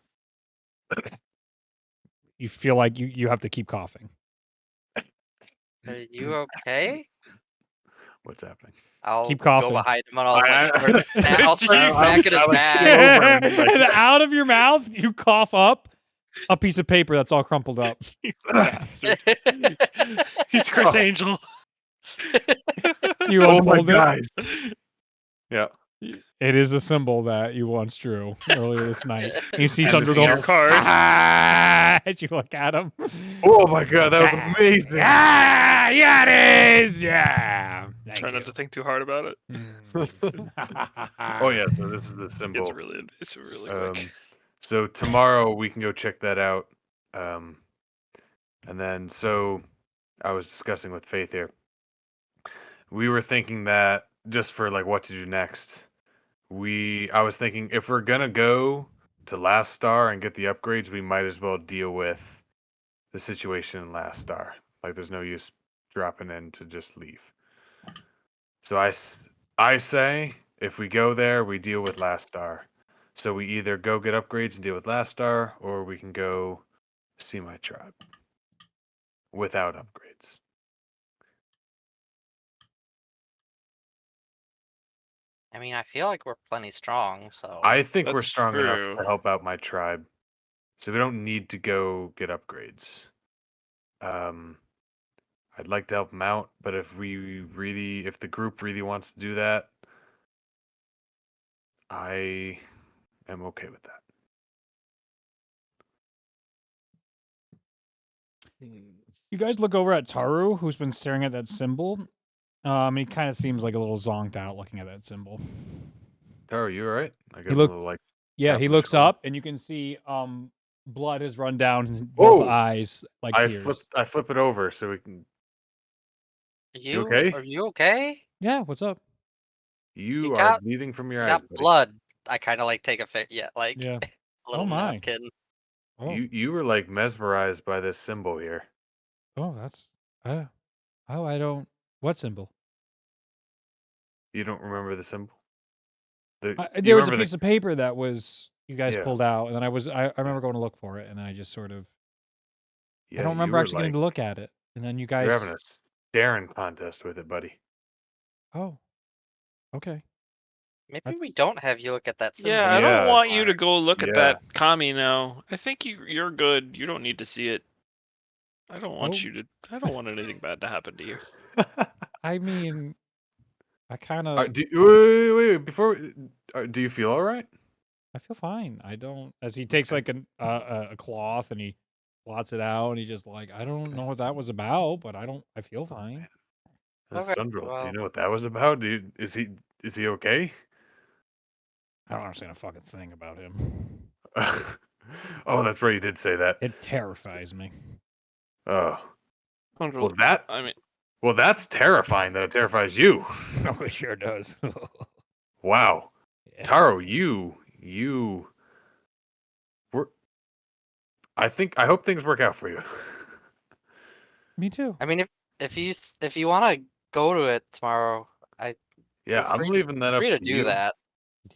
You feel like you have to keep coughing. Are you okay? What's happening? I'll Keep go coughing. behind him and I'll I start I- smacking his I was back. thinking over and, like- And out of your mouth, you cough up a piece of paper that's all crumpled up. He's Chris Angel. You Oh my unfold it. guys. Yeah. It is a symbol that you once drew earlier this night. And you see And Sandra it's go, your card. "Ah," as you look at him. Oh my god, that was amazing. Ah, yeah, it is. Yeah. Thank Try you. not to think too hard about it. Oh yeah, so this is the symbol. It's really quick. So tomorrow we can go check that out. And then so I was discussing with Faith here. We were thinking that just for like what to do next. I was thinking if we're gonna go to Last Star and get the upgrades, we might as well deal with the situation in Last Star. Like there's no use dropping in to just leave. So I say if we go there, we deal with Last Star. So we either go get upgrades and deal with Last Star, or we can go see my tribe without upgrades. I mean, I feel like we're plenty strong, so I think we're That's strong enough true. to help out my tribe, so we don't need to go get upgrades. I'd like to help them out, but if the group really wants to do that, I am okay with that. You guys look over at Taru, who's been staring at that symbol. He kind of seems like a little zonked out looking at that symbol. Taro, you all right? I got look- a little like. Yeah, tap he on the looks shoulder. up, and you can see blood has run down both Whoa! eyes like I tears. flip it over so we can. you okay? Are you okay? Yeah, what's up? You You are got- bleeding from You your eyes. got buddy. blood. I kind of like take a Yeah. a little my. napkin. Oh, You were like mesmerized by this symbol here. that's. I don't. What symbol? You don't remember the symbol? Do There you was a remember piece of paper that was you guys Yeah. pulled out, and then I remember going to look for it, and then I just sort of Yeah, I don't you remember were actually getting to look at it, and then you guys. You're having a staring contest with it, buddy. Oh, okay. Maybe we That's- don't have you look at that symbol. Yeah, I Yeah. don't want you to go look at Yeah. that commie now. I think you're good. You don't need to see it. I don't want Oh. you to. I don't want anything bad to happen to you. I mean, I kind of. Wait, before. Do you feel all right? I feel fine. I don't. As he takes like a cloth and he blots it out, and he just like, I don't know what that was about, but I feel fine. Okay, Sundral, do well- you know what that was about? Is he okay? I don't understand a fucking thing about him. Oh, that's right. You did say that. It terrifies me. Oh, Well, well, that's terrifying. That it terrifies you. Oh, it sure does. Wow, Yeah. Taro, you were. I hope things work out for you. Me too. I mean, if you want to go to it tomorrow, Yeah, Feel I'm free- leaving that up free to to do you. that.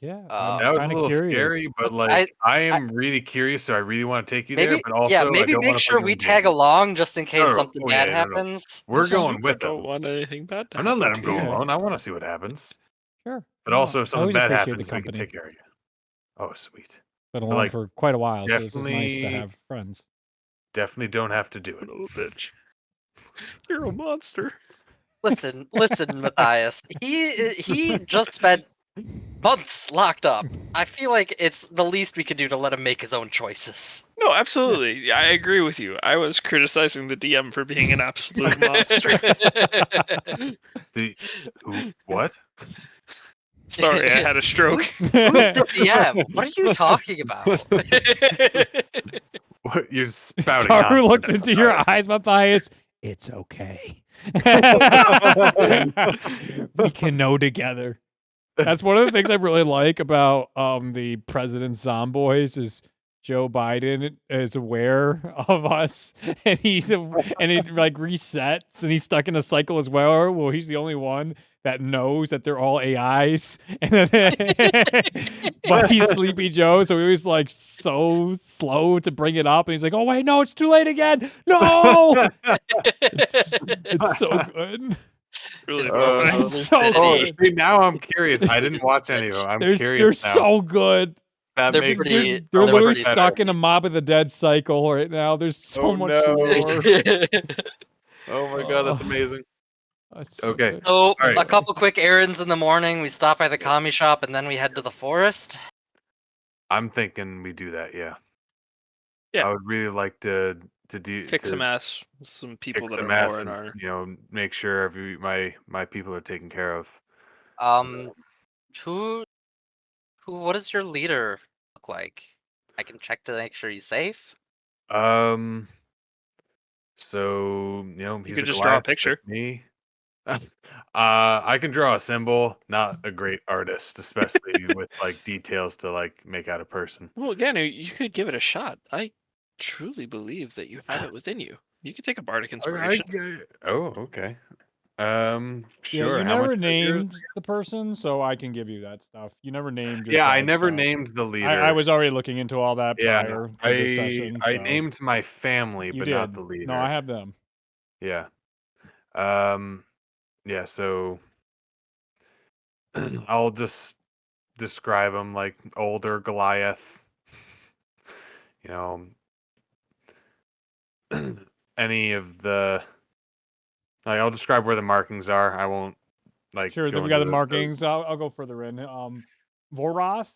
Yeah. That was a kinda little curious. scary, but Listen, like I am really curious, so I really want to take you there. Maybe But also, yeah, I maybe don't make wanna sure put you we in tag danger. along just in case No, something oh, bad yeah, no. happens. We're going I with don't them. want anything bad to I'm not happen letting to them go you. alone. I want to see what happens. Sure. But No, also, if I something always bad appreciate happens, the we can company. take care of you. Oh, sweet. Been along like, for quite a while, so this is nice to definitely- have friends. Definitely don't have to do it. Little bitch. You're a monster. Listen, Matthias. He just spent months locked up. I feel like it's the least we could do to let him make his own choices. No, absolutely. I agree with you. I was criticizing the DM for being an absolute monster. What? Sorry, I had a stroke. Who's the DM? What are you talking about? You're spouting Taru nonsense, looked into your Matthias. eyes, Matthias. It's okay. We can know together. That's one of the things I really like about the President Zomboys is Joe Biden is aware of us, and and he like resets, and he's stuck in a cycle as well. Well, he's the only one that knows that they're all AIs, and but he's Sleepy Joe, so he was like so slow to bring it up, and he's like, "Oh wait, no, it's too late again! No!" It's so good. Really His well moment done. of It's so lucidity. good. See, now I'm curious. I didn't watch any of them. I'm They're curious now. so good. That they're makes pretty- me They're so they're literally much pretty better. stuck in a Mob of the Dead cycle right now. There's so Oh, much no. lore. Oh my god, that's Oh. amazing. That's so Okay. good. So Alright. a couple quick errands in the morning. We stop by the commie shop and then we head to the forest. I'm thinking we do that, yeah. Yeah. I would really like to Kick some ass. With some people kick that some are ass more in and, our. make sure my people are taken care of. Who? What does your leader look like? I can check to make sure he's safe. So, You he's could a just draw a Goliath like picture. me. I can draw a symbol, not a great artist, especially with like details to like make out a person. Well, again, you could give it a shot. I truly believe that you have it within you. You could take a bardic inspiration. Oh, okay. Yeah, Sure. you How never much is yours? named the person, so I can give you that stuff. You never named your Yeah, I tribe never stuff. named the leader. I was already looking into all that Yeah, prior to this session. I so named my family, you but did. not the leader. No, I have them. Yeah. Yeah, so I'll just describe him like older Goliath. Any of the I'll describe where the markings are. I won't Sure, go then we got into the markings. I'll go further in. Voroth,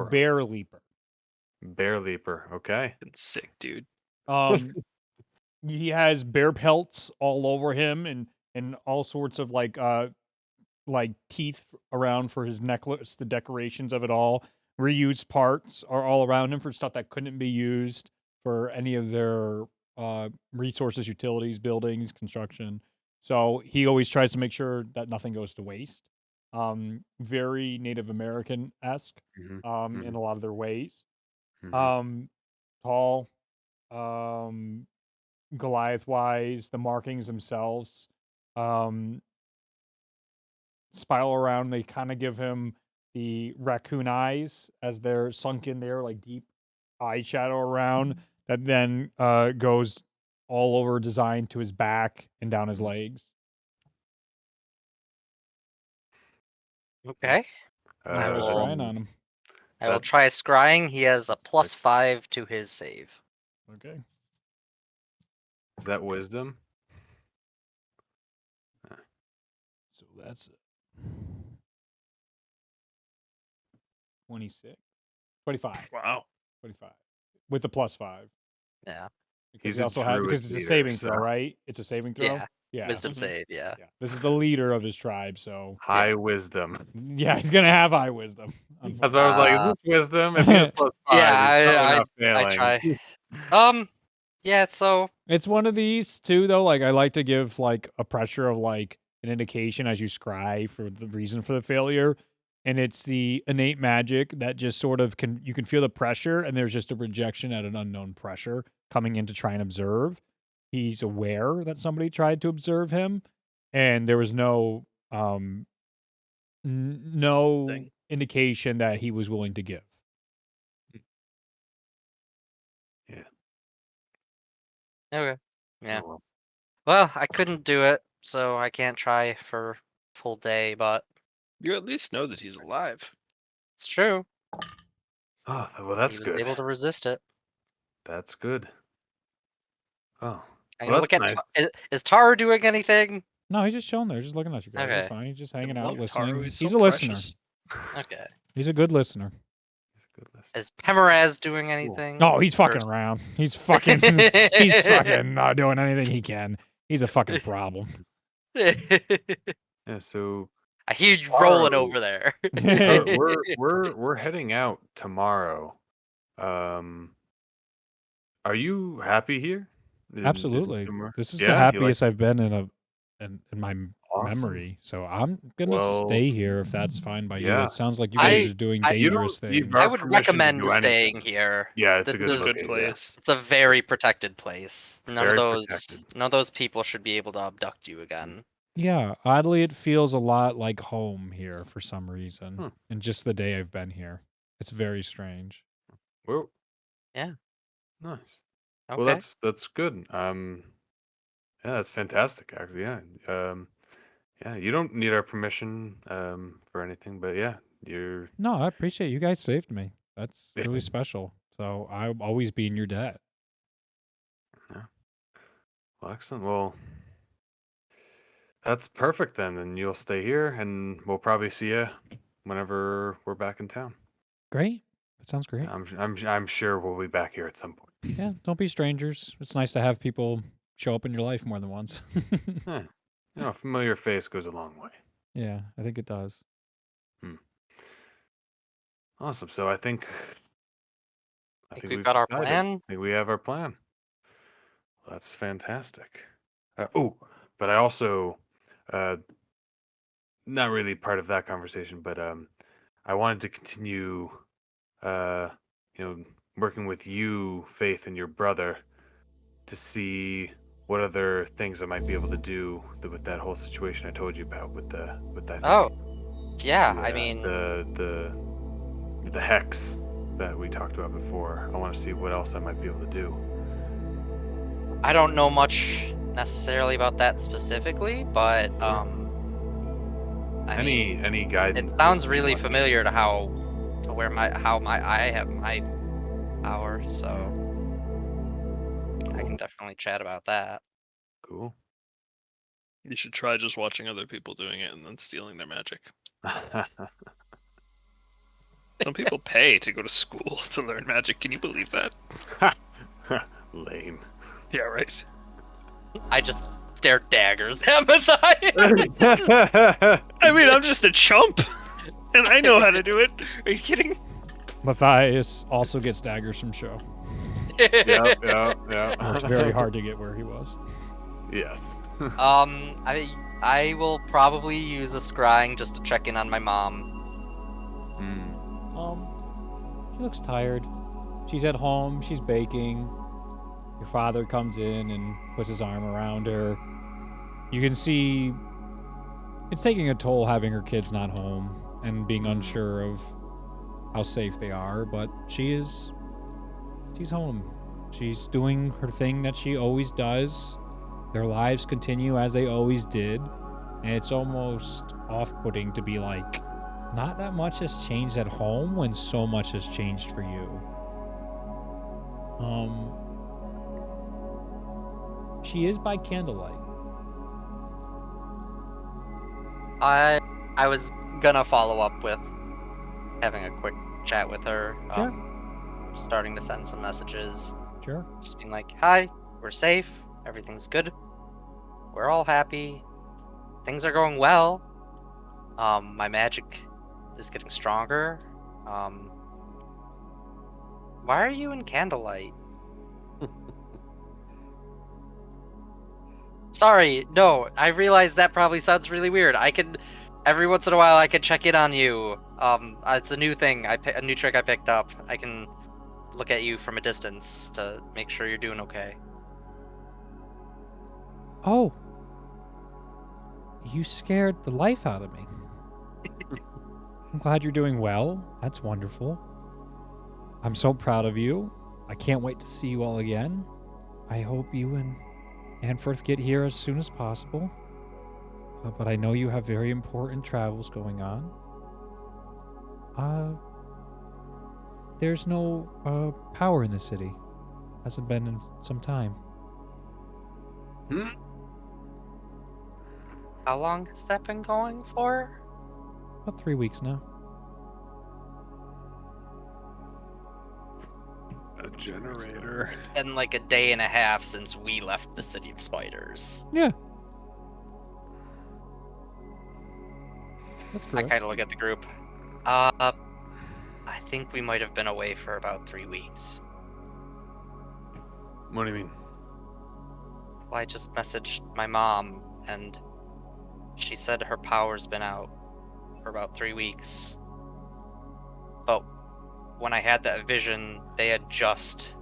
Bear Leaper. Bear Leaper, okay. It's sick, dude. He has bear pelts all over him and all sorts of like teeth around for his necklace. The decorations of it all, reused parts are all around him for stuff that couldn't be used for any of their resources, utilities, buildings, construction. So he always tries to make sure that nothing goes to waste. Very Native American-esque in a lot of their ways. Tall, Goliath-wise, the markings themselves spiral around. They kind of give him the raccoon eyes as they're sunk in there, like deep eye shadow around that then goes all over designed to his back and down his legs. Okay. I was will- scrying on him. I will try scrying. He has a +5 to his save. Okay. Is that wisdom? So that's 26. 25. Wow. 25. With the +5. Yeah. Because He's he a also had druid because it's a leader, saving throw, so- right? It's a saving throw. Yeah. Yeah. Wisdom save. Yeah. Yeah. This is the leader of his tribe, so High wisdom. yeah, he's gonna have high wisdom. That's why I was like, is this wisdom? If he has +5, Yeah, he's probably not I failing. try. Yeah. So It's one of these too, though. Like I like to give like a pressure of like an indication as you scry for the reason for the failure, and it's the innate magic that just sort of you can feel the pressure, and there's just a rejection at an unknown pressure coming in to try and observe. He's aware that somebody tried to observe him, and there was no no Thing. indication that he was willing to give. okay. Yeah. Oh, well. Well, I couldn't do it, so I can't try for full day. But You at least know that he's alive. it's true. Oh, well, that's He was good. able to resist it. That's good. Oh, I'm well, gonna that's look nice. at. Is Taru doing anything? No, he's just chilling there, just looking at you guys. It's Okay. fine. He's just hanging I out, love listening. Taru, he's He's so a listener. precious. Okay. He's a good listener. He's a good listener. Is Pemeraz doing anything? No, he's fucking Or- around. He's fucking. He's fucking not doing anything he can. He's a fucking problem. Yeah, so I hear you rolling Taru. over there. we're heading out tomorrow. Are you happy here? Absolutely. somewhere- This is Yeah, the you like- happiest I've been in my Awesome. memory. So I'm gonna Well, stay here if that's fine by you. yeah. It sounds like you guys are doing You dangerous don't need things. our I would permission to recommend do anything. staying here. Yeah, it's This a good is- Good location. Yeah. place. It's a very protected place. Very protected. None of those people should be able to abduct you again. Yeah, oddly, it feels a lot like home here for some reason. Hmm. And just the day I've been here, it's very strange. Well, Yeah. nice. Okay. Well, that's good. Yeah, that's fantastic. Actually, yeah. Yeah, you don't need our permission for anything, but yeah, you're. No, I appreciate you guys saved me. That's Yeah. really special. So I'll always be in your debt. Well, excellent. Well, that's perfect then. And you'll stay here, and we'll probably see you whenever we're back in town. Great. That sounds great. I'm sure we'll be back here at some point. Yeah, don't be strangers. It's nice to have people show up in your life more than once. Yeah. You know, a familiar face goes a long way. Yeah, I think it does. Awesome. So I think Think we've got our decided. plan? I think we have our plan. That's fantastic. But I also, not really part of that conversation, but I wanted to continue, working with you, Faith, and your brother to see what other things I might be able to do with that whole situation I told you about with that thing. Oh, yeah. I Yeah, mean, the hex that we talked about before. I want to see what else I might be able to do. I don't know much necessarily about that specifically, but I mean, Any guidance? it sounds would be really much- familiar to I have my power, so I can definitely chat about that. Cool. You should try just watching other people doing it and then stealing their magic. Some people pay to go to school to learn magic. Can you believe that? Lame. Yeah, right. I just stare daggers at Matthias. I mean, I'm just a chump, and I know how to do it. Are you kidding? Matthias also gets daggers from show. yeah. It's very hard to get where he was. Yes. I will probably use a scrying just to check in on my mom. She looks tired. She's at home. She's baking. Your father comes in and puts his arm around her. You can see it's taking a toll having her kids not home and being unsure of how safe they are, but she's home. She's doing her thing that she always does. Their lives continue as they always did, and it's almost off-putting to be like, not that much has changed at home when so much has changed for you. She is by candlelight. I was gonna follow up with having a quick chat with her. Sure. Starting to send some messages. Sure. Just being like, hi, we're safe. Everything's good. We're all happy. Things are going well. My magic is getting stronger. Why are you in candlelight? Sorry, no, I realize that probably sounds really weird. Every once in a while I can check in on you. It's a new thing, a new trick I picked up. I can look at you from a distance to make sure you're doing okay. Oh. You scared the life out of me. I'm glad you're doing well. That's wonderful. I'm so proud of you. I can't wait to see you all again. I hope you and Anforth get here as soon as possible. But I know you have very important travels going on. There's no power in the city. Hasn't been in some time. How long has that been going for? About 3 weeks now. A generator. It's been like a day and a half since we left the City of Spiders. Yeah. That's I correct. kind of look at the group. I think we might have been away for about 3 weeks. What do you mean? Well, I just messaged my mom, and she said her power's been out for about 3 weeks. But when I had that vision, they had just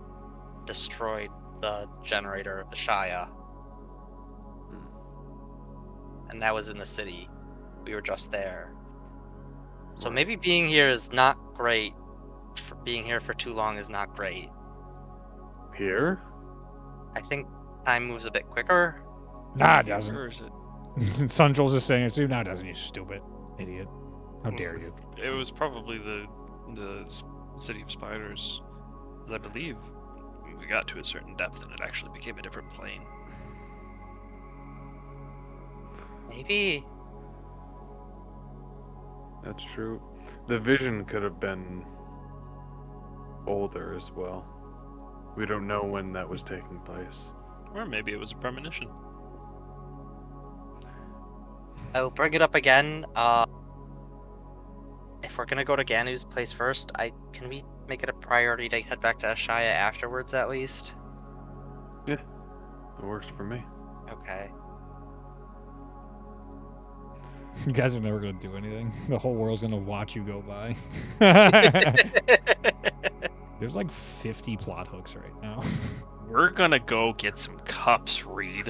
destroyed the generator of the Shaya. And that was in the city. We were just there. So Right. maybe being here is not great. Being here for too long is not great. Here? I think time moves a bit quicker. Nah, it doesn't. Or is it? Sunjul's just saying it too. Nah, it doesn't, you stupid idiot. How dare you? It was probably the city of spiders. 'Cause I believe we got to a certain depth and it actually became a different plane. Maybe. That's true. The vision could have been older as well. We don't know when that was taking place. Or maybe it was a premonition. I'll bring it up again. If we're gonna go to Ganu's place first, can we make it a priority to head back to Ashaya afterwards at least? It works for me. Okay. You guys are never gonna do anything. The whole world's gonna watch you go by. There's like 50 plot hooks right now. We're gonna go get some cups, Reed.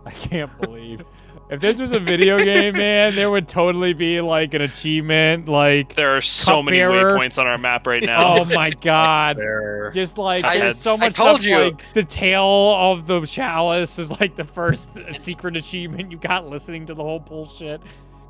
I can't believe. If this was a video game, man, there would totally be like an achievement, like There are so many Cupbearer. waypoints on our map right now. oh my god. There. Just like I- there's so I much told stuff you. like the tail of the chalice is like the first secret achievement you got listening to the whole bullshit.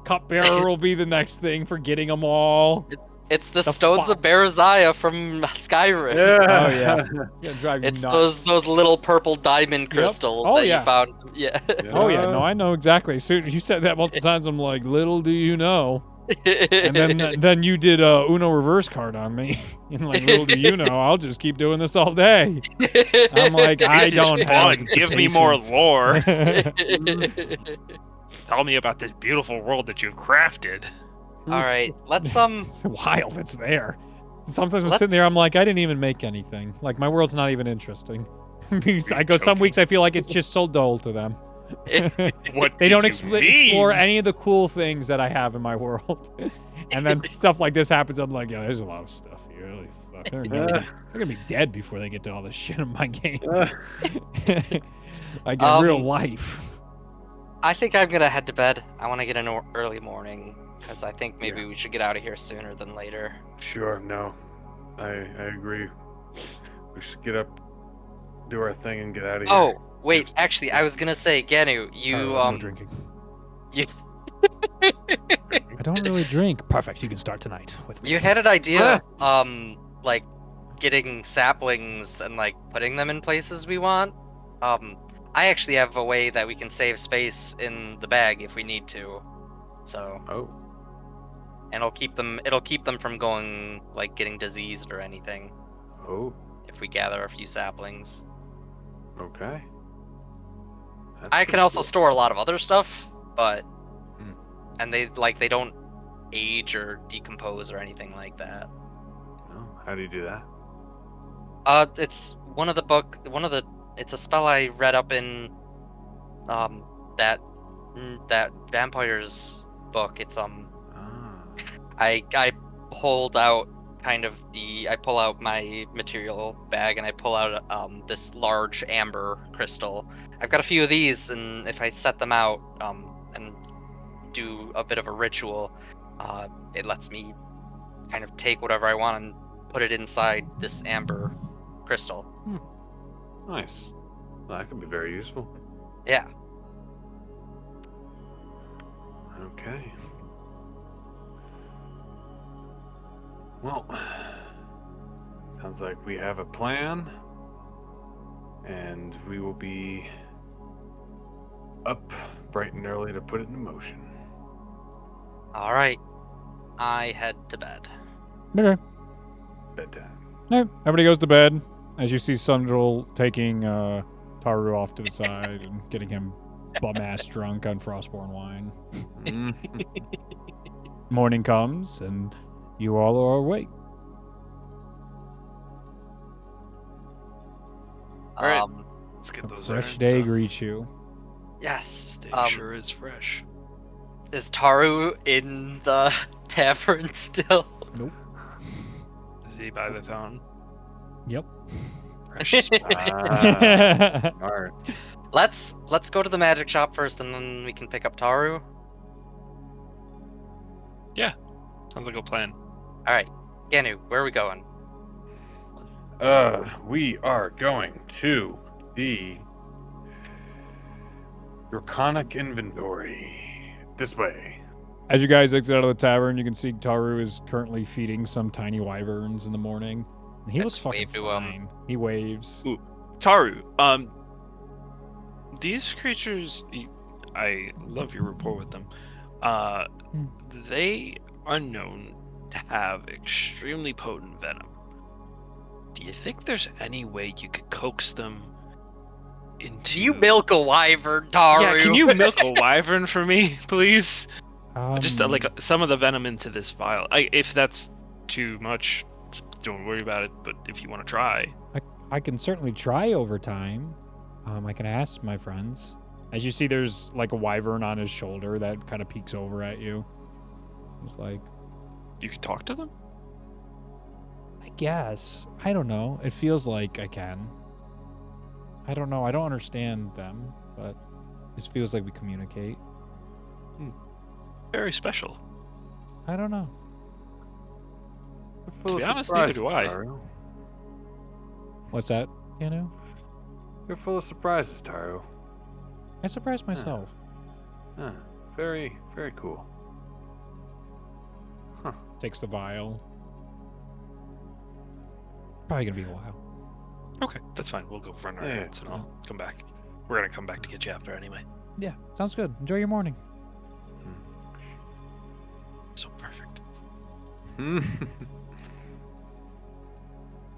Cupbearer will be the next thing for getting them all. It's the The stones fuck? of Baraziah from Skyrim. Oh yeah. It's gonna drive you It's nuts. those little purple diamond crystals Oh, that yeah. you found. Yeah. Oh yeah, no, I know exactly. Soon you said that multiple times, I'm like, little do you know. And then you did Uno reverse card on me. And like, little do you know, I'll just keep doing this all day. I'm like, I This is don't have fun. the Give me more patience. lore. Tell me about this beautiful world that you've crafted. All right, let's It's wild, it's there. Sometimes I'm sitting there, I'm like, I didn't even make anything. Like my world's not even interesting. Because I go some weeks I feel like it's just so dull to them. What They do don't you explore mean? any of the cool things that I have in my world. And then stuff like this happens, I'm like, yeah, there's a lot of stuff here. Holy fuck. They're gonna be dead before they get to all this shit in my game. Like in real life. I think I'm gonna head to bed. I want to get an early morning because I think maybe we should get out of here sooner than later. Sure, no. I agree. We should get up, do our thing, and get out of here. Oh, wait, actually, I was gonna say, Ganu, you No drinking. you I don't really drink. Perfect. You can start tonight with me. you had an idea, like getting saplings and like putting them in places we want. I actually have a way that we can save space in the bag if we need to. So, Oh. and it'll keep them from going like getting diseased or anything Oh. if we gather a few saplings. Okay. That's I can pretty also cool. store a lot of other stuff, but Hmm. and they don't age or decompose or anything like that. Oh, how do you do that? It's it's a spell I read up in that vampires book. It's Ah. I pulled out I pull out my material bag and I pull out this large amber crystal. I've got a few of these, and if I set them out and do a bit of a ritual, it lets me kind of take whatever I want and put it inside this amber crystal. Nice. Well, that could be very useful. Yeah. Okay. Well, sounds like we have a plan, and we will be up bright and early to put it into motion. All right. I head to bed. Okay. Bedtime. No, everybody goes to bed. As you see Sundral taking Taru off to the side and getting him bum-ass drunk on Frostborn wine. Mm. Morning comes, and you all are awake. All right. Let's get A those fresh errands day done. greets you. Yes. This day sure is fresh. Is Taru in the tavern still? Is he by the phone? Yep. Precious boy. Alright. Let's go to the magic shop first, and then we can pick up Taru. Sounds like a plan. All right, Ganu, where are we going? We are going to the Draconic Inventory. This way. As you guys exit out of the tavern, you can see Taru is currently feeding some tiny wyverns in the morning. And he I looks just fucking wave to him. fine. He waves. Taru, these creatures, I love your rapport with them. They are known to have extremely potent venom. Do you think there's any way you could coax them into... Do you milk a wyvern, Taru? Yeah, can you milk a wyvern for me, please? Just Um, like some of the venom into this vial. If that's too much, don't worry about it. But if you want to try, I can certainly try over time. I can ask my friends. As you see, there's like a wyvern on his shoulder that kind of peeks over at you. It's like, you could talk to them. I guess. I don't know. It feels like I can. I don't know. I don't understand them, but it feels like we communicate. Very special. I don't know. You're full To of be honest, neither surprises, do I. Taru. What's that, you know? You're full of surprises, Taru. I surprised myself. Huh. Very, very cool. Takes the vial. Probably gonna be a while. Okay, that's fine. We'll go run our Yeah, errands and I'll come back. We're gonna come back to get you after anyway. Yeah, sounds good. Enjoy your morning. So perfect.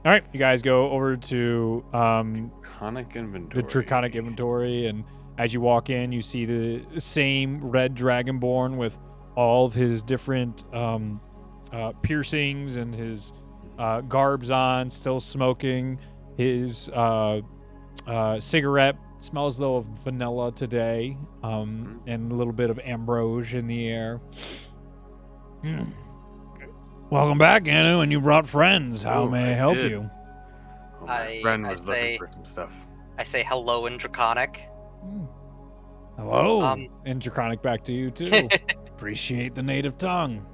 All right, you guys go over to Draconic Inventory. the Draconic Inventory, and as you walk in, you see the same red dragonborn with all of his different piercings and his garbs on, still smoking. His cigarette smells though of vanilla today, and a little bit of ambrosial in the air. Welcome back, Anu, and you brought friends. How Oh, may I I help did. you? Oh, my I- friend I was say- looking for some stuff. I say hello in Draconic. Hello, Um, and Draconic back to you too. Appreciate the native tongue.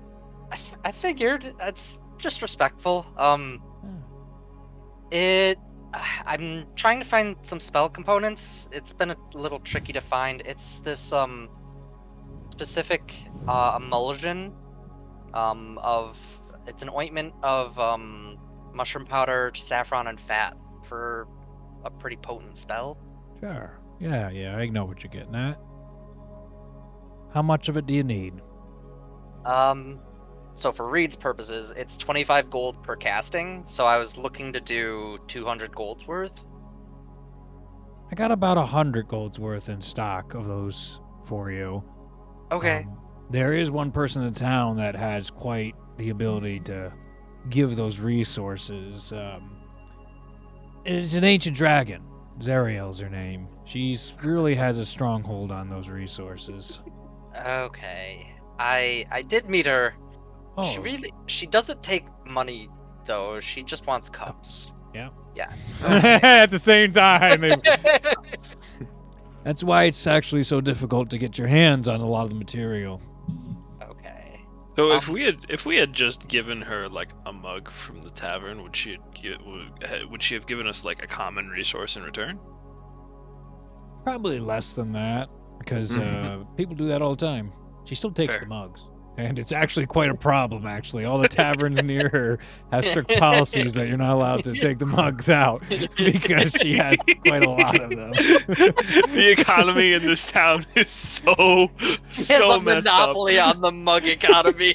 I figured it's just respectful. I'm trying to find some spell components. It's been a little tricky to find. It's this specific emulsion it's an ointment of mushroom powder, saffron, and fat for a pretty potent spell. Sure. Yeah, I know what you're getting at. How much of it do you need? So for Reed's purposes, it's 25 gold per casting. So I was looking to do 200 gold's worth. I got about 100 gold's worth in stock of those for you. Okay. There is one person in town that has quite the ability to give those resources. It's an ancient dragon. Zeriel's her name. She's really has a stronghold on those resources. Okay. I did meet her. Oh, She doesn't take money though. She just wants cups. Yeah. Yes. at the same time. That's why it's actually so difficult to get your hands on a lot of the material. Okay. So if we had just given her like a mug from the tavern, would she have given us like a common resource in return? Probably less than that, because people do that all the time. She still takes Fair. the mugs. And it's actually quite a problem, actually. All the taverns near her have strict policies that you're not allowed to take the mugs out because she has quite a lot of them. The economy in this town is so It's a messed monopoly up. on the mug economy.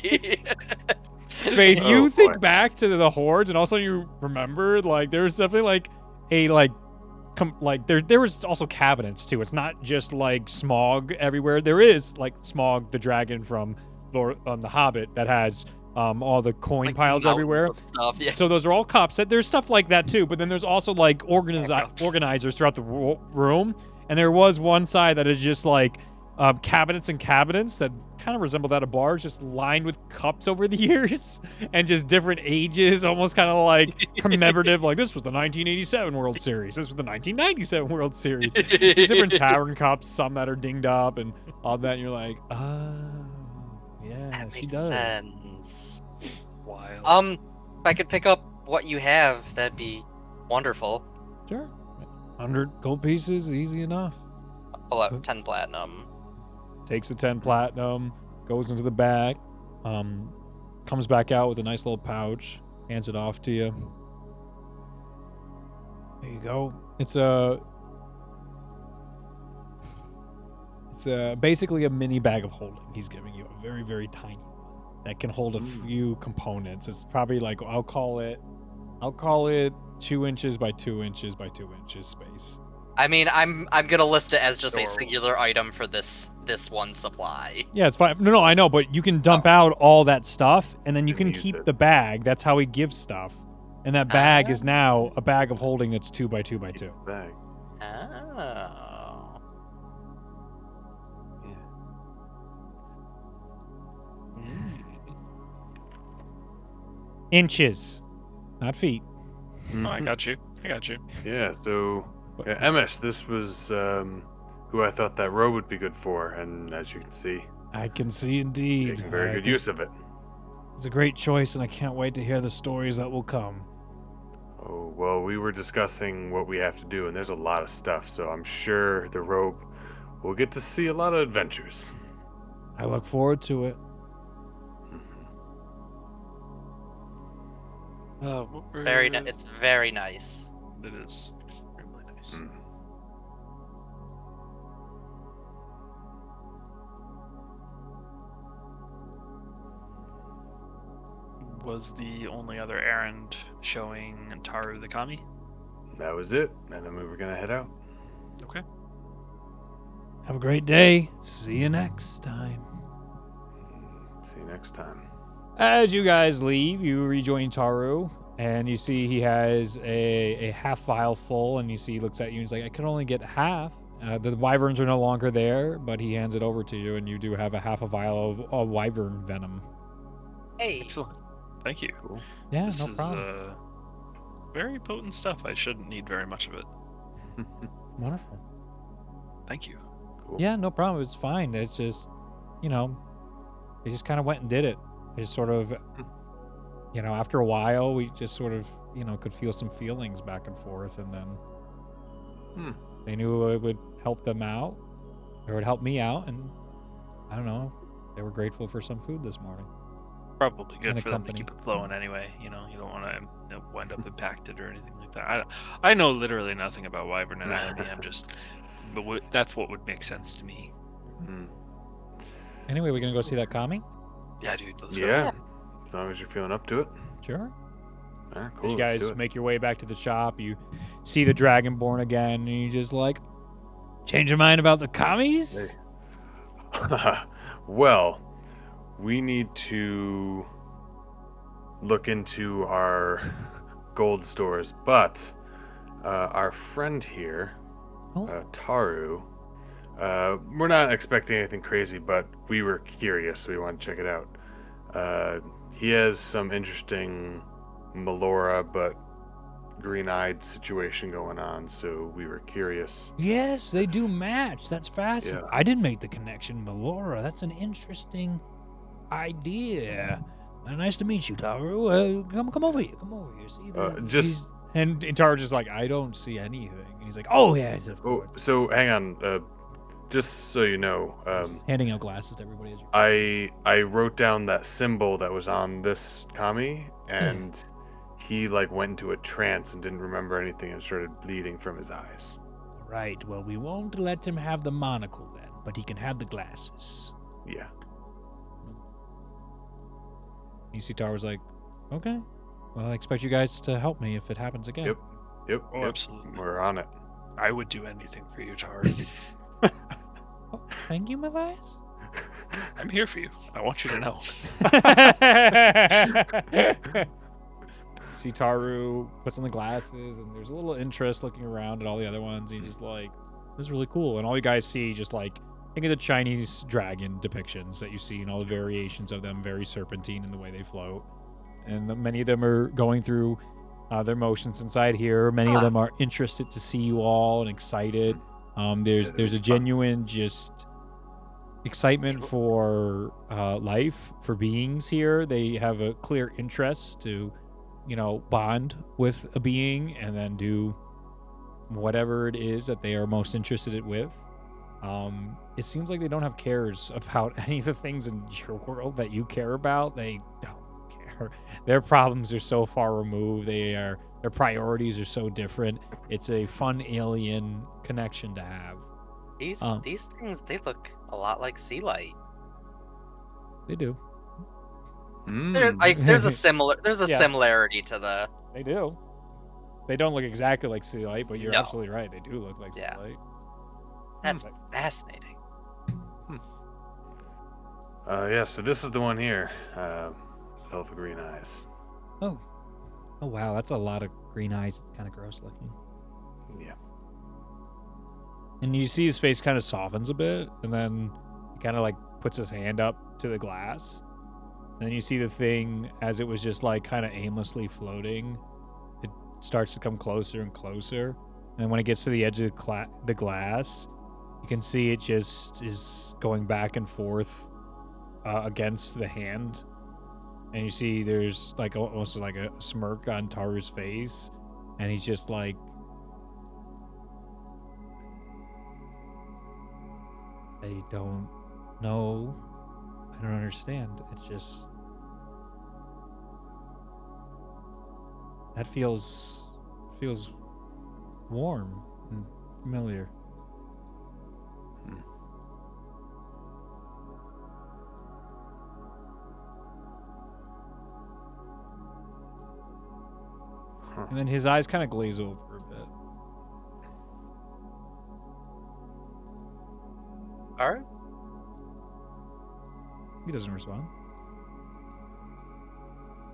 Faith, Oh, you boy. think back to the hordes, and also you remember, like, there's definitely, like, a, like, there was also cabinets, too. It's not just, like, Smog everywhere. There is, like, Smog, the dragon from The Hobbit, that has all the coin Like piles mountains everywhere. of stuff. Yeah. So those are all cups. There's stuff like that too, but then there's also like organizers throughout the room. And there was one side that is just like cabinets and cabinets that kind of resemble that of bars, just lined with cups over the years and just different ages, almost kind of like commemorative. Like this was the 1987 World Series, this was the 1997 World Series. Just different tavern cups, some that are dinged up and all that. And you're like, yeah, That she makes does. sense. Wild. If I could pick up what you have, that'd be wonderful. Sure, 100 gold pieces, easy enough. Pull out 10 platinum. Takes the 10 platinum, goes into the bag, comes back out with a nice little pouch, hands it off to you. There you go. It's basically a mini bag of holding he's giving you, a very, very tiny one that can hold a few components. It's probably like, I'll call it 2 inches by 2 inches by 2 inches space. I mean, I'm gonna list it as just a Adorable. singular item for this one supply. Yeah, it's fine. No, I know, but you can dump out all that stuff, and then you And can use keep it. the bag. That's how he gives stuff. And that bag is now a bag of holding that's 2 by 2 by 2. Bag. Oh. Yeah. Inches, not feet. Oh, I got you. Yeah, so Emish, this was who I thought that robe would be good for, and as you can see, I can see indeed. making very I good think use of it. It's a great choice, and I can't wait to hear the stories that will come. Oh, well, we were discussing what we have to do, and there's a lot of stuff, so I'm sure the robe will get to see a lot of adventures. I look forward to it. It's very nice. It is extremely nice. Mm. Was the only other errand showing Taru the Kami? That was it, and then we were gonna head out. Okay. Have a great day. See you next time. See you next time. As you guys leave, you rejoin Taru, and you see he has a half vial full, and you see he looks at you and he's like, I can only get half. The wyverns are no longer there, but he hands it over to you, and you do have a half a vial of wyvern venom. Hey. Excellent. Thank you. Cool. Yeah, This no problem. is very potent stuff. I shouldn't need very much of it. Wonderful. Thank you. Cool. Yeah, no problem. It's fine. It's just, they just kind of went and did it. They just sort of, after a while, we just sort of, could feel some feelings back and forth. And then they knew it would help them out, or it would help me out. And I don't know, they were grateful for some food this morning. Probably good And the for them to company. keep it flowing anyway. You don't want to wind up impacted or anything like that. I know literally nothing about wyvern anatomy. That's what would make sense to me. Mm. Anyway, we're going to go see that Kami? Yeah, dude. Let's go. Yeah, as long as you're feeling up to it. Sure. Alright, As cool. you let's guys do it. make your way back to the shop, you see the Dragonborn again, and you just like, change your mind about the commies? Hey. Well, we need to look into our gold stores, but our friend here, Taru, we're not expecting anything crazy, but we were curious, so we wanted to check it out. He has some interesting Melora, but green-eyed situation going on, so we were curious. Yes, they do match. That's fascinating. Yeah. I didn't make the connection, Melora. That's an interesting idea. Nice to meet you, Taru. Come over here. Come over here. See and Taru's just like, I don't see anything. And he's like, oh yes, of Oh, course. so hang on. Just so you know, Handing out glasses to everybody. I wrote down that symbol that was on this Kami, and he went into a trance and didn't remember anything and started bleeding from his eyes. Right. Well, we won't let him have the monocle then, but he can have the glasses. Yeah. You see Taru's like, okay. Well, I expect you guys to help me if it happens again. Yep. Oh, yep. absolutely. We're on it. I would do anything for you, Taru. Oh, thank you, Matthias. I'm here for you. I want you to know. See Taru puts on the glasses, and there's a little interest looking around at all the other ones. And he's just like, this is really cool. And all you guys see, just like, think of the Chinese dragon depictions that you see and all the variations of them, very serpentine in the way they float. And many of them are going through their motions inside here. Many of them are interested to see you all and excited. There's a genuine just excitement for life, for beings here. They have a clear interest to, bond with a being and then do whatever it is that they are most interested with. It seems like they don't have cares about any of the things in your world that you care about. They don't care. Their problems are so far removed. Their priorities are so different. It's a fun alien connection to have. These things, they look a lot like sea light. They do. There's a similarity to the. They do. They don't look exactly like sea light, but you're No. absolutely right. They do look like sea light. That's fascinating. Yeah, so this is the one here. Fell for green eyes. Oh wow, that's a lot of green eyes. It's kind of gross looking. Yeah. And you see his face kind of softens a bit, and then he kind of like puts his hand up to the glass. And then you see the thing, as it was just like kind of aimlessly floating, it starts to come closer and closer. And when it gets to the edge of the glass, you can see it just is going back and forth against the hand. And you see there's like almost like a smirk on Taru's face. And he's just like, I don't know. I don't understand. It's just... That feels warm and familiar. And then his eyes kind of glaze over a bit. All right. He doesn't respond.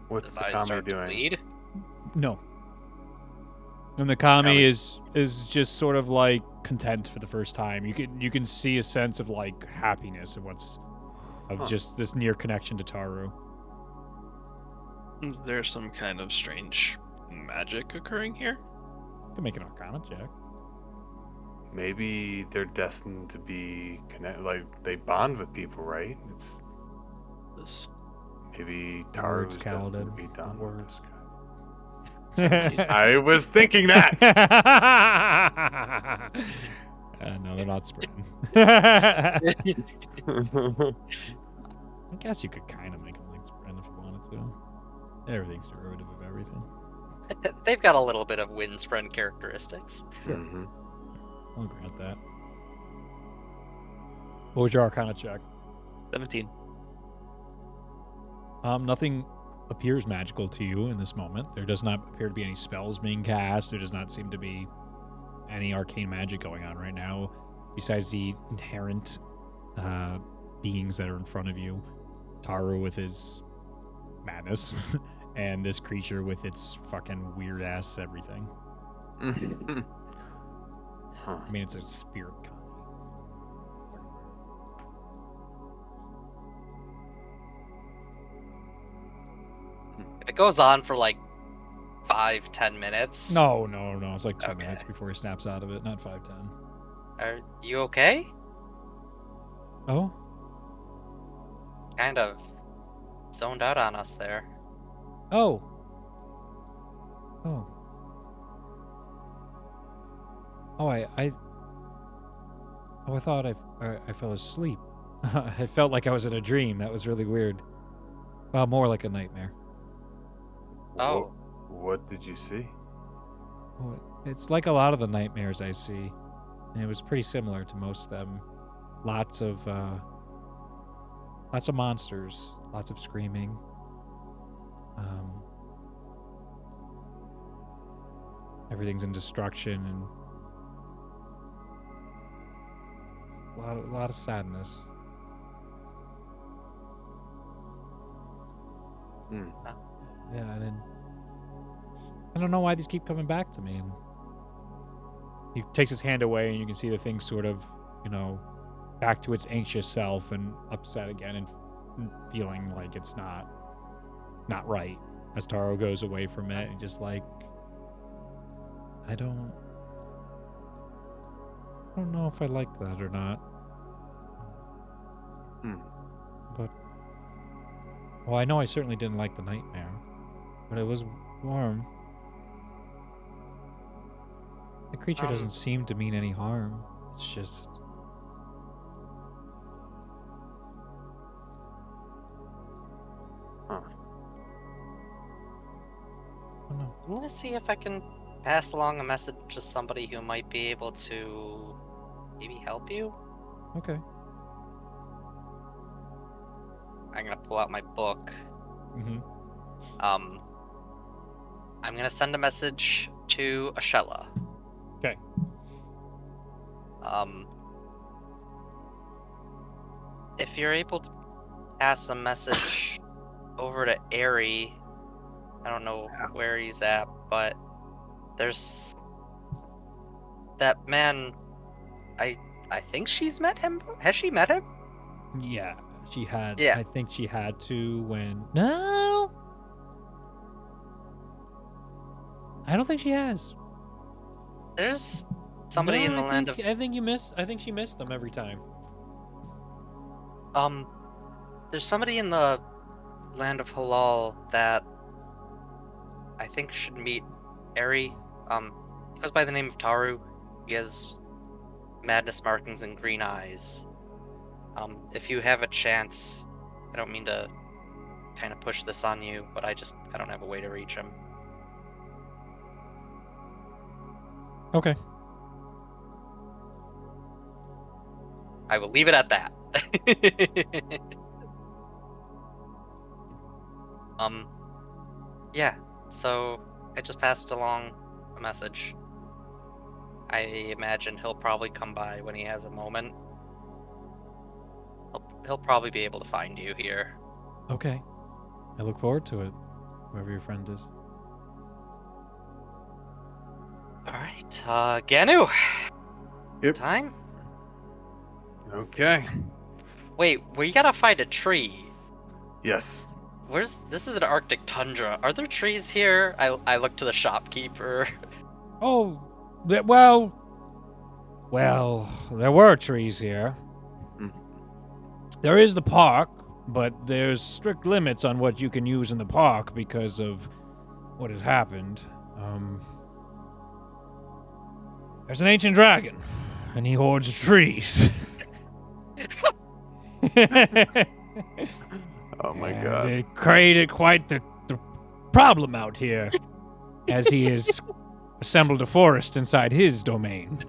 What's His the eyes Kami start to doing? bleed. No. And the Kami is just sort of like content for the first time. You can see a sense of like happiness of just this near connection to Taru. There's some kind of strange magic occurring here. You can make an Arcana check. Maybe they're destined to be like they bond with people, right? It's This. maybe The Taru words is destined to Kaladin, be the done with words. this guy. I was thinking that. No, they're not spreading. I guess you could kind of make them like spread if you wanted to. Everything's derivative of everything. They've got a little bit of windspread characteristics. Sure. Mhm. I'll grant that. What was your Arcana check? 17. Nothing appears magical to you in this moment. There does not appear to be any spells being cast. There does not seem to be any arcane magic going on right now, besides the inherent beings that are in front of you. Taru with his madness, and this creature with its fucking weird ass everything. Huh. I mean, it's a spirit Kami. If it goes on for like 5-10 minutes. No. It's like 2 Okay. minutes before he snaps out of it, not 5-10. Are you okay? Oh? Kind of zoned out on us there. Oh, I thought I fell asleep. I felt like I was in a dream. That was really weird. Well, more like a nightmare. Oh. What did you see? Oh, it's like a lot of the nightmares I see, and it was pretty similar to most of them. Lots of monsters, lots of screaming. Everything's in destruction and a lot of sadness. Yeah, and then I don't know why these keep coming back to me. And he takes his hand away, and you can see the thing sort of, back to its anxious self and upset again, and feeling like it's not right. As Taro goes away from it, and just like, I don't know if I like that or not. But well, I know I certainly didn't like the nightmare, but it was warm. The creature doesn't seem to mean any harm. It's just... Huh. Oh, no. I'm gonna see if I can pass along a message to somebody who might be able to maybe help you. Okay. I'm gonna pull out my book. Mm-hmm. I'm gonna send a message to Ashella. Okay. If you're able to pass a message over to Airy, I don't know where he's at, but there's that man. I think she's met him. Has she met him? Yeah, she had. Yeah. I think she had to when... No! I don't think she has. There's somebody No, in the I land think, of I think she missed them every time. There's somebody in the land of Halal that I think should meet Airy. He goes by the name of Taru. He has madness markings and green eyes. If you have a chance, I don't mean to kind of push this on you, but I don't have a way to reach him. Okay. I will leave it at that. Yeah, so I just passed along a message. I imagine he'll probably come by when he has a moment. He'll probably be able to find you here. Okay. I look forward to it, whoever your friend is. Alright, Ganu! Yep. Time? Okay. Wait, we gotta find a tree. Yes. This is an Arctic tundra. Are there trees here? I look to the shopkeeper. Oh, well, there were trees here. There is the park, but there's strict limits on what you can use in the park because of what has happened. There's an ancient dragon, and he hoards trees. Oh my And god. it created quite the problem out here, as he has assembled a forest inside his domain.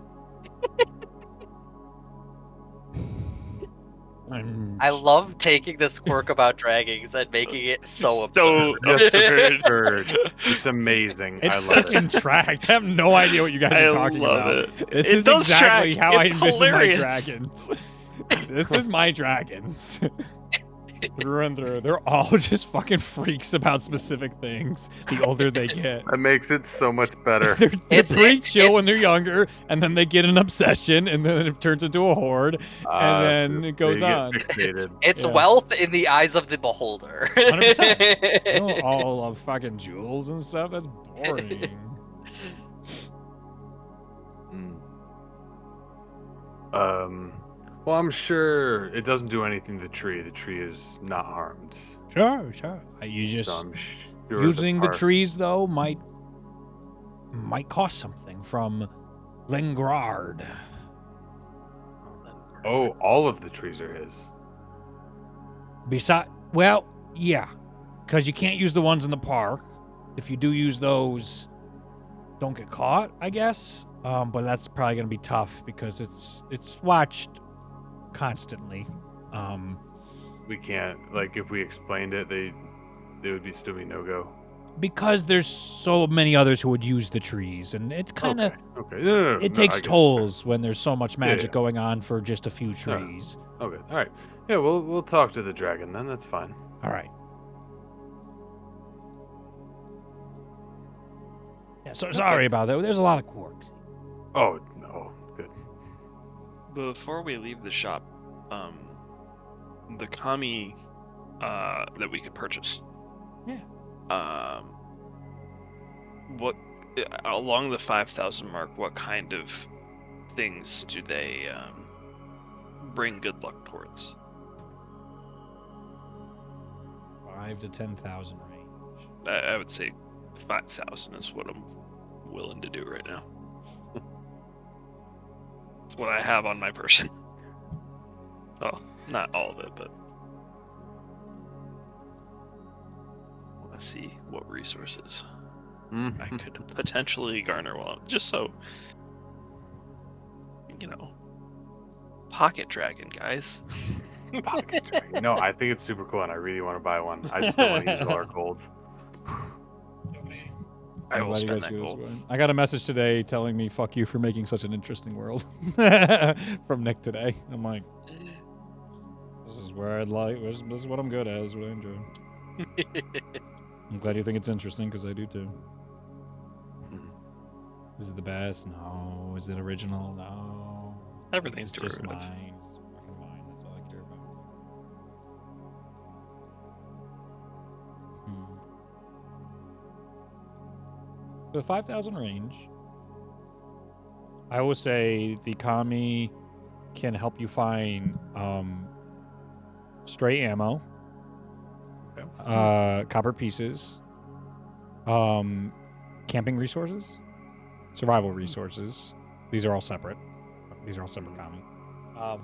I love taking this quirk about dragons and making it so So absurd. absurd. It's amazing. It I love it. fucking tracked. I have no idea what you guys are talking love about. it. This It is does exactly track. how I It's envision hilarious. my dragons. This is my dragons. Through and through. They're all just fucking freaks about specific things the older they get. That makes it so much better. They're It's- pretty it- chill it- when they're younger, and then they get an obsession, and then it turns into a horde, and then it goes they get on. Fixated. It's Yeah. wealth in the eyes of the beholder. 100%. They don't all love fucking jewels and stuff. That's boring. Well, I'm sure it doesn't do anything to the tree. The tree is not harmed. Sure. You just So I'm sure using the park- trees though might cost something from Lengrard. Oh, all of the trees are his. Well, yeah, because you can't use the ones in the park. If you do use those, don't get caught, I guess. But that's probably gonna be tough because it's watched constantly. We can't, like, if we explained it, they would still be no go. Because there's so many others who would use the trees, and it's kind of Okay. No, it no, takes I get it. tolls when there's so much magic yeah. going on for just a few trees. Okay. All right. Yeah, we'll talk to the dragon then. That's fine. All right. Yeah, so sorry about that. There's a lot of quarks. Oh no, good. Before we leave the shop, the kami that we could purchase. Yeah. What along the 5,000 mark? What kind of things do they bring good luck towards? 5 to 10,000 range. I would say 5,000 is what I'm willing to do right now. It's what I have on my person. Oh, not all of it, but I want to see what resources I could potentially garner while just so pocket dragon, guys. Pocket dragon. No, I think it's super cool, and I really want to buy one. I just don't want to use all our golds. I I'm will glad you spend guys that feel this gold. way. I got a message today telling me "fuck you" for making such an interesting world from Nick today. I'm like, this is where I'd like. This is what I'm good at. This is what I enjoy. I'm glad you think it's interesting because I do too. Is it the best? No. Is it original? No. Everything's It's just derivative. mine. It's fucking mine. That's all I care about. The 5,000 range, I will say the kami can help you find stray ammo, copper pieces, camping resources, survival resources. These are all separate. These are all separate kami. I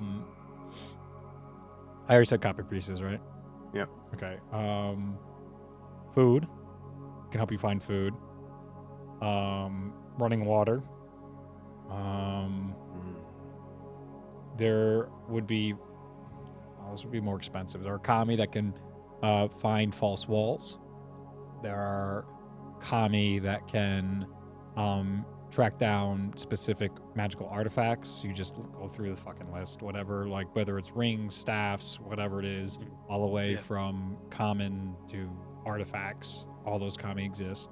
already said copper pieces, right? Yep. Okay. Food can help you find food. Running water. There would be. Oh, this would be more expensive. There are kami that can find false walls. There are kami that can track down specific magical artifacts. You just go through the fucking list, whatever, like whether it's rings, staffs, whatever it is, all the way from common to artifacts. All those kami exist.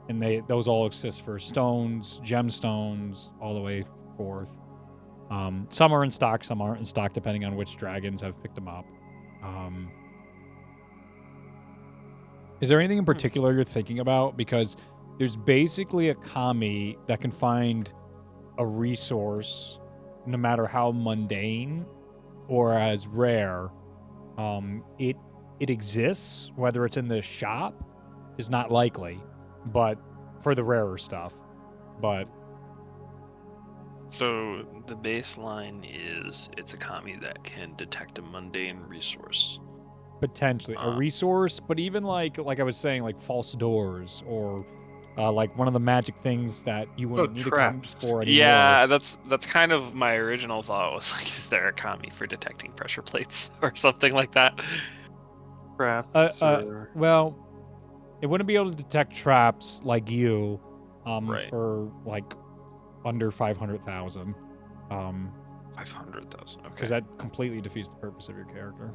And those all exist for stones, gemstones, all the way forth. Some are in stock, some aren't in stock, depending on which dragons have picked them up. Is there anything in particular you're thinking about? Because there's basically a kami that can find a resource, no matter how mundane or as rare. It exists. Whether it's in the shop is not likely, but for the rarer stuff. But So the baseline is it's a kami that can detect a mundane resource. potentially a resource, but even like I was saying, like false doors or like one of the magic things that you wouldn't need traps. to come for anymore. Yeah, that's kind of my original thought was like, is there a kami for detecting pressure plates or something like that? Traps. Well, it wouldn't be able to detect traps like you, Right. for like under 500,000. 500,000. Okay. Because that completely defeats the purpose of your character.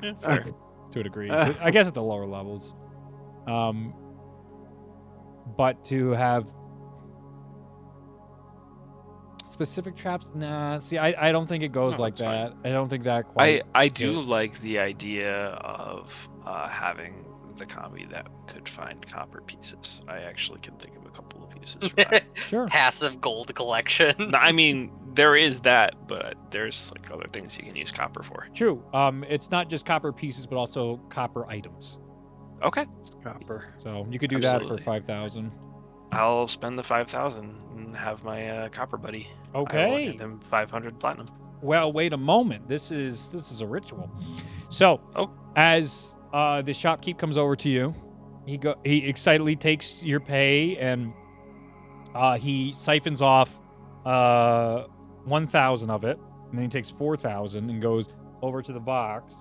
Yeah, fair. To a degree. I guess at the lower levels. But to have specific traps, nah. See, I don't think it goes No, like that's fine. that. I don't think that quite. I do hits. like the idea of having the kami that could find copper pieces. I actually can think of a couple of pieces for that. Sure. Passive gold collection. No, I mean, there is that, but there's like other things you can use copper for. True. It's not just copper pieces, but also copper items. Okay, Copper. So you could do that Absolutely. for 5,000. I'll spend the 5,000 and have my copper buddy. I will Okay. hand him 500 platinum. Well, wait a moment. This is a ritual. So, as the shopkeep comes over to you, he excitedly takes your pay and he siphons off 1,000 of it, and then he takes 4,000 and goes over to the box.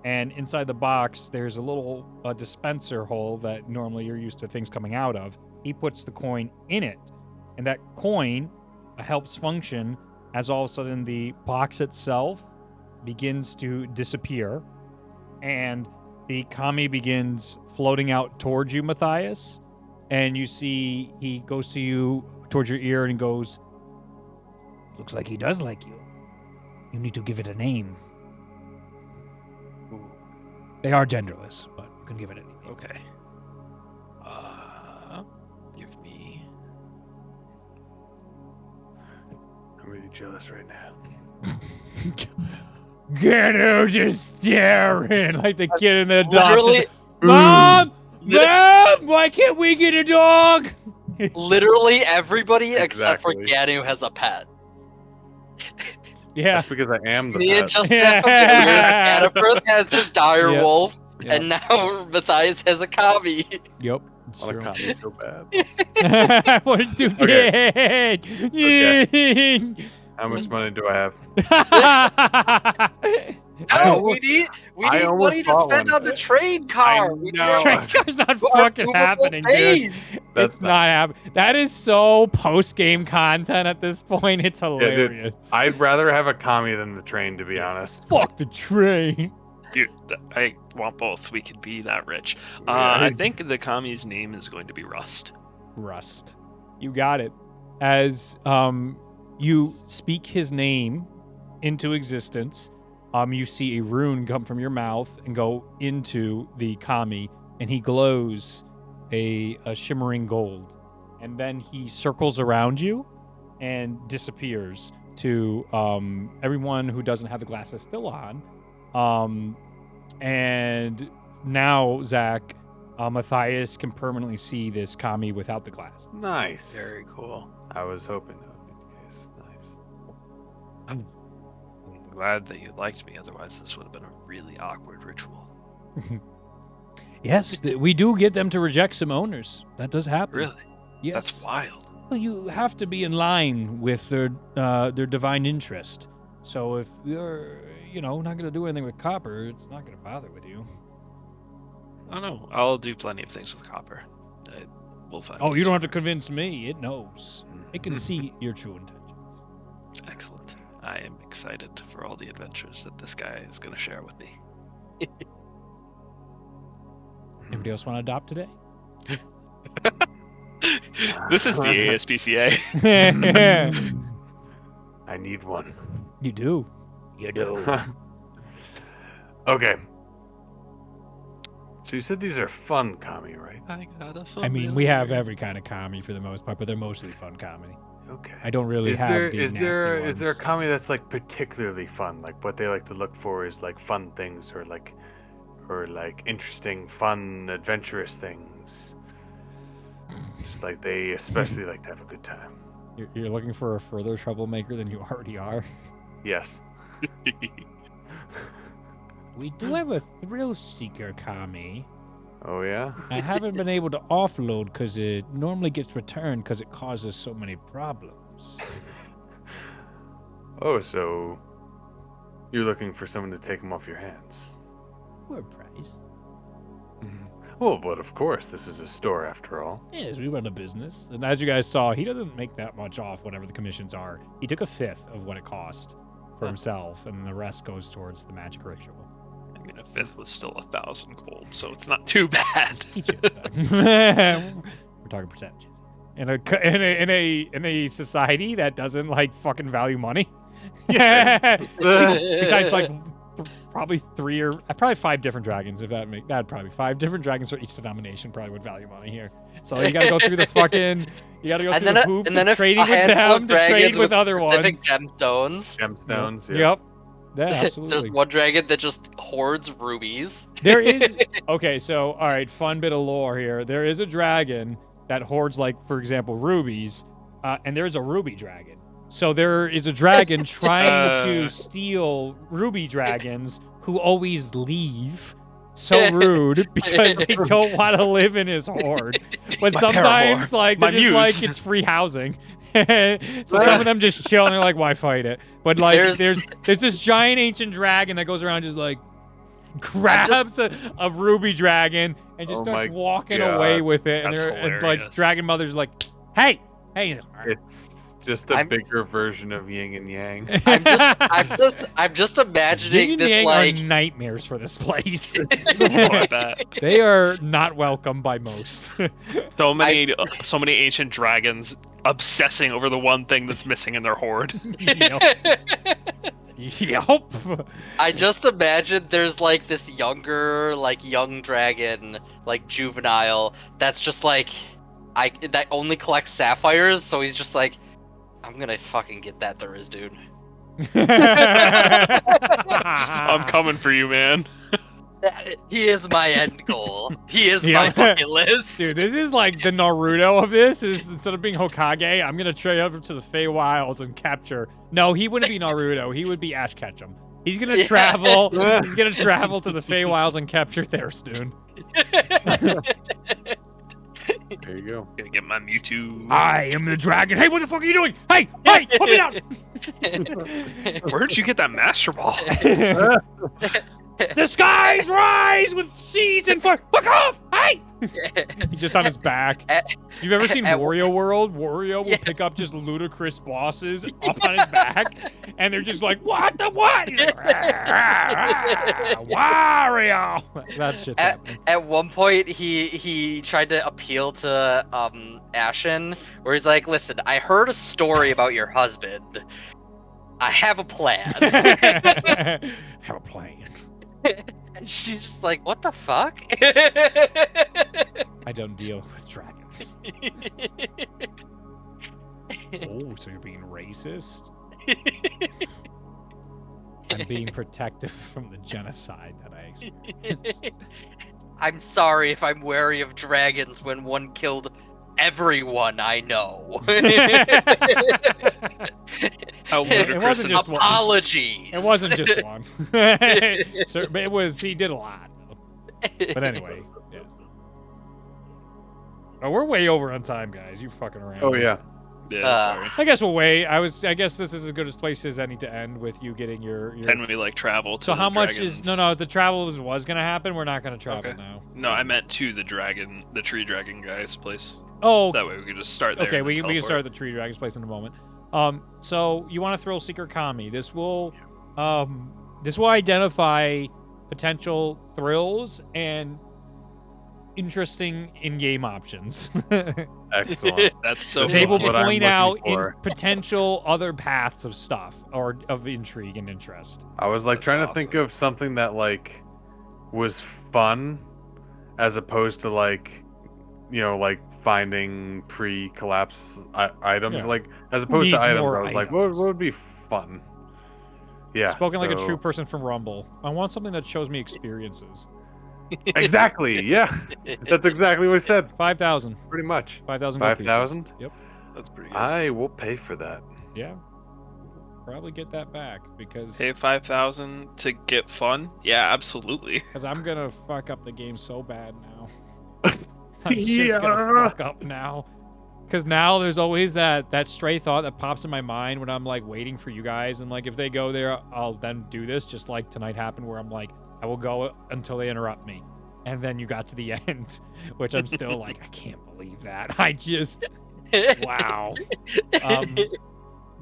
And inside the box, there's a little dispenser hole that normally you're used to things coming out of. He puts the coin in it, and that coin helps function as all of a sudden the box itself begins to disappear, and the kami begins floating out towards you, Matthias, and you see he goes to you towards your ear and goes, "Looks like he does like you. You need to give it a name." They are genderless, but you can give it a name. Okay. Give me. I'm really jealous right now. Gano just staring like the kid in the dog. Literally, Mom! Mom! Why can't we get a dog? literally everybody except for Exactly. Ganu has a pet. Yeah. That's because I am the Me and pet. Justin have familiar. Adafruth has his dire Yep. wolf, Yep. and now Matthias has a kami. Yep. It's I want true. to copy so bad. What too Okay. bad. How much money do I have? No, almost- we need I money almost to bought spend one. on the trade car. We need know. our- Train car's not our fucking movable happening, dude. base. That's It's not happening. That is so post-game content at this point. It's hilarious. I'd rather have a commie than the train, to be honest. Fuck the train. Dude, I want both. We could be that rich. Yeah. I think the commies name is going to be Rust. Rust. You got it. As you speak his name into existence, you see a rune come from your mouth and go into the kami, and he glows a shimmering gold. And then he circles around you and disappears to everyone who doesn't have the glasses still on. And now, Zach, Matthias can permanently see this kami without the glasses. Nice. Very cool. I was hoping that would be the case. Nice. I'm glad that you liked me. Otherwise, this would have been a really awkward ritual. Yes, we do get them to reject some owners. That does happen. Really? Yes. That's wild. Well, you have to be in line with their divine interest. So if you're, not going to do anything with copper, it's not going to bother with you. Oh no, I'll do plenty of things with copper. We'll find. Oh, you ways. don't have to convince me. It knows. It can see your true intentions. Excellent. I am excited for all the adventures that this guy is going to share with me. Anybody else want to adopt today? This is the ASPCA. I need one. You do. You do. Okay. So you said these are fun kami, right? I got a I mean, we have every kind of comedy for the most part, but they're mostly fun comedy. Okay. I don't really Is have there these is nasty there ones. is there a comedy that's like particularly fun? Like what they like to look for is like fun things or like interesting, fun, adventurous things. Just like they especially like to have a good time. You're looking for a further troublemaker than you already are? Yes. We do have a thrill seeker kami. Oh yeah. I haven't been able to offload because it normally gets returned because it causes so many problems. Oh, so you're looking for someone to take them off your hands. We're price. Well, but of course, this is a store after all. Yes, we run a business. And as you guys saw, he doesn't make that much off whatever the commissions are. He took a fifth of what it cost for himself, and then the rest goes towards the magic ritual. I mean, a fifth was still 1,000 gold, so it's not too bad. We're talking percentages. In a society that doesn't like fucking value money. Besides like probably probably 5 different dragons, if that'd probably 5 different dragons for each denomination probably would value money here. So you gotta go through the fucking the hoops and then of if trading a with handful them of to trade dragons with other specific ones. gemstones. Gemstones. Yeah. Yep. Yeah, absolutely. There's one dragon that just hoards rubies. There is okay, so all right, fun bit of lore here. There is a dragon that hoards, like, for example, rubies, and there's a ruby dragon. So there is a dragon trying to steal ruby dragons who always leave. So rude because they don't want to live in his hoard. But My sometimes, paramour. like, My they're just muse. like, it's free housing. So some of them just chill and they're like, why fight it? But like, there's this giant ancient dragon that goes around just like grabs a ruby dragon and just Oh starts my walking God. away with it. And That's they're and like hilarious. dragon mother's like, hey. It's Just a I'm- bigger version of yin and yang. I'm just Yin imagining and this Yang like are nightmares for this place. Oh, I bet. They are not welcome by most. So many ancient dragons obsessing over the one thing that's missing in their horde. Yep. I just imagine there's like this young dragon, like juvenile, that's just like that only collects sapphires, so he's just like, I'm gonna fucking get that Thuriz dude. I'm coming for you, man. He is my end goal. He is Yeah. my bucket list. Dude, this is like the Naruto of this. Is instead of being Hokage, I'm gonna travel to the Feywilds and capture. No, he wouldn't be Naruto. He would be Ash Ketchum. He's gonna travel. He's gonna travel to the Feywilds and capture Tharistoon. There you go. Gonna get my Mewtwo. I am the dragon. Hey, what the fuck are you doing? Hey, hey, put me down. Where did you get that Master Ball? The skies rise with seas and fire. Fuck off! Hey! He's just on his back. You've ever seen Wario World? Wario will pick up just ludicrous bosses up on his back, and they're just like, "What the what?" He's like, Wario. That shit's happening. At one point, he tried to appeal to Ashen, where he's like, "Listen, I heard a story about your husband. I have a plan." Have a plan. And she's just like, "What the fuck?" I don't deal with dragons. Oh, so you're being racist? I'm being protective from the genocide that I experienced. I'm sorry if I'm wary of dragons when one killed everyone I know. How ludicrous wasn't and just one. Apologies. It wasn't just one. So, but it was. He did a lot. Though. But anyway, yeah. Oh, we're way over on time, guys. You fucking around. Oh yeah. Yeah, sorry. I guess we'll wait. I guess this is as good a place as any to end with you getting your. And we like travel to So the how much dragons. is no? The travel was gonna happen. We're not gonna travel Okay. now. No, I meant to the tree dragon guy's place. Oh, That way we could just start there. okay. and We then can teleport. start the tree dragon's place in a moment. So you want to throw Seeker Kami? This will identify potential thrills and interesting in-game options. Excellent. That's so. They will fun. what I'm point looking out for. potential other paths of stuff or of intrigue and interest. I was like That's trying to think of something that like was fun, as opposed to like, like finding pre-collapse items. Yeah. Like as opposed to needs items, more I was like, what items? would be fun? Yeah. Spoken like a so- true person from Rumble. I want something that shows me experiences. Exactly. Yeah. That's exactly what I said. 5,000. Pretty much. 5,000. 5,000? Yep. That's pretty good. I will pay for that. Yeah. Probably get that back because Pay 5,000 to get fun? Yeah, absolutely. I'm gonna fuck up the game so bad now. I'm just gonna fuck up now. Because now there's always that stray thought that pops in my mind when I'm like waiting for you guys, and like if they go there, I'll then do this, just like tonight happened, where I'm like, I will go until they interrupt me, and then you got to the end, which I'm still like, I can't believe that. I just wow.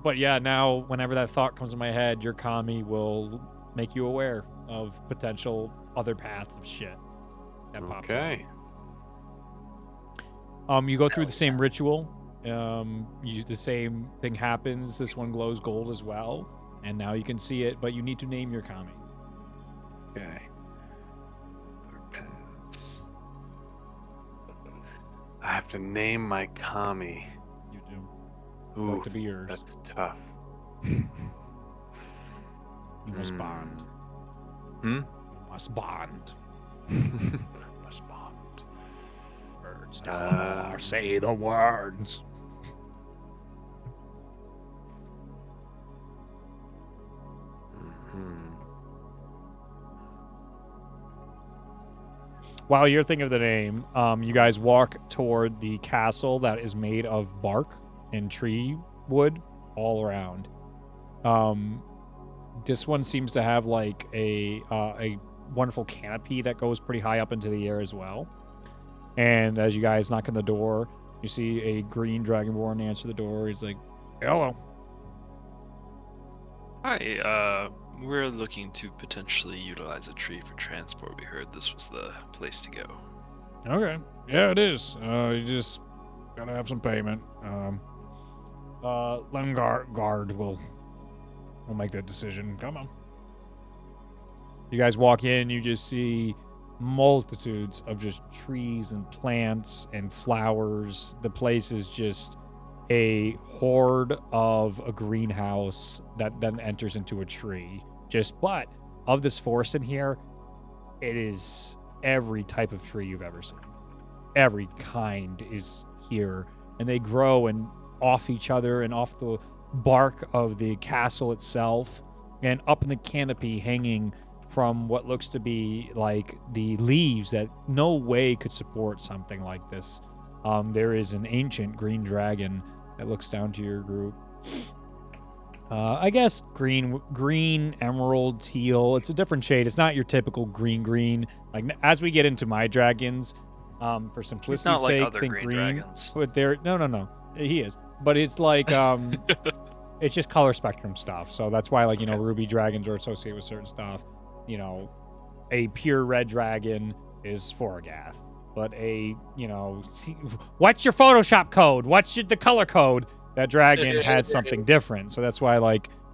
But yeah, now whenever that thought comes in my head, your Kami will make you aware of potential other paths of shit that pops up. Okay. You go through the same ritual. The same thing happens. This one glows gold as well, and now you can see it. But you need to name your Kami. Okay. Pens. I have to name my Kami. You do. Ooh, To be yours. that's tough. You must bond. Hmm? You must bond. Must bond. Words down. Say the words. Hmm. While you're thinking of the name, you guys walk toward the castle that is made of bark and tree wood all around. This one seems to have like a wonderful canopy that goes pretty high up into the air as well. And as you guys knock on the door, you see a green dragonborn answer the door. He's like, Hello. Hi, we're looking to potentially utilize a tree for transport. We heard this was the place to go. Okay. Yeah, it is. You just gotta have some payment. Guard will make that decision. Come on. You guys walk in, you just see multitudes of just trees and plants and flowers. The place is just a horde of a greenhouse that then enters into a tree. But of this forest in here, it is every type of tree you've ever seen. Every kind is here, and they grow and off each other and off the bark of the castle itself, and up in the canopy hanging from what looks to be like the leaves that no way could support something like this. There is an ancient green dragon that looks down to your group. I guess green, emerald, teal. It's a different shade. It's not your typical green. Like as we get into my dragons, for simplicity's Not like sake, other think green green. dragons. But no. He is. But it's like it's just color spectrum stuff. So that's why ruby dragons are associated with certain stuff. A pure red dragon is Foragath. But what's your Photoshop code? What's the color code? That dragon had something different. So that's why,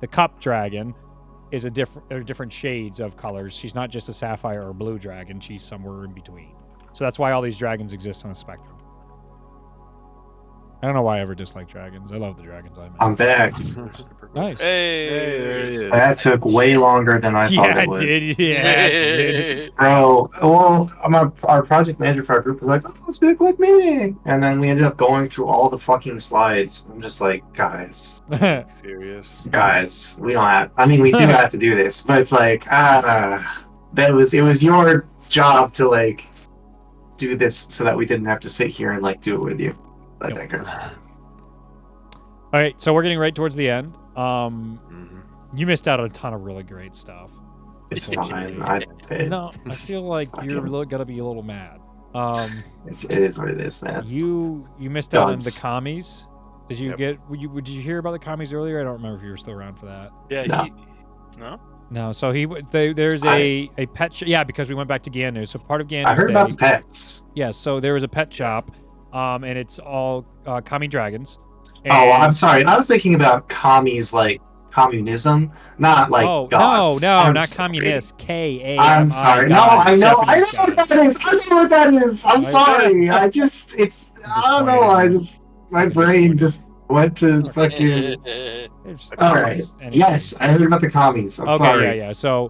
the cup dragon is different shades of colors. She's not just a sapphire or a blue dragon. She's somewhere in between. So that's why all these dragons exist on the spectrum. I don't know why I ever disliked dragons. I love the dragons I met. I'm back. Nice. Hey, there he is. That took way longer than I thought Yeah, it it would. did. Yeah, it did. Bro, well, our project manager for our group was like, "Oh, let's do a quick meeting," and then we ended up going through all the fucking slides. I'm just like, guys, Serious. we don't have. I mean, we do have to do this, but it's like, it was your job to do this so that we didn't have to sit here and do it with you. I digress. All right, so we're getting right towards the end. Mhm. You missed out on a ton of really great stuff. It's fine. No, I feel like you're gonna be a little mad. It is what it is, man. You missed out on the Dunce. commies. Did you Yep. did you hear about the commies earlier? I don't remember if you were still around for that. yeah, No. No? No, so there's a pet shop. Yeah, because we went back to Gandu. So part of Gandu. I heard about the pets. Yeah, so there was a pet shop, and it's all commie dragons. Oh, I'm And- sorry. I was thinking about commies like communism, not like Oh gods. no, I'm not sorry. communist. KAMI. I'm sorry. No, God, I know what Japanese that gods. is. I know what that is. I'm I- sorry. I don't know. My brain just went to fucking. There's- All right. anyway. Yes, I heard about the commies. I'm Okay, sorry. yeah. So,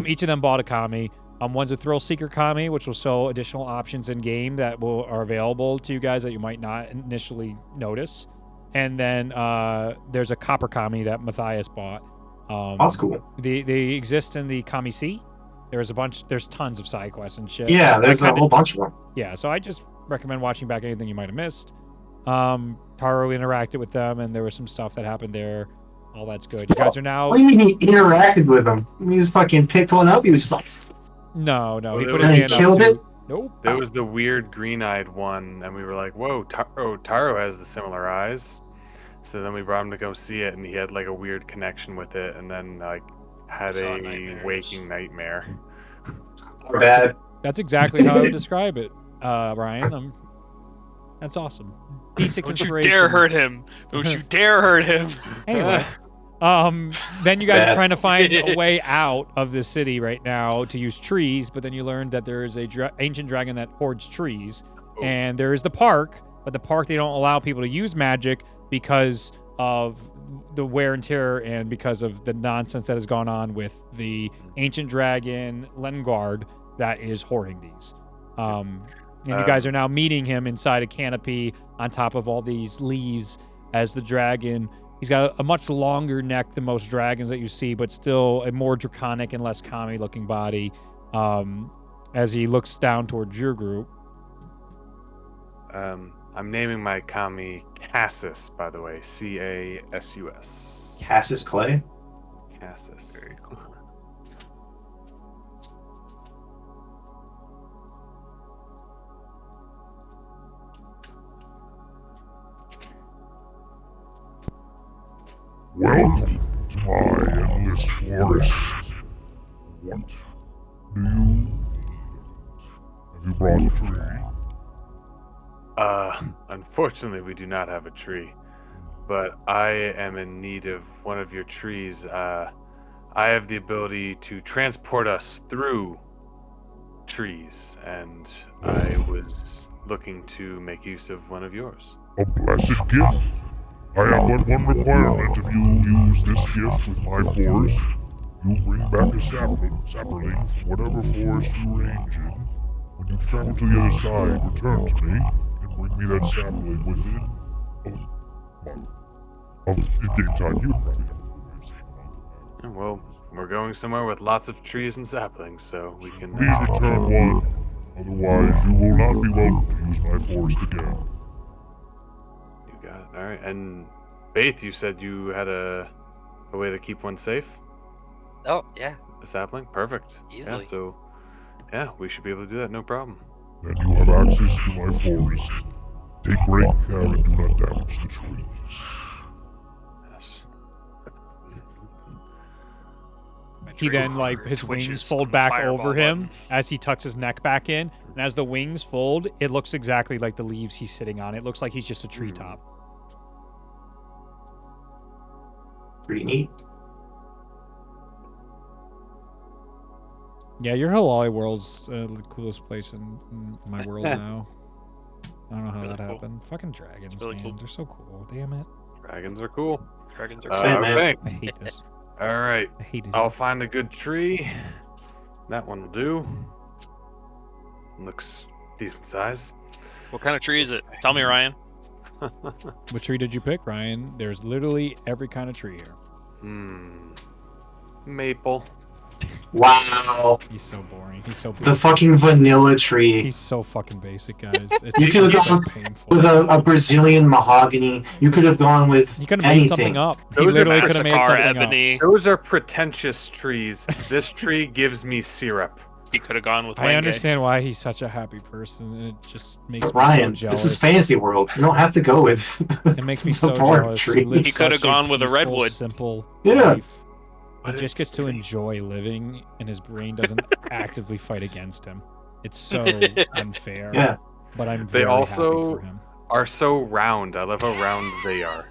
each of them bought a commie. One's a Thrill Seeker commie, which will show additional options in game that are available to you guys that you might not initially notice. And then there's a Copper commie that Matthias bought. That's cool. They exist in the Kami Sea. There's tons of side quests and shit. Yeah, there's I a kinda- whole bunch of them. Yeah, so I just recommend watching back anything you might have missed. Taro interacted with them, and there was some stuff that happened there. All that's good. You guys are now. What do you mean he interacted with them? He just fucking picked one up. He was just like, No, he And put his he hand up killed to. it? Nope. There was the weird green-eyed one, and we were like, "Whoa, Taro has the similar eyes." So then we brought him to go see it, and he had a weird connection with it, and then had Saw a nightmares. waking nightmare. bad. That's exactly how I would describe it, Ryan. That's awesome. D6 Don't you inspiration. dare hurt him! Don't you dare hurt him! Anyway, then you guys are Bad. trying to find a way out of the city right now to use trees, but then you learned that there is a ancient dragon that hoards trees, and there is the park, but the park they don't allow people to use magic because of the wear and tear and because of the nonsense that has gone on with the ancient dragon Lengard that is hoarding these. And you guys are now meeting him inside a canopy on top of all these leaves as the dragon. He's got a much longer neck than most dragons that you see, but still a more draconic and less kami looking body as he looks down towards your group. I'm naming my kami Cassus, by the way. Casus. Cassius Clay? Cassus. Very cool. Welcome to my endless forest. What do you need? Have you brought a tree? Unfortunately, we do not have a tree, but I am in need of one of your trees. I have the ability to transport us through trees, and I was looking to make use of one of yours. A blessed gift. I have but one requirement. If you use this gift with my forest, you bring back a sapling from whatever forest you range in. When you travel to the other side, return to me and bring me that sapling within a month of in-game time. You would probably have Well, we're going somewhere with lots of trees and saplings, so we can. Please return one. Otherwise, you will not be welcome to use my forest again. You got it. All right. And Faith, you said you had a way to keep one safe. Oh, yeah. A sapling. Perfect. Easily. Yeah, so, yeah, we should be able to do that. No problem. Then you have access to my forest. Take great care and do not damage the trees. Yes. He then, like, his wings fold back over him as he tucks his neck back in. And as the wings fold, it looks exactly like the leaves he's sitting on. It looks like he's just a treetop. Pretty neat. Yeah, your Halali world's the coolest place in my world now. I don't know how Really that cool. happened. Fucking dragons, It's really man. cool. They're so cool. Damn it. Dragons are cool. Dragons are Same, man. Okay. I hate this. All right. I hate it. I'll find a good tree. That one will do. Looks decent size. What kind of tree is it? Tell me, Ryan. What tree did you pick, Ryan? There's literally every kind of tree here. Maple. Wow. He's so boring. He's so The basic. fucking vanilla tree. He's so fucking basic, guys. It's You could have so gone painful. with a Brazilian mahogany. You could have gone with You could have made anything. something up. He Those are literally could have made Massacre something ebony. Those are pretentious trees. This tree gives me syrup. He could have gone with up. I Wenge. understand why he's such a happy person, and it just makes But me Ryan, so jealous. this is fantasy world. You don't have to go with It makes me the so boring jealous. tree. lives He could have such gone with a peaceful, redwood. Simple Yeah. life. He But just gets it's to sweet. enjoy living, and his brain doesn't actively fight against him. It's so unfair. Yeah. But I'm They very also- happy for him. Are so round. I love how round they are.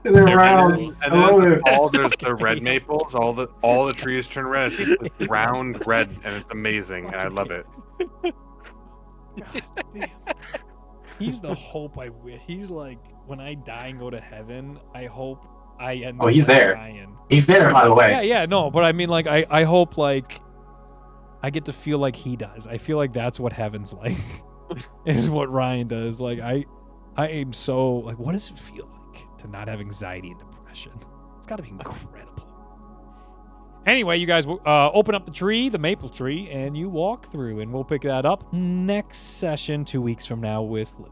They're And round. then, I love it. there's the red maples. All the trees turn red. It's just this round red, and it's amazing, and I love it. He's the hope I wish. He's like, when I die and go to heaven, I hope I end Oh, up he's like there. Ryan. He's there, by the way. Yeah, no, but I mean, like, I hope, like, I get to feel like he does. I feel like that's what heaven's like, is what Ryan does. Like, I am so, like, what does it feel like to not have anxiety and depression? It's got to be incredible. Anyway, you guys open up the tree, the maple tree, and you walk through, and we'll pick that up next session 2 weeks from now with Lou.